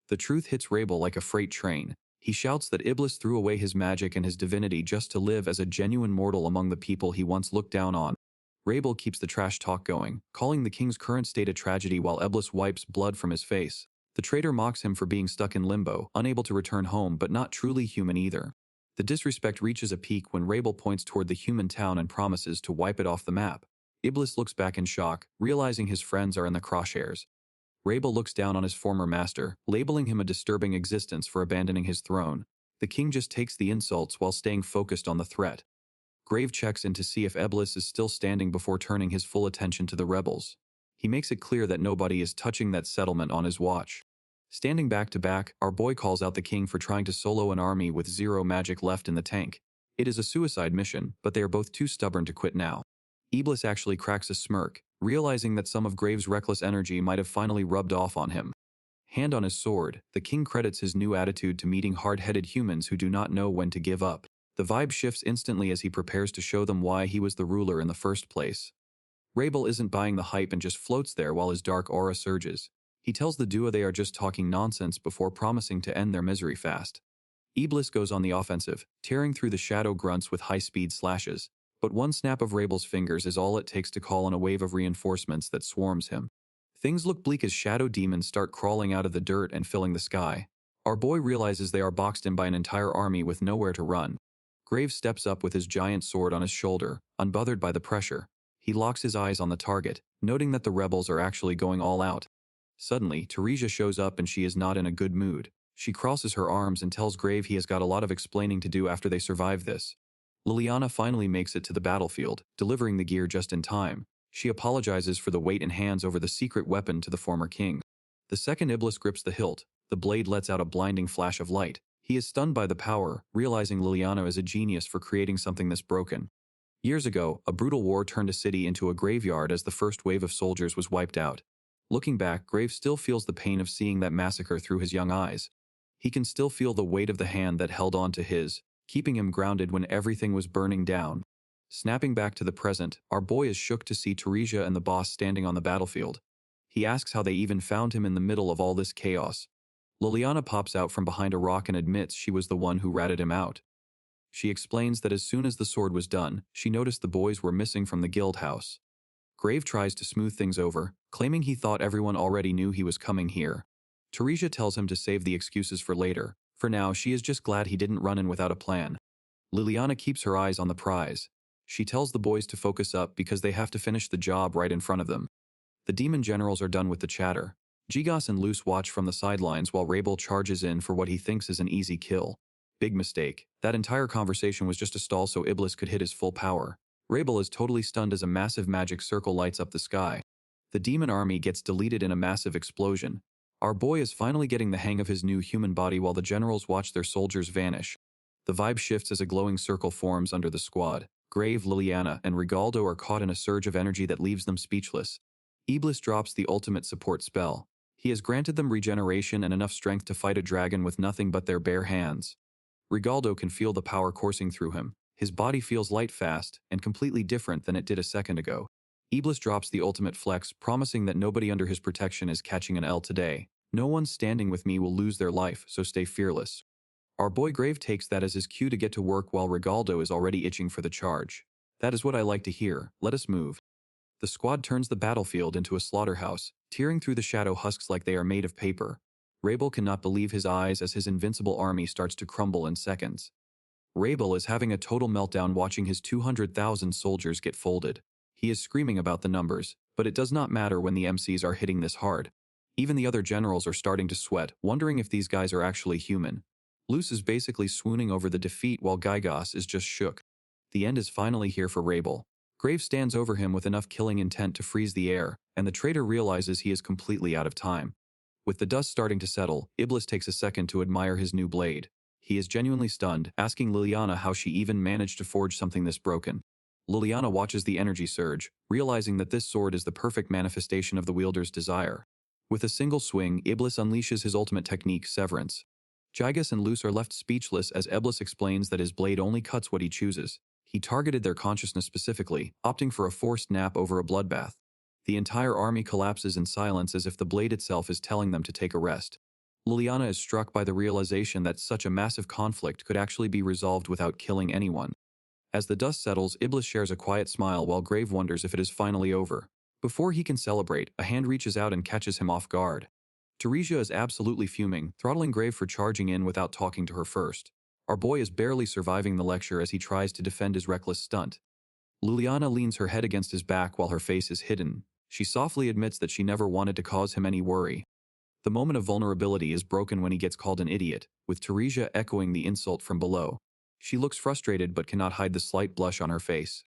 The truth hits Rabel like a freight train. He shouts that Iblis threw away his magic and his divinity just to live as a genuine mortal among the people he once looked down on. Rabel keeps the trash talk going, calling the king's current state a tragedy while Iblis wipes blood from his face. The traitor mocks him for being stuck in limbo, unable to return home but not truly human either. The disrespect reaches a peak when Rabel points toward the human town and promises to wipe it off the map. Iblis looks back in shock, realizing his friends are in the crosshairs. Rabel looks down on his former master, labeling him a disturbing existence for abandoning his throne. The king just takes the insults while staying focused on the threat. Grave checks in to see if Iblis is still standing before turning his full attention to the rebels. He makes it clear that nobody is touching that settlement on his watch. Standing back to back, our boy calls out the king for trying to solo an army with zero magic left in the tank. It is a suicide mission, but they are both too stubborn to quit now. Iblis actually cracks a smirk, realizing that some of Grave's reckless energy might have finally rubbed off on him. Hand on his sword, the king credits his new attitude to meeting hard-headed humans who do not know when to give up. The vibe shifts instantly as he prepares to show them why he was the ruler in the first place. Rabel isn't buying the hype and just floats there while his dark aura surges. He tells the duo they are just talking nonsense before promising to end their misery fast. Iblis goes on the offensive, tearing through the shadow grunts with high-speed slashes. But one snap of Rabel's fingers is all it takes to call on a wave of reinforcements that swarms him. Things look bleak as shadow demons start crawling out of the dirt and filling the sky. Our boy realizes they are boxed in by an entire army with nowhere to run. Graves steps up with his giant sword on his shoulder, unbothered by the pressure. He locks his eyes on the target, noting that the rebels are actually going all out. Suddenly, Teresia shows up and she is not in a good mood. She crosses her arms and tells Grave he has got a lot of explaining to do after they survive this. Liliana finally makes it to the battlefield, delivering the gear just in time. She apologizes for the weight and hands over the secret weapon to the former king. The second Iblis grips the hilt. The blade lets out a blinding flash of light. He is stunned by the power, realizing Liliana is a genius for creating something this broken. Years ago, a brutal war turned a city into a graveyard as the first wave of soldiers was wiped out. Looking back, Graves still feels the pain of seeing that massacre through his young eyes. He can still feel the weight of the hand that held on to his, keeping him grounded when everything was burning down. Snapping back to the present, our boy is shook to see Teresia and the boss standing on the battlefield. He asks how they even found him in the middle of all this chaos. Liliana pops out from behind a rock and admits she was the one who ratted him out. She explains that as soon as the sword was done, she noticed the boys were missing from the guild house. Grave tries to smooth things over, claiming he thought everyone already knew he was coming here. Teresia tells him to save the excuses for later. For now, she is just glad he didn't run in without a plan. Liliana keeps her eyes on the prize. She tells the boys to focus up because they have to finish the job right in front of them. The demon generals are done with the chatter. Gigas and Luce watch from the sidelines while Rabel charges in for what he thinks is an easy kill. Big mistake. That entire conversation was just a stall so Iblis could hit his full power. Rabel is totally stunned as a massive magic circle lights up the sky. The demon army gets deleted in a massive explosion. Our boy is finally getting the hang of his new human body while the generals watch their soldiers vanish. The vibe shifts as a glowing circle forms under the squad. Grave, Liliana, and Rigaldo are caught in a surge of energy that leaves them speechless. Iblis drops the ultimate support spell. He has granted them regeneration and enough strength to fight a dragon with nothing but their bare hands. Rigaldo can feel the power coursing through him. His body feels light fast, and completely different than it did a second ago. Iblis drops the ultimate flex, promising that nobody under his protection is catching an L today. No one standing with me will lose their life, so stay fearless. Our boy Grave takes that as his cue to get to work while Rigaldo is already itching for the charge. That is what I like to hear. Let us move. The squad turns the battlefield into a slaughterhouse, tearing through the shadow husks like they are made of paper. Rabel cannot believe his eyes as his invincible army starts to crumble in seconds. Rabel is having a total meltdown watching his 200,000 soldiers get folded. He is screaming about the numbers, but it does not matter when the MCs are hitting this hard. Even the other generals are starting to sweat, wondering if these guys are actually human. Luce is basically swooning over the defeat while Gigas is just shook. The end is finally here for Rabel. Grave stands over him with enough killing intent to freeze the air, and the traitor realizes he is completely out of time. With the dust starting to settle, Iblis takes a second to admire his new blade. He is genuinely stunned, asking Liliana how she even managed to forge something this broken. Liliana watches the energy surge, realizing that this sword is the perfect manifestation of the wielder's desire. With a single swing, Iblis unleashes his ultimate technique, Severance. Gigas and Luce are left speechless as Iblis explains that his blade only cuts what he chooses. He targeted their consciousness specifically, opting for a forced nap over a bloodbath. The entire army collapses in silence as if the blade itself is telling them to take a rest. Liliana is struck by the realization that such a massive conflict could actually be resolved without killing anyone. As the dust settles, Iblis shares a quiet smile while Grave wonders if it is finally over. Before he can celebrate, a hand reaches out and catches him off guard. Teresia is absolutely fuming, throttling Grave for charging in without talking to her first. Our boy is barely surviving the lecture as he tries to defend his reckless stunt. Liliana leans her head against his back while her face is hidden. She softly admits that she never wanted to cause him any worry. The moment of vulnerability is broken when he gets called an idiot, with Teresia echoing the insult from below. She looks frustrated but cannot hide the slight blush on her face.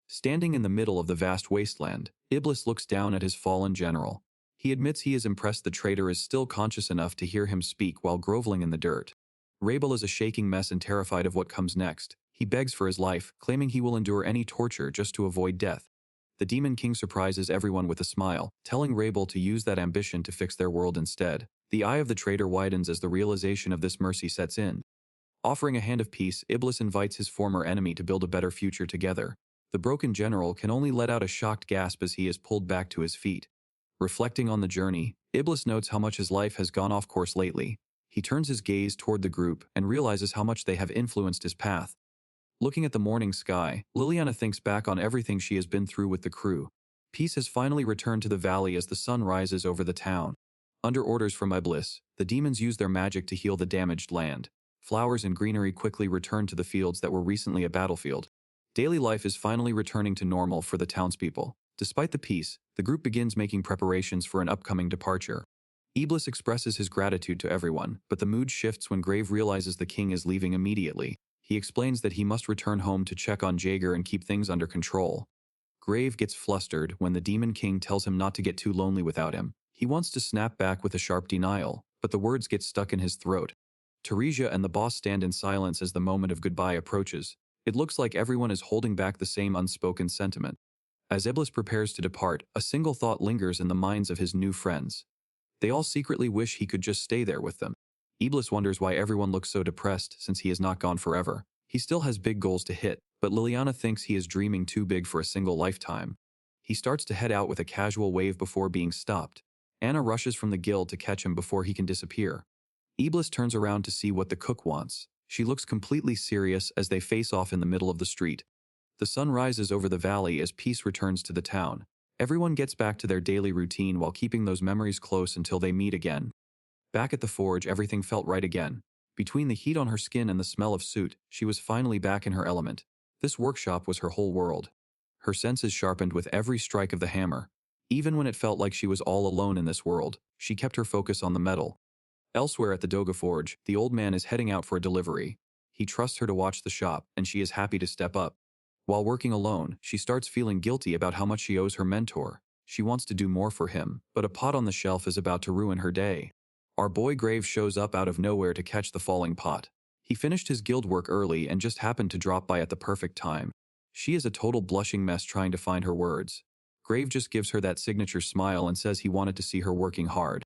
Standing in the middle of the vast wasteland, Iblis looks down at his fallen general. He admits he is impressed the traitor is still conscious enough to hear him speak while groveling in the dirt. Rabel is a shaking mess and terrified of what comes next. He begs for his life, claiming he will endure any torture just to avoid death. The Demon King surprises everyone with a smile, telling Rabel to use that ambition to fix their world instead. The eye of the traitor widens as the realization of this mercy sets in. Offering a hand of peace, Iblis invites his former enemy to build a better future together. The broken general can only let out a shocked gasp as he is pulled back to his feet. Reflecting on the journey, Iblis notes how much his life has gone off course lately. He turns his gaze toward the group and realizes how much they have influenced his path. Looking at the morning sky, Liliana thinks back on everything she has been through with the crew. Peace has finally returned to the valley as the sun rises over the town. Under orders from Iblis, the demons use their magic to heal the damaged land. Flowers and greenery quickly return to the fields that were recently a battlefield. Daily life is finally returning to normal for the townspeople. Despite the peace, the group begins making preparations for an upcoming departure. Iblis expresses his gratitude to everyone, but the mood shifts when Grave realizes the king is leaving immediately. He explains that he must return home to check on Jaeger and keep things under control. Grave gets flustered when the Demon King tells him not to get too lonely without him. He wants to snap back with a sharp denial, but the words get stuck in his throat. Teresia and the boss stand in silence as the moment of goodbye approaches. It looks like everyone is holding back the same unspoken sentiment. As Iblis prepares to depart, a single thought lingers in the minds of his new friends. They all secretly wish he could just stay there with them. Iblis wonders why everyone looks so depressed since he is not gone forever. He still has big goals to hit, but Liliana thinks he is dreaming too big for a single lifetime. He starts to head out with a casual wave before being stopped. Anna rushes from the guild to catch him before he can disappear. Iblis turns around to see what the cook wants. She looks completely serious as they face off in the middle of the street. The sun rises over the valley as peace returns to the town. Everyone gets back to their daily routine while keeping those memories close until they meet again. Back at the forge, everything felt right again. Between the heat on her skin and the smell of soot, she was finally back in her element. This workshop was her whole world. Her senses sharpened with every strike of the hammer. Even when it felt like she was all alone in this world, she kept her focus on the metal. Elsewhere at the Doga Forge, the old man is heading out for a delivery. He trusts her to watch the shop, and she is happy to step up. While working alone, she starts feeling guilty about how much she owes her mentor. She wants to do more for him, but a pot on the shelf is about to ruin her day. Our boy Grave shows up out of nowhere to catch the falling pot. He finished his guild work early and just happened to drop by at the perfect time. She is a total blushing mess trying to find her words. Grave just gives her that signature smile and says he wanted to see her working hard.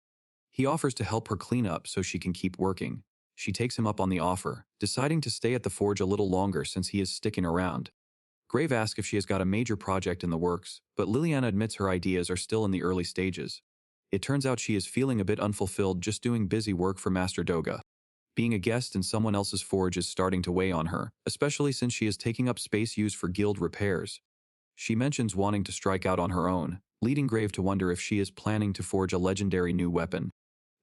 He offers to help her clean up so she can keep working. She takes him up on the offer, deciding to stay at the forge a little longer since he is sticking around. Grave asks if she has got a major project in the works, but Liliana admits her ideas are still in the early stages. It turns out she is feeling a bit unfulfilled just doing busy work for Master Doga. Being a guest in someone else's forge is starting to weigh on her, especially since she is taking up space used for guild repairs. She mentions wanting to strike out on her own, leading Grave to wonder if she is planning to forge a legendary new weapon.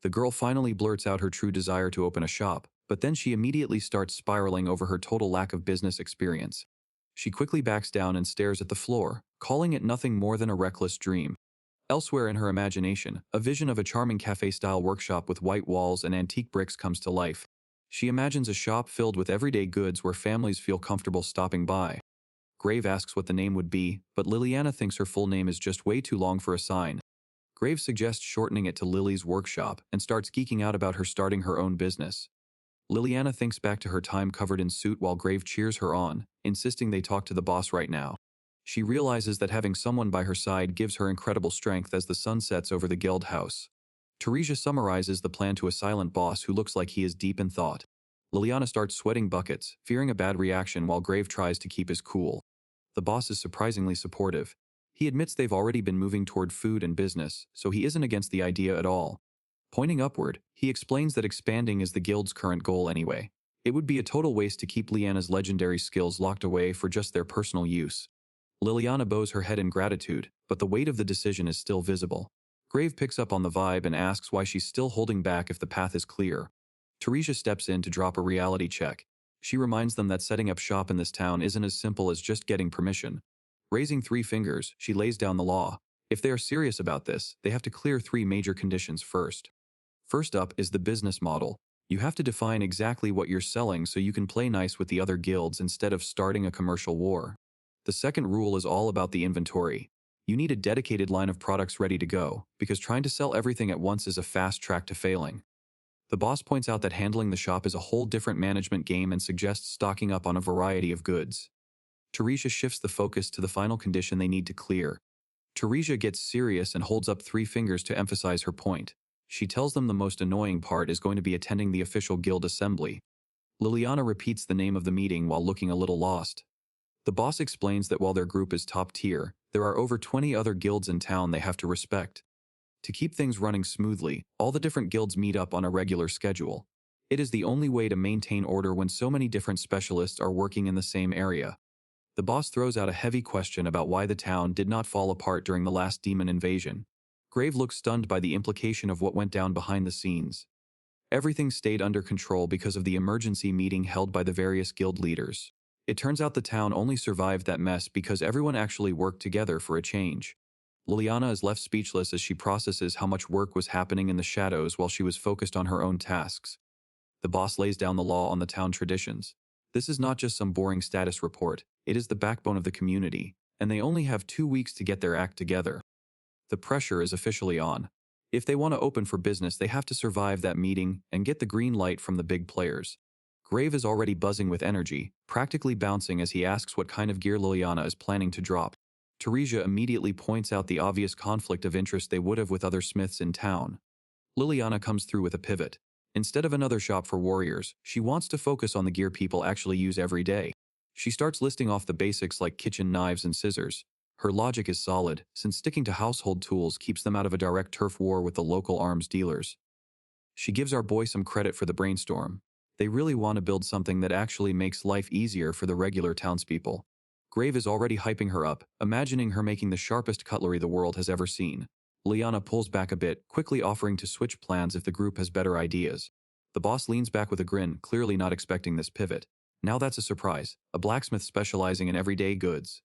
The girl finally blurts out her true desire to open a shop, but then she immediately starts spiraling over her total lack of business experience. She quickly backs down and stares at the floor, calling it nothing more than a reckless dream. Elsewhere in her imagination, a vision of a charming cafe-style workshop with white walls and antique bricks comes to life. She imagines a shop filled with everyday goods where families feel comfortable stopping by. Grave asks what the name would be, but Liliana thinks her full name is just way too long for a sign. Grave suggests shortening it to Lily's Workshop and starts geeking out about her starting her own business. Liliana thinks back to her time covered in soot while Grave cheers her on, insisting they talk to the boss right now. She realizes that having someone by her side gives her incredible strength as the sun sets over the guild house. Teresia summarizes the plan to a silent boss who looks like he is deep in thought. Liliana starts sweating buckets, fearing a bad reaction while Grave tries to keep his cool. The boss is surprisingly supportive. He admits they've already been moving toward food and business, so he isn't against the idea at all. Pointing upward, he explains that expanding is the guild's current goal anyway. It would be a total waste to keep Liana's legendary skills locked away for just their personal use. Liliana bows her head in gratitude, but the weight of the decision is still visible. Grave picks up on the vibe and asks why she's still holding back if the path is clear. Teresia steps in to drop a reality check. She reminds them that setting up shop in this town isn't as simple as just getting permission. Raising 3 fingers, she lays down the law. If they are serious about this, they have to clear 3 major conditions first. First up is the business model. You have to define exactly what you're selling so you can play nice with the other guilds instead of starting a commercial war. The second rule is all about the inventory. You need a dedicated line of products ready to go, because trying to sell everything at once is a fast track to failing. The boss points out that handling the shop is a whole different management game and suggests stocking up on a variety of goods. Teresia shifts the focus to the final condition they need to clear. Teresia gets serious and holds up 3 fingers to emphasize her point. She tells them the most annoying part is going to be attending the official guild assembly. Liliana repeats the name of the meeting while looking a little lost. The boss explains that while their group is top tier, there are over 20 other guilds in town they have to respect. To keep things running smoothly, all the different guilds meet up on a regular schedule. It is the only way to maintain order when so many different specialists are working in the same area. The boss throws out a heavy question about why the town did not fall apart during the last demon invasion. Grave looks stunned by the implication of what went down behind the scenes. Everything stayed under control because of the emergency meeting held by the various guild leaders. It turns out the town only survived that mess because everyone actually worked together for a change. Liliana is left speechless as she processes how much work was happening in the shadows while she was focused on her own tasks. The boss lays down the law on the town traditions. This is not just some boring status report, it is the backbone of the community, and they only have 2 weeks to get their act together. The pressure is officially on. If they want to open for business, they have to survive that meeting and get the green light from the big players. Grave is already buzzing with energy, practically bouncing as he asks what kind of gear Liliana is planning to drop. Teresia immediately points out the obvious conflict of interest they would have with other smiths in town. Liliana comes through with a pivot. Instead of another shop for warriors, she wants to focus on the gear people actually use every day. She starts listing off the basics like kitchen knives and scissors. Her logic is solid, since sticking to household tools keeps them out of a direct turf war with the local arms dealers. She gives our boy some credit for the brainstorm. They really want to build something that actually makes life easier for the regular townspeople. Grave is already hyping her up, imagining her making the sharpest cutlery the world has ever seen. Liana pulls back a bit, quickly offering to switch plans if the group has better ideas. The boss leans back with a grin, clearly not expecting this pivot. Now that's a surprise, a blacksmith specializing in everyday goods.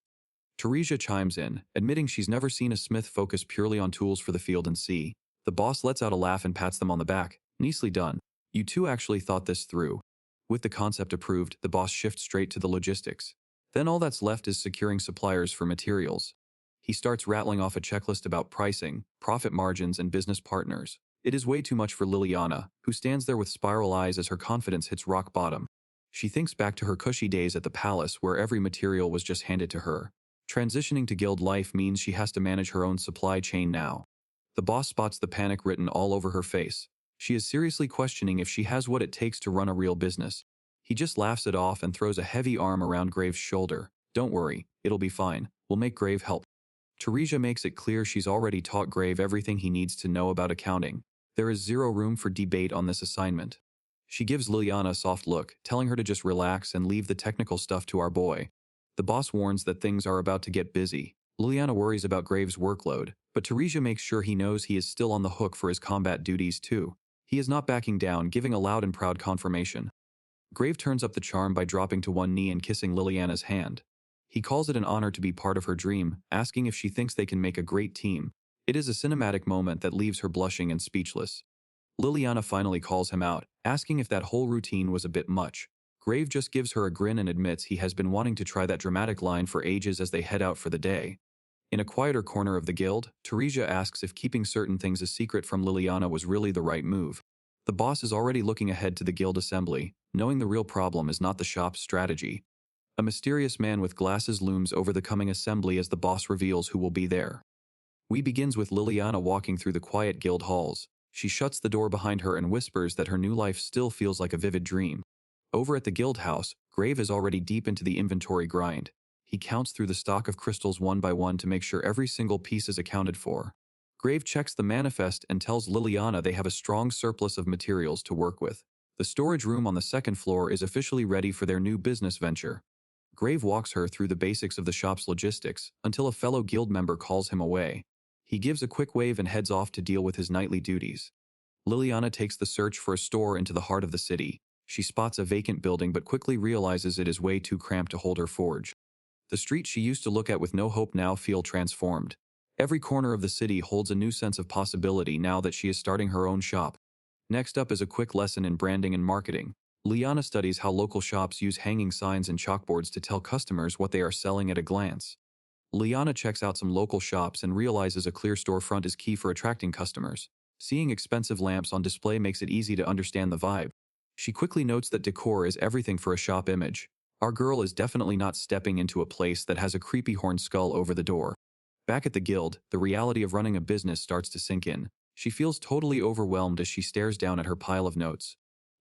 Teresia chimes in, admitting she's never seen a smith focus purely on tools for the field and sea. The boss lets out a laugh and pats them on the back. Nicely done. You two actually thought this through. With the concept approved, the boss shifts straight to the logistics. Then all that's left is securing suppliers for materials. He starts rattling off a checklist about pricing, profit margins, and business partners. It is way too much for Liliana, who stands there with spiral eyes as her confidence hits rock bottom. She thinks back to her cushy days at the palace where every material was just handed to her. Transitioning to guild life means she has to manage her own supply chain now. The boss spots the panic written all over her face. She is seriously questioning if she has what it takes to run a real business. He just laughs it off and throws a heavy arm around Grave's shoulder. Don't worry, it'll be fine. We'll make Grave help. Teresia makes it clear she's already taught Grave everything he needs to know about accounting. There is zero room for debate on this assignment. She gives Liliana a soft look, telling her to just relax and leave the technical stuff to our boy. The boss warns that things are about to get busy. Liliana worries about Grave's workload, but Teresia makes sure he knows he is still on the hook for his combat duties too. He is not backing down, giving a loud and proud confirmation. Grave turns up the charm by dropping to one knee and kissing Liliana's hand. He calls it an honor to be part of her dream, asking if she thinks they can make a great team. It is a cinematic moment that leaves her blushing and speechless. Liliana finally calls him out, asking if that whole routine was a bit much. Grave just gives her a grin and admits he has been wanting to try that dramatic line for ages as they head out for the day. In a quieter corner of the guild, Teresia asks if keeping certain things a secret from Liliana was really the right move. The boss is already looking ahead to the guild assembly, knowing the real problem is not the shop's strategy. A mysterious man with glasses looms over the coming assembly as the boss reveals who will be there. We begins with Liliana walking through the quiet guild halls. She shuts the door behind her and whispers that her new life still feels like a vivid dream. Over at the guild house, Grave is already deep into the inventory grind. He counts through the stock of crystals one by one to make sure every single piece is accounted for. Grave checks the manifest and tells Liliana they have a strong surplus of materials to work with. The storage room on the second floor is officially ready for their new business venture. Grave walks her through the basics of the shop's logistics until a fellow guild member calls him away. He gives a quick wave and heads off to deal with his nightly duties. Liliana takes the search for a store into the heart of the city. She spots a vacant building but quickly realizes it is way too cramped to hold her forge. The streets she used to look at with no hope now feel transformed. Every corner of the city holds a new sense of possibility now that she is starting her own shop. Next up is a quick lesson in branding and marketing. Liana studies how local shops use hanging signs and chalkboards to tell customers what they are selling at a glance. Liana checks out some local shops and realizes a clear storefront is key for attracting customers. Seeing expensive lamps on display makes it easy to understand the vibe. She quickly notes that decor is everything for a shop image. Our girl is definitely not stepping into a place that has a creepy horned skull over the door. Back at the guild, the reality of running a business starts to sink in. She feels totally overwhelmed as she stares down at her pile of notes.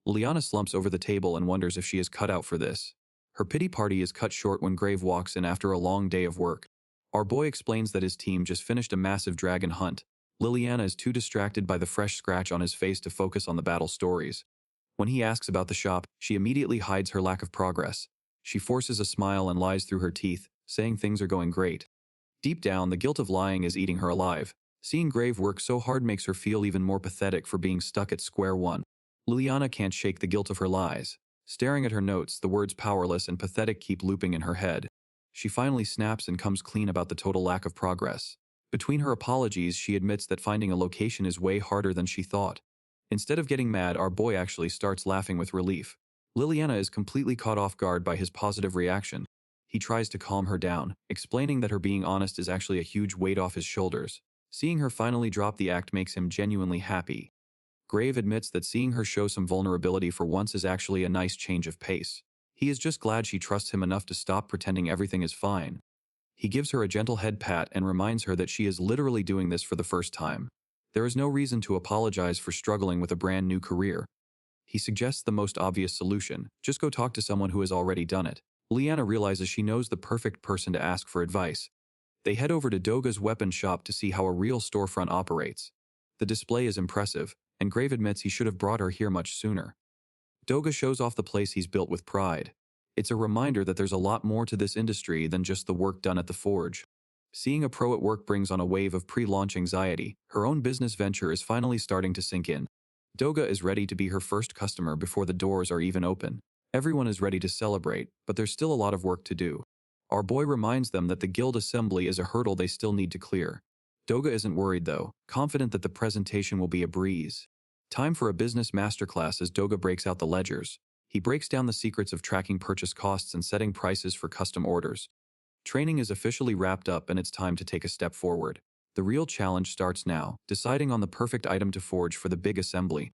Liana slumps over the table and wonders if she is cut out for this. Her pity party is cut short when Grave walks in after a long day of work. Our boy explains that his team just finished a massive dragon hunt. Liliana is too distracted by the fresh scratch on his face to focus on the battle stories. When he asks about the shop, she immediately hides her lack of progress. She forces a smile and lies through her teeth, saying things are going great. Deep down, the guilt of lying is eating her alive. Seeing Grave work so hard makes her feel even more pathetic for being stuck at square one. Liliana can't shake the guilt of her lies. Staring at her notes, the words powerless and pathetic keep looping in her head. She finally snaps and comes clean about the total lack of progress. Between her apologies, she admits that finding a location is way harder than she thought. Instead of getting mad, our boy actually starts laughing with relief. Liliana is completely caught off guard by his positive reaction. He tries to calm her down, explaining that her being honest is actually a huge weight off his shoulders. Seeing her finally drop the act makes him genuinely happy. Grave admits that seeing her show some vulnerability for once is actually a nice change of pace. He is just glad she trusts him enough to stop pretending everything is fine. He gives her a gentle head pat and reminds her that she is literally doing this for the first time. There is no reason to apologize for struggling with a brand new career. He suggests the most obvious solution: just go talk to someone who has already done it. Liana realizes she knows the perfect person to ask for advice. They head over to Doga's weapon shop to see how a real storefront operates. The display is impressive, and Grave admits he should have brought her here much sooner. Doga shows off the place he's built with pride. It's a reminder that there's a lot more to this industry than just the work done at the forge. Seeing a pro at work brings on a wave of pre-launch anxiety. Her own business venture is finally starting to sink in. Doga is ready to be her first customer before the doors are even open. Everyone is ready to celebrate, but there's still a lot of work to do. Our boy reminds them that the guild assembly is a hurdle they still need to clear. Doga isn't worried though, confident that the presentation will be a breeze. Time for a business masterclass as Doga breaks out the ledgers. He breaks down the secrets of tracking purchase costs and setting prices for custom orders. Training is officially wrapped up and it's time to take a step forward. The real challenge starts now, deciding on the perfect item to forge for the big assembly.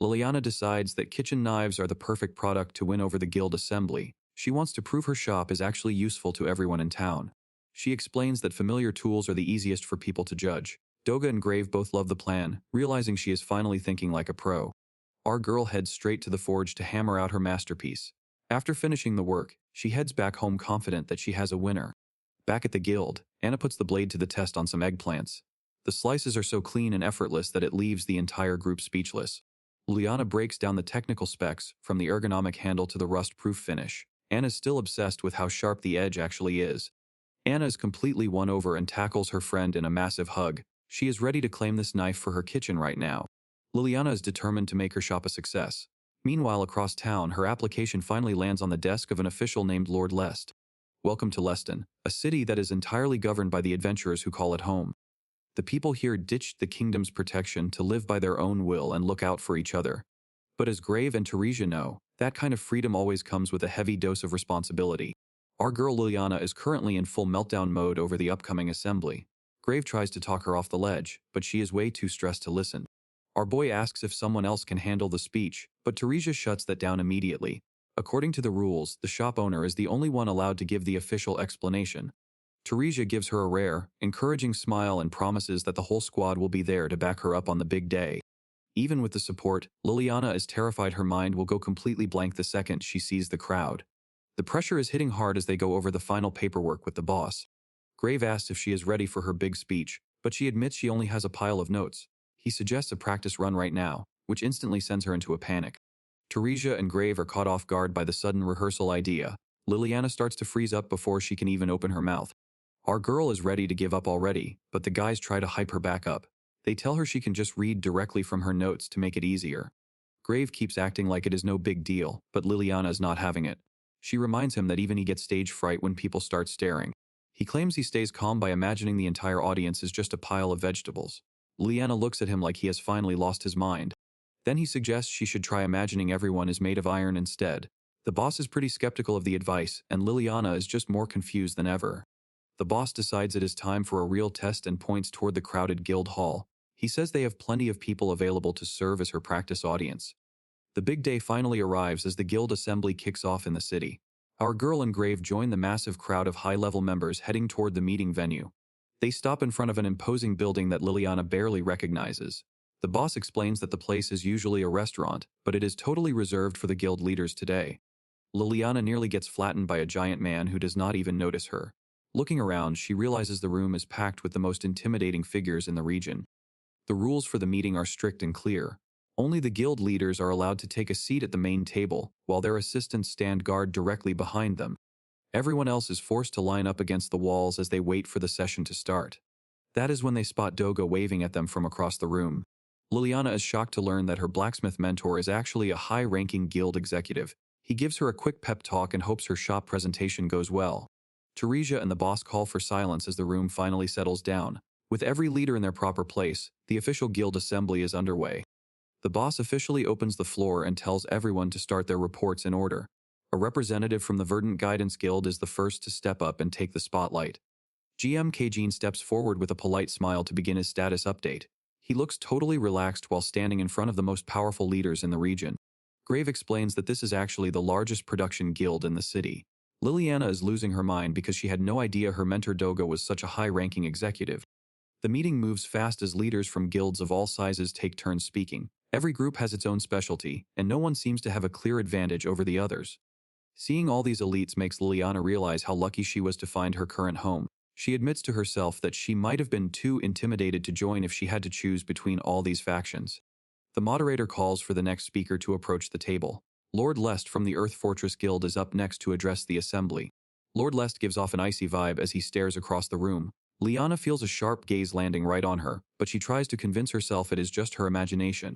Liliana decides that kitchen knives are the perfect product to win over the guild assembly. She wants to prove her shop is actually useful to everyone in town. She explains that familiar tools are the easiest for people to judge. Doga and Grave both love the plan, realizing she is finally thinking like a pro. Our girl heads straight to the forge to hammer out her masterpiece. After finishing the work, she heads back home confident that she has a winner. Back at the guild, Anna puts the blade to the test on some eggplants. The slices are so clean and effortless that it leaves the entire group speechless. Liana breaks down the technical specs, from the ergonomic handle to the rust-proof finish. Anna's still obsessed with how sharp the edge actually is. Anna is completely won over and tackles her friend in a massive hug. She is ready to claim this knife for her kitchen right now. Liliana is determined to make her shop a success. Meanwhile, across town, her application finally lands on the desk of an official named Lord Lest. Welcome to Leston, a city that is entirely governed by the adventurers who call it home. The people here ditched the kingdom's protection to live by their own will and look out for each other. But as Grave and Teresia know, that kind of freedom always comes with a heavy dose of responsibility. Our girl Liliana is currently in full meltdown mode over the upcoming assembly. Grave tries to talk her off the ledge, but she is way too stressed to listen. Our boy asks if someone else can handle the speech, but Teresia shuts that down immediately. According to the rules, the shop owner is the only one allowed to give the official explanation. Teresia gives her a rare, encouraging smile and promises that the whole squad will be there to back her up on the big day. Even with the support, Liliana is terrified her mind will go completely blank the second she sees the crowd. The pressure is hitting hard as they go over the final paperwork with the boss. Grave asks if she is ready for her big speech, but she admits she only has a pile of notes. He suggests a practice run right now, which instantly sends her into a panic. Teresia and Grave are caught off guard by the sudden rehearsal idea. Liliana starts to freeze up before she can even open her mouth. Our girl is ready to give up already, but the guys try to hype her back up. They tell her she can just read directly from her notes to make it easier. Grave keeps acting like it is no big deal, but Liliana is not having it. She reminds him that even he gets stage fright when people start staring. He claims he stays calm by imagining the entire audience is just a pile of vegetables. Liliana looks at him like he has finally lost his mind. Then he suggests she should try imagining everyone is made of iron instead. The boss is pretty skeptical of the advice, and Liliana is just more confused than ever. The boss decides it is time for a real test and points toward the crowded guild hall. He says they have plenty of people available to serve as her practice audience. The big day finally arrives as the guild assembly kicks off in the city. Our girl and Grave join the massive crowd of high-level members heading toward the meeting venue. They stop in front of an imposing building that Liliana barely recognizes. The boss explains that the place is usually a restaurant, but it is totally reserved for the guild leaders today. Liliana nearly gets flattened by a giant man who does not even notice her. Looking around, she realizes the room is packed with the most intimidating figures in the region. The rules for the meeting are strict and clear. Only the guild leaders are allowed to take a seat at the main table, while their assistants stand guard directly behind them. Everyone else is forced to line up against the walls as they wait for the session to start. That is when they spot Doga waving at them from across the room. Liliana is shocked to learn that her blacksmith mentor is actually a high-ranking guild executive. He gives her a quick pep talk and hopes her shop presentation goes well. Teresia and the boss call for silence as the room finally settles down. With every leader in their proper place, the official guild assembly is underway. The boss officially opens the floor and tells everyone to start their reports in order. A representative from the Verdant Guidance Guild is the first to step up and take the spotlight. GM Kajin steps forward with a polite smile to begin his status update. He looks totally relaxed while standing in front of the most powerful leaders in the region. Grave explains that this is actually the largest production guild in the city. Liliana is losing her mind because she had no idea her mentor Doga was such a high-ranking executive. The meeting moves fast as leaders from guilds of all sizes take turns speaking. Every group has its own specialty, and no one seems to have a clear advantage over the others. Seeing all these elites makes Liliana realize how lucky she was to find her current home. She admits to herself that she might have been too intimidated to join if she had to choose between all these factions. The moderator calls for the next speaker to approach the table. Lord Lest from the Earth Fortress Guild is up next to address the assembly. Lord Lest gives off an icy vibe as he stares across the room. Liana feels a sharp gaze landing right on her, but she tries to convince herself it is just her imagination.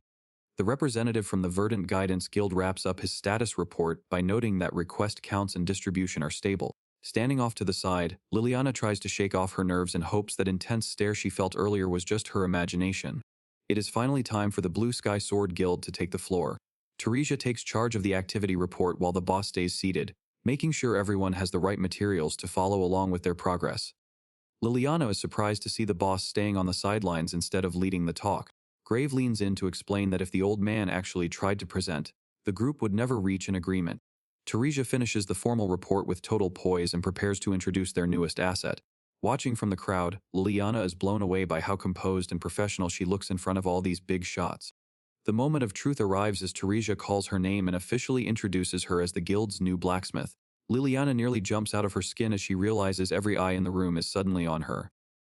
The representative from the Verdant Guidance Guild wraps up his status report by noting that request counts and distribution are stable. Standing off to the side, Liliana tries to shake off her nerves and hopes that intense stare she felt earlier was just her imagination. It is finally time for the Blue Sky Sword Guild to take the floor. Teresia takes charge of the activity report while the boss stays seated, making sure everyone has the right materials to follow along with their progress. Liliana is surprised to see the boss staying on the sidelines instead of leading the talk. Grave leans in to explain that if the old man actually tried to present, the group would never reach an agreement. Teresia finishes the formal report with total poise and prepares to introduce their newest asset. Watching from the crowd, Liliana is blown away by how composed and professional she looks in front of all these big shots. The moment of truth arrives as Teresia calls her name and officially introduces her as the guild's new blacksmith. Liliana nearly jumps out of her skin as she realizes every eye in the room is suddenly on her.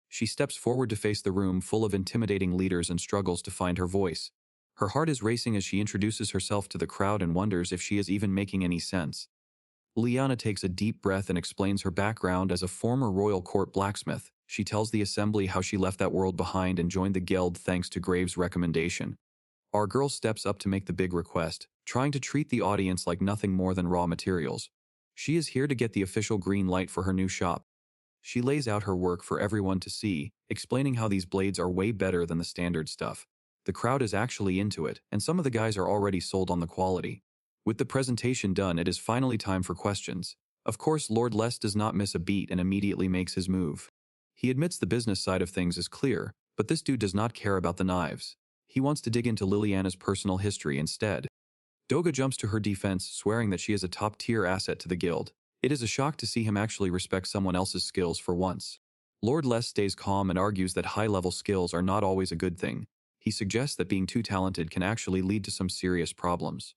She steps forward to face the room full of intimidating leaders and struggles to find her voice. Her heart is racing as she introduces herself to the crowd and wonders if she is even making any sense. Liliana takes a deep breath and explains her background as a former royal court blacksmith. She tells the assembly how she left that world behind and joined the guild thanks to Graves' recommendation. Our girl steps up to make the big request, trying to treat the audience like nothing more than raw materials. She is here to get the official green light for her new shop. She lays out her work for everyone to see, explaining how these blades are way better than the standard stuff. The crowd is actually into it, and some of the guys are already sold on the quality. With the presentation done, it is finally time for questions. Of course, Lord Les does not miss a beat and immediately makes his move. He admits the business side of things is clear, but this dude does not care about the knives. He wants to dig into Liliana's personal history instead. Doga jumps to her defense, swearing that she is a top-tier asset to the guild. It is a shock to see him actually respect someone else's skills for once. Lord Les stays calm and argues that high-level skills are not always a good thing. He suggests that being too talented can actually lead to some serious problems.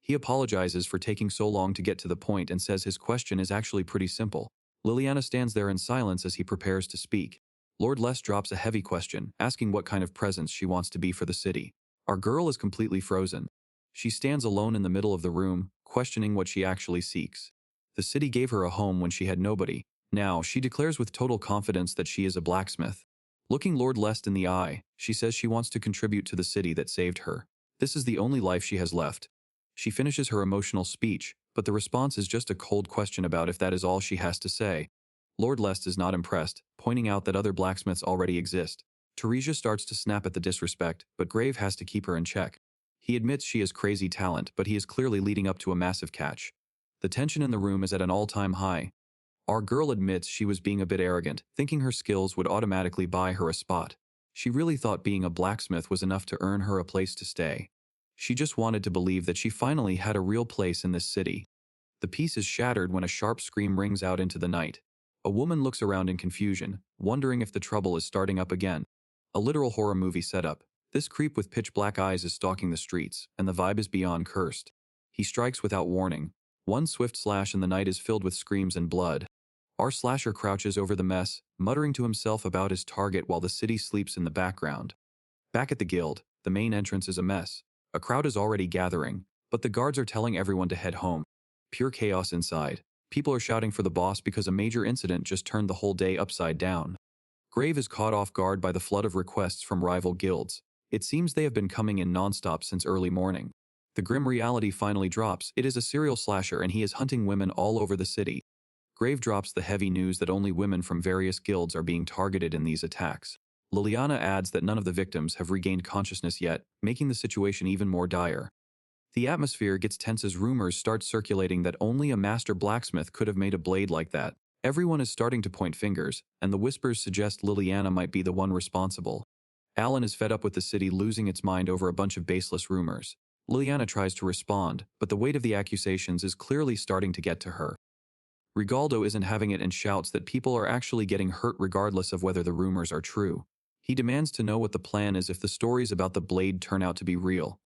He apologizes for taking so long to get to the point and says his question is actually pretty simple. Liliana stands there in silence as he prepares to speak. Lord Les drops a heavy question, asking what kind of presence she wants to be for the city. Our girl is completely frozen. She stands alone in the middle of the room, questioning what she actually seeks. The city gave her a home when she had nobody. Now, she declares with total confidence that she is a blacksmith. Looking Lord Lest in the eye, she says she wants to contribute to the city that saved her. This is the only life she has left. She finishes her emotional speech, but the response is just a cold question about if that is all she has to say. Lord Lest is not impressed, pointing out that other blacksmiths already exist. Teresia starts to snap at the disrespect, but Grave has to keep her in check. He admits she has crazy talent, but he is clearly leading up to a massive catch. The tension in the room is at an all-time high. Our girl admits she was being a bit arrogant, thinking her skills would automatically buy her a spot. She really thought being a blacksmith was enough to earn her a place to stay. She just wanted to believe that she finally had a real place in this city. The peace is shattered when a sharp scream rings out into the night. A woman looks around in confusion, wondering if the trouble is starting up again. A literal horror movie setup. This creep with pitch black eyes is stalking the streets, and the vibe is beyond cursed. He strikes without warning. One swift slash and the night is filled with screams and blood. Our slasher crouches over the mess, muttering to himself about his target while the city sleeps in the background. Back at the guild, the main entrance is a mess. A crowd is already gathering, but the guards are telling everyone to head home. Pure chaos inside. People are shouting for the boss because a major incident just turned the whole day upside down. Grave is caught off guard by the flood of requests from rival guilds. It seems they have been coming in nonstop since early morning. The grim reality finally drops. It is a serial slasher and he is hunting women all over the city. Grave drops the heavy news that only women from various guilds are being targeted in these attacks. Liliana adds that none of the victims have regained consciousness yet, making the situation even more dire. The atmosphere gets tense as rumors start circulating that only a master blacksmith could have made a blade like that. Everyone is starting to point fingers, and the whispers suggest Liliana might be the one responsible. Alan is fed up with the city losing its mind over a bunch of baseless rumors. Liliana tries to respond, but the weight of the accusations is clearly starting to get to her. Rigaldo isn't having it and shouts that people are actually getting hurt regardless of whether the rumors are true. He demands to know what the plan is if the stories about the blade turn out to be real.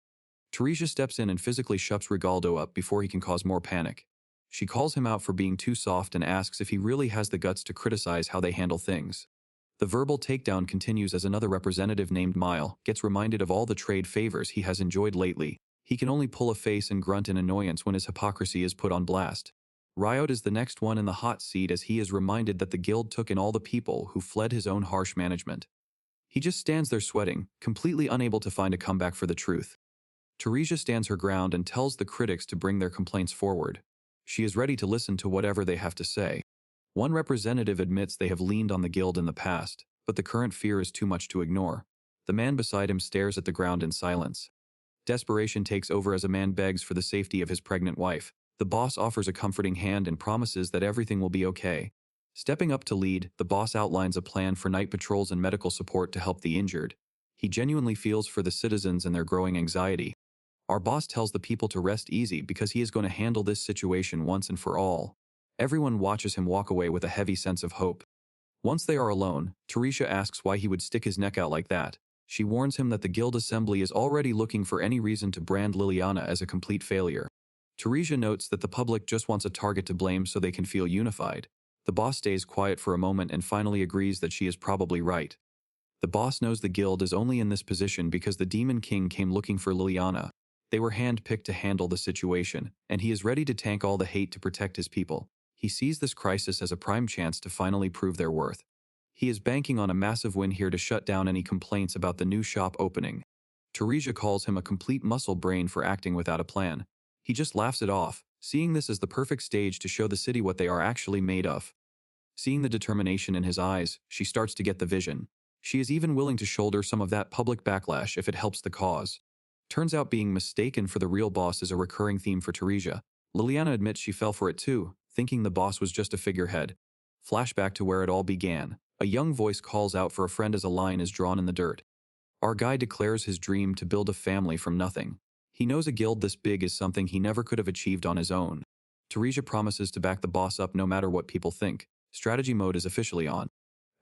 Teresia steps in and physically shuts Rigaldo up before he can cause more panic. She calls him out for being too soft and asks if he really has the guts to criticize how they handle things. The verbal takedown continues as another representative named Mile gets reminded of all the trade favors he has enjoyed lately. He can only pull a face and grunt in annoyance when his hypocrisy is put on blast. Riot is the next one in the hot seat as he is reminded that the guild took in all the people who fled his own harsh management. He just stands there sweating, completely unable to find a comeback for the truth. Teresia stands her ground and tells the critics to bring their complaints forward. She is ready to listen to whatever they have to say. One representative admits they have leaned on the guild in the past, but the current fear is too much to ignore. The man beside him stares at the ground in silence. Desperation takes over as a man begs for the safety of his pregnant wife. The boss offers a comforting hand and promises that everything will be okay. Stepping up to lead, the boss outlines a plan for night patrols and medical support to help the injured. He genuinely feels for the citizens and their growing anxiety. Our boss tells the people to rest easy because he is going to handle this situation once and for all. Everyone watches him walk away with a heavy sense of hope. Once they are alone, Teresia asks why he would stick his neck out like that. She warns him that the guild assembly is already looking for any reason to brand Liliana as a complete failure. Teresia notes that the public just wants a target to blame so they can feel unified. The boss stays quiet for a moment and finally agrees that she is probably right. The boss knows the guild is only in this position because the Demon King came looking for Liliana. They were handpicked to handle the situation, and he is ready to tank all the hate to protect his people. He sees this crisis as a prime chance to finally prove their worth. He is banking on a massive win here to shut down any complaints about the new shop opening. Teresia calls him a complete muscle brain for acting without a plan. He just laughs it off, seeing this as the perfect stage to show the city what they are actually made of. Seeing the determination in his eyes, she starts to get the vision. She is even willing to shoulder some of that public backlash if it helps the cause. Turns out being mistaken for the real boss is a recurring theme for Teresia. Liliana admits she fell for it too, thinking the boss was just a figurehead. Flashback to where it all began. A young voice calls out for a friend as a line is drawn in the dirt. Our guy declares his dream to build a family from nothing. He knows a guild this big is something he never could have achieved on his own. Teresia promises to back the boss up no matter what people think. Strategy mode is officially on.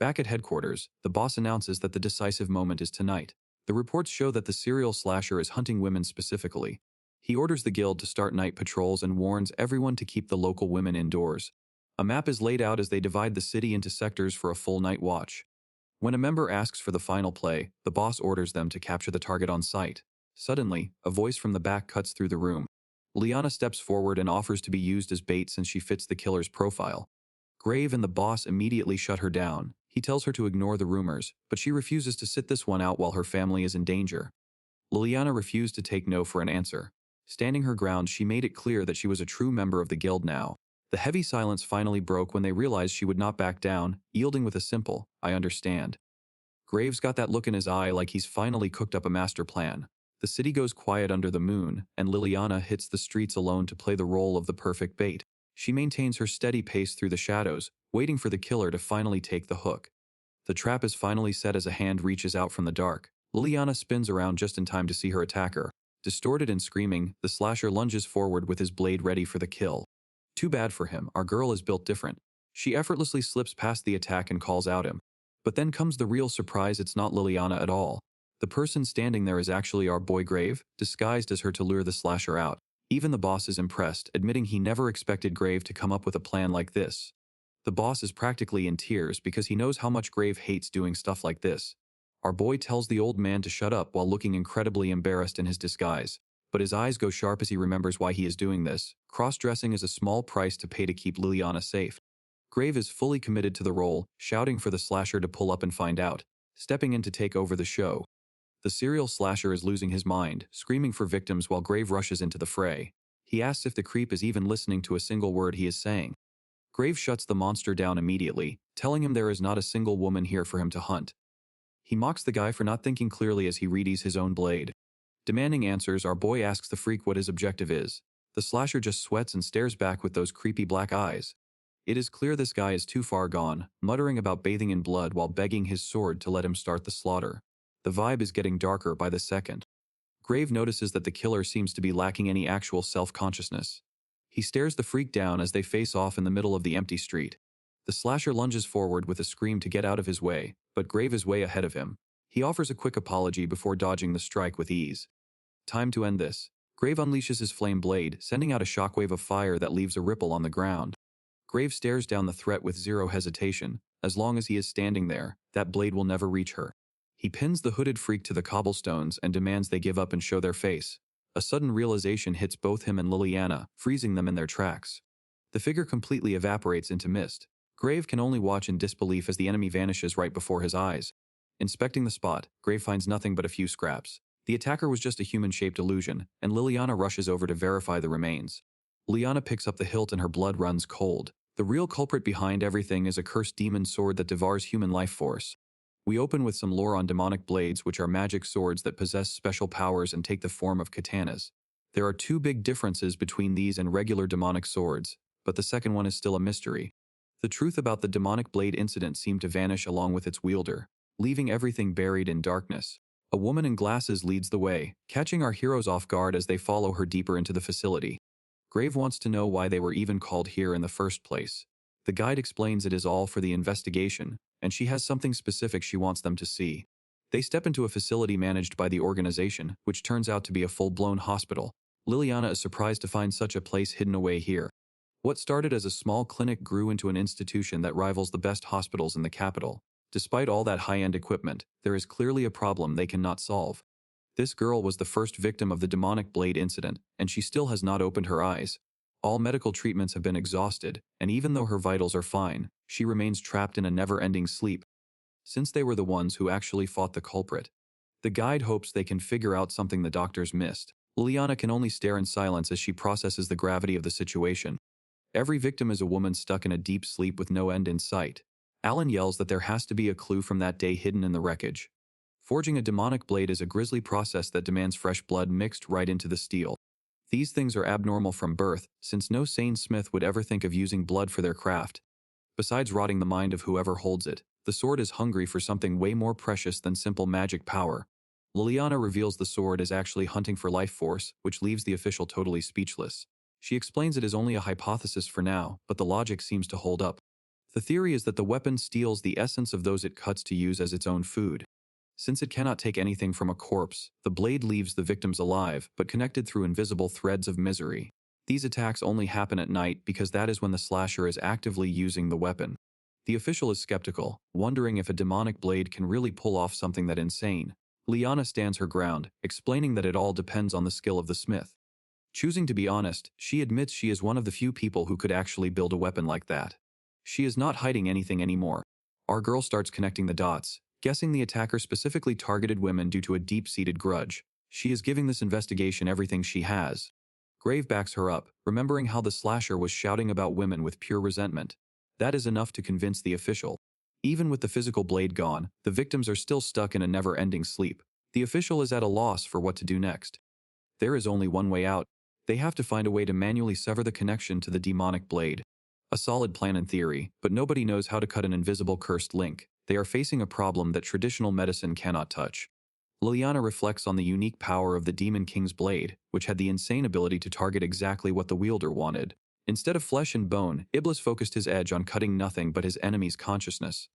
Back at headquarters, the boss announces that the decisive moment is tonight. The reports show that the serial slasher is hunting women specifically. He orders the guild to start night patrols and warns everyone to keep the local women indoors. A map is laid out as they divide the city into sectors for a full night watch. When a member asks for the final play, the boss orders them to capture the target on sight. Suddenly, a voice from the back cuts through the room. Liana steps forward and offers to be used as bait since she fits the killer's profile. Grave and the boss immediately shut her down. He tells her to ignore the rumors, but she refuses to sit this one out while her family is in danger. Liliana refused to take no for an answer. Standing her ground, she made it clear that she was a true member of the guild now. The heavy silence finally broke when they realized she would not back down, yielding with a simple, "I understand." Graves got that look in his eye like he's finally cooked up a master plan. The city goes quiet under the moon, and Liliana hits the streets alone to play the role of the perfect bait. She maintains her steady pace through the shadows, waiting for the killer to finally take the hook. The trap is finally set as a hand reaches out from the dark. Liliana spins around just in time to see her attacker. Distorted and screaming, the slasher lunges forward with his blade ready for the kill. Too bad for him, our girl is built different. She effortlessly slips past the attack and calls out him. But then comes the real surprise, it's not Liliana at all. The person standing there is actually our boy Grave, disguised as her to lure the slasher out. Even the boss is impressed, admitting he never expected Grave to come up with a plan like this. The boss is practically in tears because he knows how much Grave hates doing stuff like this. Our boy tells the old man to shut up while looking incredibly embarrassed in his disguise, but his eyes go sharp as he remembers why he is doing this. Cross-dressing is a small price to pay to keep Liliana safe. Grave is fully committed to the role, shouting for the slasher to pull up and find out, stepping in to take over the show. The serial slasher is losing his mind, screaming for victims while Grave rushes into the fray. He asks if the creep is even listening to a single word he is saying. Grave shuts the monster down immediately, telling him there is not a single woman here for him to hunt. He mocks the guy for not thinking clearly as he readies his own blade. Demanding answers, our boy asks the freak what his objective is. The slasher just sweats and stares back with those creepy black eyes. It is clear this guy is too far gone, muttering about bathing in blood while begging his sword to let him start the slaughter. The vibe is getting darker by the second. Grave notices that the killer seems to be lacking any actual self-consciousness. He stares the freak down as they face off in the middle of the empty street. The slasher lunges forward with a scream to get out of his way, but Grave is way ahead of him. He offers a quick apology before dodging the strike with ease. Time to end this. Grave unleashes his flame blade, sending out a shockwave of fire that leaves a ripple on the ground. Grave stares down the threat with zero hesitation. As long as he is standing there, that blade will never reach her. He pins the hooded freak to the cobblestones and demands they give up and show their face. A sudden realization hits both him and Liliana, freezing them in their tracks. The figure completely evaporates into mist. Grave can only watch in disbelief as the enemy vanishes right before his eyes. Inspecting the spot, Grave finds nothing but a few scraps. The attacker was just a human-shaped illusion, and Liliana rushes over to verify the remains. Liliana picks up the hilt and her blood runs cold. The real culprit behind everything is a cursed demon sword that devours human life force. We open with some lore on demonic blades, which are magic swords that possess special powers and take the form of katanas. There are two big differences between these and regular demonic swords, but the second one is still a mystery. The truth about the demonic blade incident seemed to vanish along with its wielder, leaving everything buried in darkness. A woman in glasses leads the way, catching our heroes off guard as they follow her deeper into the facility. Grave wants to know why they were even called here in the first place. The guide explains it is all for the investigation, and she has something specific she wants them to see. They step into a facility managed by the organization, which turns out to be a full-blown hospital. Liliana is surprised to find such a place hidden away here. What started as a small clinic grew into an institution that rivals the best hospitals in the capital. Despite all that high-end equipment, there is clearly a problem they cannot solve. This girl was the first victim of the demonic blade incident, and she still has not opened her eyes. All medical treatments have been exhausted, and even though her vitals are fine, she remains trapped in a never-ending sleep. Since they were the ones who actually fought the culprit, the guide hopes they can figure out something the doctors missed. Liliana can only stare in silence as she processes the gravity of the situation. Every victim is a woman stuck in a deep sleep with no end in sight. Alan yells that there has to be a clue from that day hidden in the wreckage. Forging a demonic blade is a grisly process that demands fresh blood mixed right into the steel. These things are abnormal from birth, since no sane smith would ever think of using blood for their craft. Besides rotting the mind of whoever holds it, the sword is hungry for something way more precious than simple magic power. Liliana reveals the sword is actually hunting for life force, which leaves the official totally speechless. She explains it is only a hypothesis for now, but the logic seems to hold up. The theory is that the weapon steals the essence of those it cuts to use as its own food. Since it cannot take anything from a corpse, the blade leaves the victims alive, but connected through invisible threads of misery. These attacks only happen at night because that is when the slasher is actively using the weapon. The official is skeptical, wondering if a demonic blade can really pull off something that insane. Liana stands her ground, explaining that it all depends on the skill of the smith. Choosing to be honest, she admits she is one of the few people who could actually build a weapon like that. She is not hiding anything anymore. Our girl starts connecting the dots, guessing the attacker specifically targeted women due to a deep-seated grudge. She is giving this investigation everything she has. Grave backs her up, remembering how the slasher was shouting about women with pure resentment. That is enough to convince the official. Even with the physical blade gone, the victims are still stuck in a never-ending sleep. The official is at a loss for what to do next. There is only one way out. They have to find a way to manually sever the connection to the demonic blade. A solid plan in theory, but nobody knows how to cut an invisible cursed link. They are facing a problem that traditional medicine cannot touch. Liliana reflects on the unique power of the Demon King's blade, which had the insane ability to target exactly what the wielder wanted. Instead of flesh and bone, Iblis focused his edge on cutting nothing but his enemy's consciousness.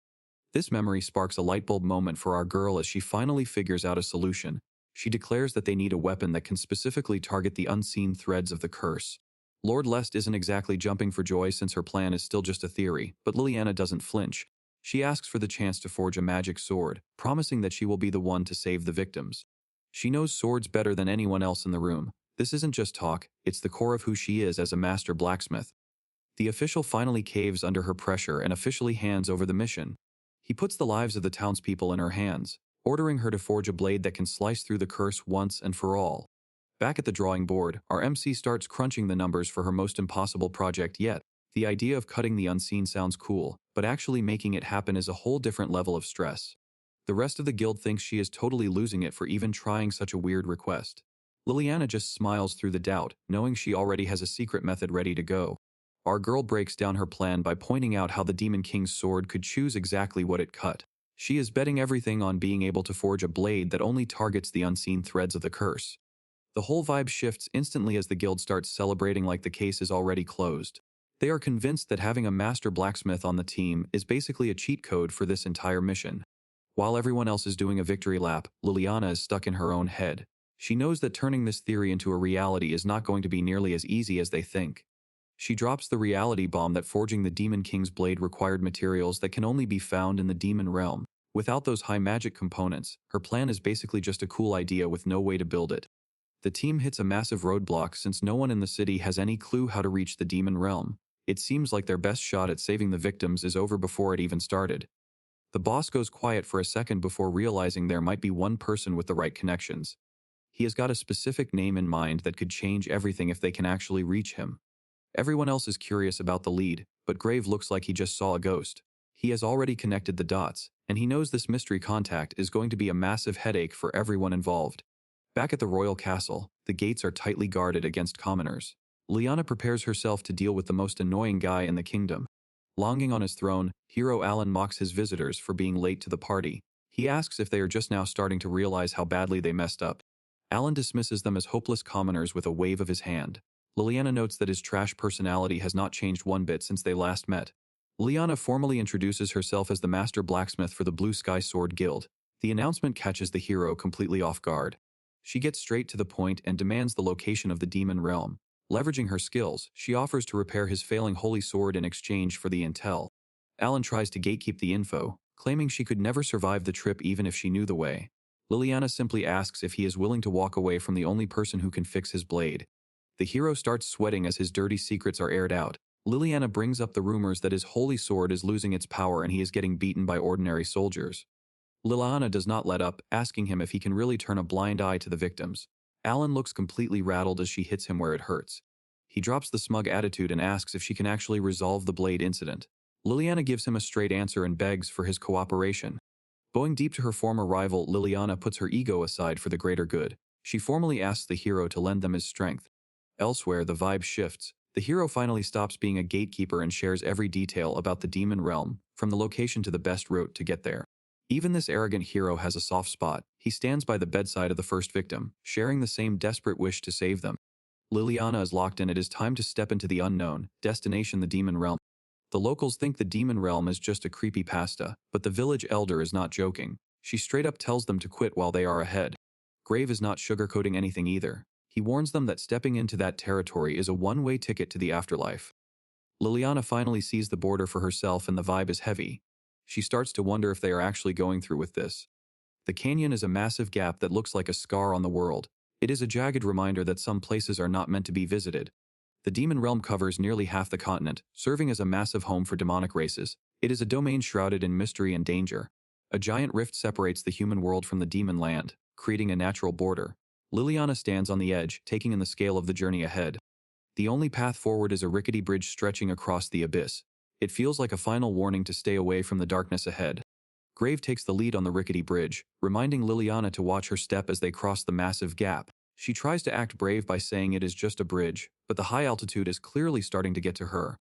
This memory sparks a lightbulb moment for our girl as she finally figures out a solution. She declares that they need a weapon that can specifically target the unseen threads of the curse. Lord Lest isn't exactly jumping for joy since her plan is still just a theory, but Liliana doesn't flinch. She asks for the chance to forge a magic sword, promising that she will be the one to save the victims. She knows swords better than anyone else in the room. This isn't just talk, it's the core of who she is as a master blacksmith. The official finally caves under her pressure and officially hands over the mission. He puts the lives of the townspeople in her hands, ordering her to forge a blade that can slice through the curse once and for all. Back at the drawing board, our MC starts crunching the numbers for her most impossible project yet. The idea of cutting the unseen sounds cool, but actually making it happen is a whole different level of stress. The rest of the guild thinks she is totally losing it for even trying such a weird request. Liliana just smiles through the doubt, knowing she already has a secret method ready to go. Our girl breaks down her plan by pointing out how the Demon King's sword could choose exactly what it cut. She is betting everything on being able to forge a blade that only targets the unseen threads of the curse. The whole vibe shifts instantly as the guild starts celebrating like the case is already closed. They are convinced that having a master blacksmith on the team is basically a cheat code for this entire mission. While everyone else is doing a victory lap, Liliana is stuck in her own head. She knows that turning this theory into a reality is not going to be nearly as easy as they think. She drops the reality bomb that forging the Demon King's blade required materials that can only be found in the demon realm. Without those high magic components, her plan is basically just a cool idea with no way to build it. The team hits a massive roadblock since no one in the city has any clue how to reach the demon realm. It seems like their best shot at saving the victims is over before it even started. The boss goes quiet for a second before realizing there might be one person with the right connections. He has got a specific name in mind that could change everything if they can actually reach him. Everyone else is curious about the lead, but Grave looks like he just saw a ghost. He has already connected the dots, and he knows this mystery contact is going to be a massive headache for everyone involved. Back at the royal castle, the gates are tightly guarded against commoners. Liana prepares herself to deal with the most annoying guy in the kingdom. Longing on his throne, Hero Alan mocks his visitors for being late to the party. He asks if they are just now starting to realize how badly they messed up. Alan dismisses them as hopeless commoners with a wave of his hand. Liliana notes that his trash personality has not changed one bit since they last met. Liana formally introduces herself as the master blacksmith for the Blue Sky Sword Guild. The announcement catches the hero completely off guard. She gets straight to the point and demands the location of the demon realm. Leveraging her skills, she offers to repair his failing holy sword in exchange for the intel. Alan tries to gatekeep the info, claiming she could never survive the trip even if she knew the way. Liliana simply asks if he is willing to walk away from the only person who can fix his blade. The hero starts sweating as his dirty secrets are aired out. Liliana brings up the rumors that his holy sword is losing its power and he is getting beaten by ordinary soldiers. Liliana does not let up, asking him if he can really turn a blind eye to the victims. Alan looks completely rattled as she hits him where it hurts. He drops the smug attitude and asks if she can actually resolve the blade incident. Liliana gives him a straight answer and begs for his cooperation. Going deep to her former rival, Liliana puts her ego aside for the greater good. She formally asks the hero to lend them his strength. Elsewhere, the vibe shifts. The hero finally stops being a gatekeeper and shares every detail about the demon realm, from the location to the best route to get there. Even this arrogant hero has a soft spot. He stands by the bedside of the first victim, sharing the same desperate wish to save them. Liliana is locked in. It is time to step into the unknown, destination the demon realm. The locals think the demon realm is just a creepypasta, but the village elder is not joking. She straight up tells them to quit while they are ahead. Grave is not sugarcoating anything either. He warns them that stepping into that territory is a one-way ticket to the afterlife. Liliana finally sees the border for herself and the vibe is heavy. She starts to wonder if they are actually going through with this. The canyon is a massive gap that looks like a scar on the world. It is a jagged reminder that some places are not meant to be visited. The demon realm covers nearly half the continent, serving as a massive home for demonic races. It is a domain shrouded in mystery and danger. A giant rift separates the human world from the demon land, creating a natural border. Liliana stands on the edge, taking in the scale of the journey ahead. The only path forward is a rickety bridge stretching across the abyss. It feels like a final warning to stay away from the darkness ahead. Grave takes the lead on the rickety bridge, reminding Liliana to watch her step as they cross the massive gap. She tries to act brave by saying it is just a bridge, but the high altitude is clearly starting to get to her.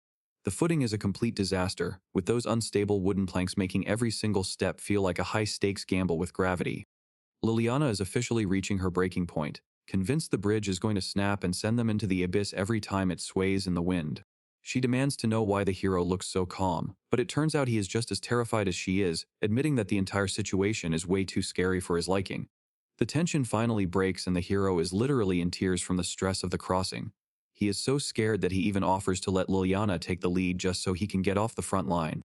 The footing is a complete disaster, with those unstable wooden planks making every single step feel like a high-stakes gamble with gravity. Liliana is officially reaching her breaking point, convinced the bridge is going to snap and send them into the abyss every time it sways in the wind. She demands to know why the hero looks so calm, but it turns out he is just as terrified as she is, admitting that the entire situation is way too scary for his liking. The tension finally breaks and the hero is literally in tears from the stress of the crossing. He is so scared that he even offers to let Liliana take the lead just so he can get off the front line.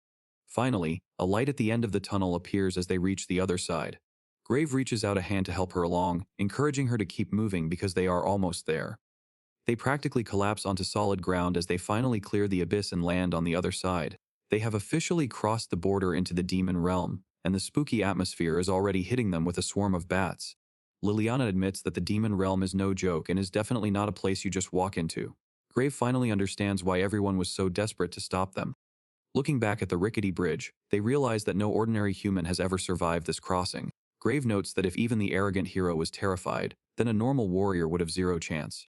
Finally, a light at the end of the tunnel appears as they reach the other side. Grave reaches out a hand to help her along, encouraging her to keep moving because they are almost there. They practically collapse onto solid ground as they finally clear the abyss and land on the other side. They have officially crossed the border into the demon realm, and the spooky atmosphere is already hitting them with a swarm of bats. Liliana admits that the demon realm is no joke and is definitely not a place you just walk into. Grave finally understands why everyone was so desperate to stop them. Looking back at the rickety bridge, they realize that no ordinary human has ever survived this crossing. Grave notes that if even the arrogant hero was terrified, then a normal warrior would have zero chance.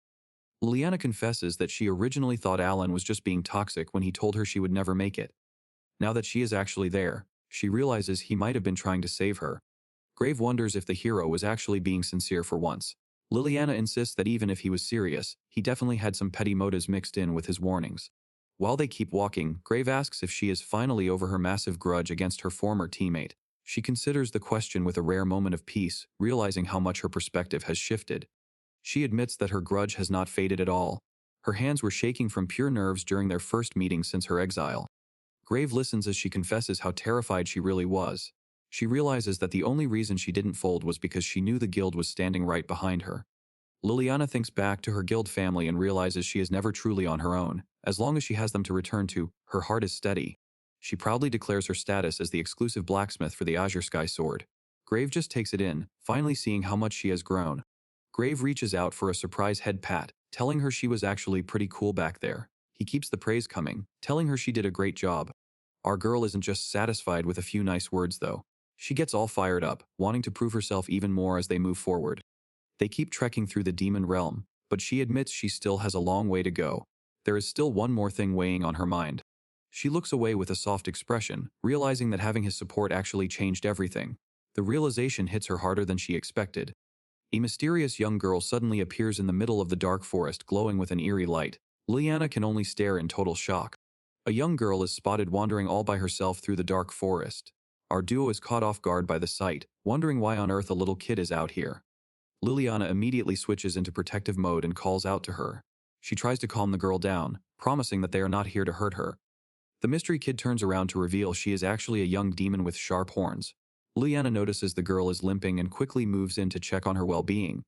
Liliana confesses that she originally thought Alan was just being toxic when he told her she would never make it. Now that she is actually there, she realizes he might have been trying to save her. Grave wonders if the hero was actually being sincere for once. Liliana insists that even if he was serious, he definitely had some petty motives mixed in with his warnings. While they keep walking, Grave asks if she is finally over her massive grudge against her former teammate. She considers the question with a rare moment of peace, realizing how much her perspective has shifted. She admits that her grudge has not faded at all. Her hands were shaking from pure nerves during their first meeting since her exile. Grave listens as she confesses how terrified she really was. She realizes that the only reason she didn't fold was because she knew the guild was standing right behind her. Liliana thinks back to her guild family and realizes she is never truly on her own. As long as she has them to return to, her heart is steady. She proudly declares her status as the exclusive blacksmith for the Azure Sky sword. Grave just takes it in, finally seeing how much she has grown. Grave reaches out for a surprise head pat, telling her she was actually pretty cool back there. He keeps the praise coming, telling her she did a great job. Our girl isn't just satisfied with a few nice words though. She gets all fired up, wanting to prove herself even more as they move forward. They keep trekking through the demon realm, but she admits she still has a long way to go. There is still one more thing weighing on her mind. She looks away with a soft expression, realizing that having his support actually changed everything. The realization hits her harder than she expected. A mysterious young girl suddenly appears in the middle of the dark forest, glowing with an eerie light. Liliana can only stare in total shock. A young girl is spotted wandering all by herself through the dark forest. Our duo is caught off guard by the sight, wondering why on earth a little kid is out here. Liliana immediately switches into protective mode and calls out to her. She tries to calm the girl down, promising that they are not here to hurt her. The mystery kid turns around to reveal she is actually a young demon with sharp horns. Liliana notices the girl is limping and quickly moves in to check on her well-being.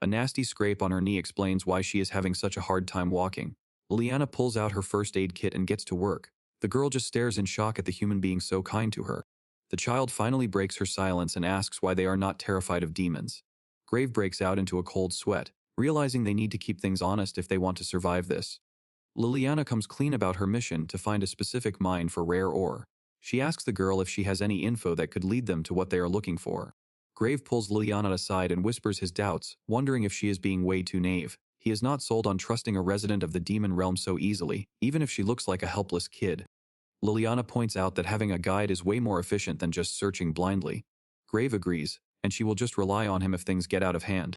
A nasty scrape on her knee explains why she is having such a hard time walking. Liliana pulls out her first aid kit and gets to work. The girl just stares in shock at the human being so kind to her. The child finally breaks her silence and asks why they are not terrified of demons. Grave breaks out into a cold sweat, realizing they need to keep things honest if they want to survive this. Liliana comes clean about her mission to find a specific mine for rare ore. She asks the girl if she has any info that could lead them to what they are looking for. Grave pulls Liliana aside and whispers his doubts, wondering if she is being way too naive. He is not sold on trusting a resident of the demon realm so easily, even if she looks like a helpless kid. Liliana points out that having a guide is way more efficient than just searching blindly. Grave agrees, and she will just rely on him if things get out of hand.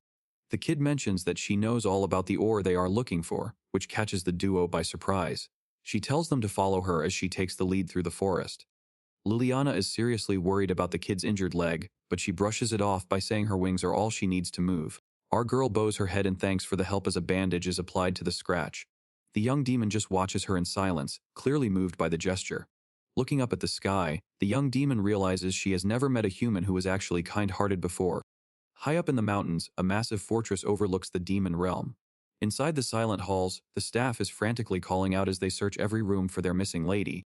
The kid mentions that she knows all about the ore they are looking for, which catches the duo by surprise. She tells them to follow her as she takes the lead through the forest. Liliana is seriously worried about the kid's injured leg, but she brushes it off by saying her wings are all she needs to move. Our girl bows her head in thanks for the help as a bandage is applied to the scratch. The young demon just watches her in silence, clearly moved by the gesture. Looking up at the sky, the young demon realizes she has never met a human who was actually kind-hearted before. High up in the mountains, a massive fortress overlooks the demon realm. Inside the silent halls, the staff is frantically calling out as they search every room for their missing lady.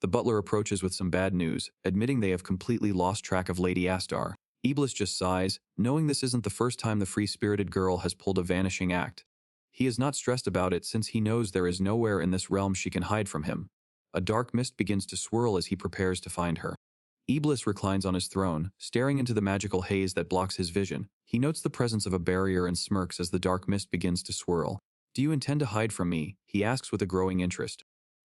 The butler approaches with some bad news, admitting they have completely lost track of Lady Astar. Iblis just sighs, knowing this isn't the first time the free-spirited girl has pulled a vanishing act. He is not stressed about it since he knows there is nowhere in this realm she can hide from him. A dark mist begins to swirl as he prepares to find her. Iblis reclines on his throne, staring into the magical haze that blocks his vision. He notes the presence of a barrier and smirks as the dark mist begins to swirl. "Do you intend to hide from me?" he asks with a growing interest.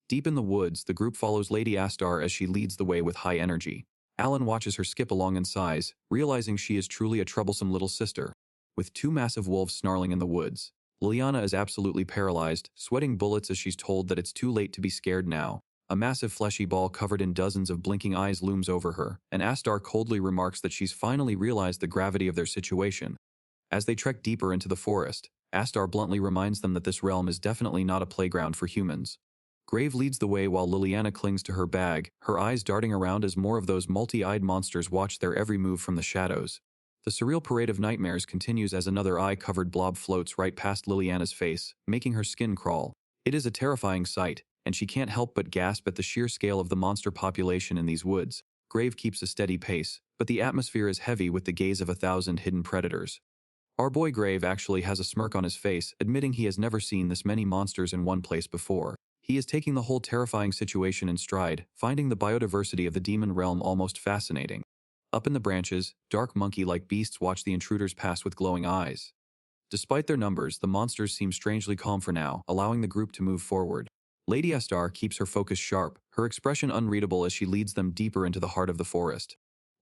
Deep in the woods, the group follows Lady Astar as she leads the way with high energy. Alan watches her skip along and sighs, realizing she is truly a troublesome little sister. With two massive wolves snarling in the woods, Liliana is absolutely paralyzed, sweating bullets as she's told that it's too late to be scared now. A massive fleshy ball covered in dozens of blinking eyes looms over her, and Astar coldly remarks that she's finally realized the gravity of their situation. As they trek deeper into the forest, Astar bluntly reminds them that this realm is definitely not a playground for humans. Grave leads the way while Liliana clings to her bag, her eyes darting around as more of those multi-eyed monsters watch their every move from the shadows. The surreal parade of nightmares continues as another eye-covered blob floats right past Liliana's face, making her skin crawl. It is a terrifying sight, and she can't help but gasp at the sheer scale of the monster population in these woods. Grave keeps a steady pace, but the atmosphere is heavy with the gaze of 1,000 hidden predators. Our boy Grave actually has a smirk on his face, admitting he has never seen this many monsters in one place before. He is taking the whole terrifying situation in stride, finding the biodiversity of the demon realm almost fascinating. Up in the branches, dark monkey-like beasts watch the intruders pass with glowing eyes. Despite their numbers, the monsters seem strangely calm for now, allowing the group to move forward. Lady Astar keeps her focus sharp, her expression unreadable as she leads them deeper into the heart of the forest.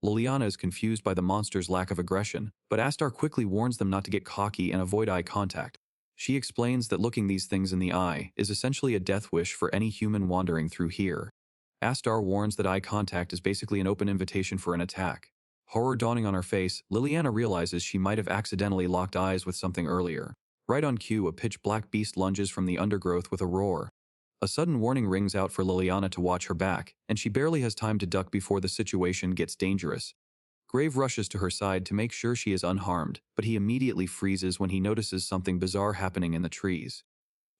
Liliana is confused by the monsters' lack of aggression, but Astar quickly warns them not to get cocky and avoid eye contact. She explains that looking these things in the eye is essentially a death wish for any human wandering through here. Astar warns that eye contact is basically an open invitation for an attack. Horror dawning on her face, Liliana realizes she might have accidentally locked eyes with something earlier. Right on cue, a pitch-black beast lunges from the undergrowth with a roar. A sudden warning rings out for Liliana to watch her back, and she barely has time to duck before the situation gets dangerous. Grave rushes to her side to make sure she is unharmed, but he immediately freezes when he notices something bizarre happening in the trees.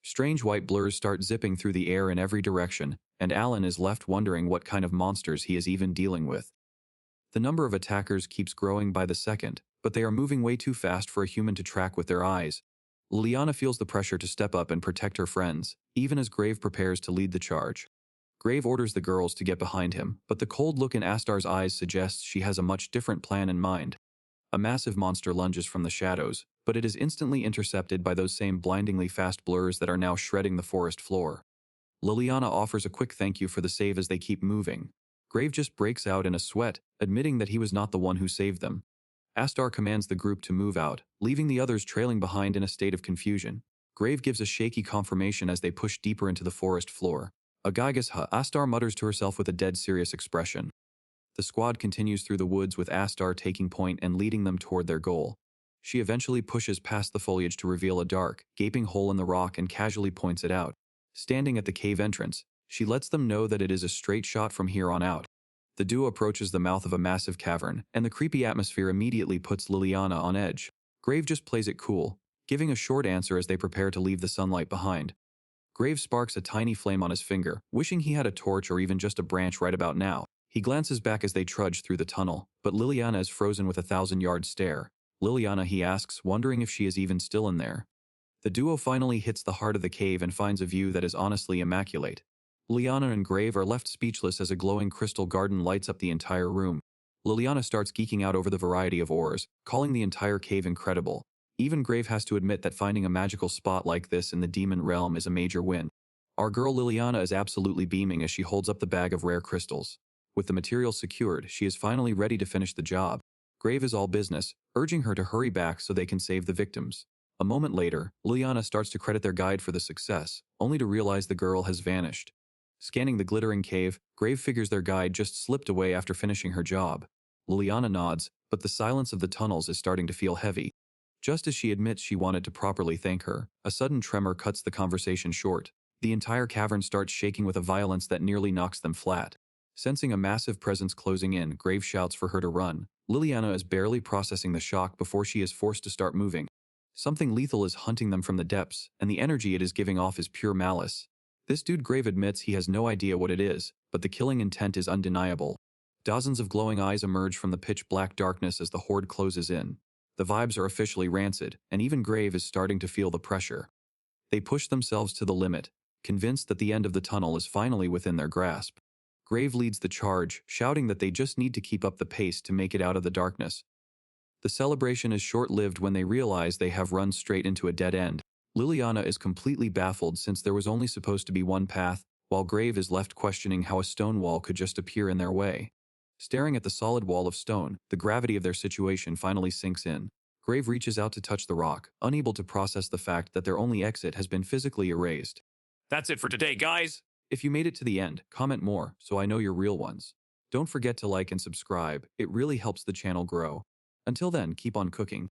Strange white blurs start zipping through the air in every direction, and Alan is left wondering what kind of monsters he is even dealing with. The number of attackers keeps growing by the second, but they are moving way too fast for a human to track with their eyes. Liliana feels the pressure to step up and protect her friends, even as Grave prepares to lead the charge. Grave orders the girls to get behind him, but the cold look in Astar's eyes suggests she has a much different plan in mind. A massive monster lunges from the shadows, but it is instantly intercepted by those same blindingly fast blurs that are now shredding the forest floor. Liliana offers a quick thank you for the save as they keep moving. Grave just breaks out in a sweat, admitting that he was not the one who saved them. Astar commands the group to move out, leaving the others trailing behind in a state of confusion. Grave gives a shaky confirmation as they push deeper into the forest floor. Agaigas ha, Astar mutters to herself with a dead serious expression. The squad continues through the woods with Astar taking point and leading them toward their goal. She eventually pushes past the foliage to reveal a dark, gaping hole in the rock and casually points it out. Standing at the cave entrance, she lets them know that it is a straight shot from here on out. The duo approaches the mouth of a massive cavern, and the creepy atmosphere immediately puts Liliana on edge. Grave just plays it cool, giving a short answer as they prepare to leave the sunlight behind. Grave sparks a tiny flame on his finger, wishing he had a torch or even just a branch right about now. He glances back as they trudge through the tunnel, but Liliana is frozen with a 1,000-yard stare. Liliana, he asks, wondering if she is even still in there. The duo finally hits the heart of the cave and finds a view that is honestly immaculate. Liliana and Grave are left speechless as a glowing crystal garden lights up the entire room. Liliana starts geeking out over the variety of ores, calling the entire cave incredible. Even Grave has to admit that finding a magical spot like this in the demon realm is a major win. Our girl Liliana is absolutely beaming as she holds up the bag of rare crystals. With the materials secured, she is finally ready to finish the job. Grave is all business, urging her to hurry back so they can save the victims. A moment later, Liliana starts to credit their guide for the success, only to realize the girl has vanished. Scanning the glittering cave, Grave figures their guide just slipped away after finishing her job. Liliana nods, but the silence of the tunnels is starting to feel heavy. Just as she admits she wanted to properly thank her, a sudden tremor cuts the conversation short. The entire cavern starts shaking with a violence that nearly knocks them flat. Sensing a massive presence closing in, Grave shouts for her to run. Liliana is barely processing the shock before she is forced to start moving. Something lethal is hunting them from the depths, and the energy it is giving off is pure malice. This dude Grave admits he has no idea what it is, but the killing intent is undeniable. Dozens of glowing eyes emerge from the pitch-black darkness as the horde closes in. The vibes are officially rancid, and even Grave is starting to feel the pressure. They push themselves to the limit, convinced that the end of the tunnel is finally within their grasp. Grave leads the charge, shouting that they just need to keep up the pace to make it out of the darkness. The celebration is short-lived when they realize they have run straight into a dead end. Liliana is completely baffled since there was only supposed to be one path, while Grave is left questioning how a stone wall could just appear in their way. Staring at the solid wall of stone, the gravity of their situation finally sinks in. Grave reaches out to touch the rock, unable to process the fact that their only exit has been physically erased. That's it for today, guys. If you made it to the end, comment more so I know you're real ones. Don't forget to like and subscribe, it really helps the channel grow. Until then, keep on cooking.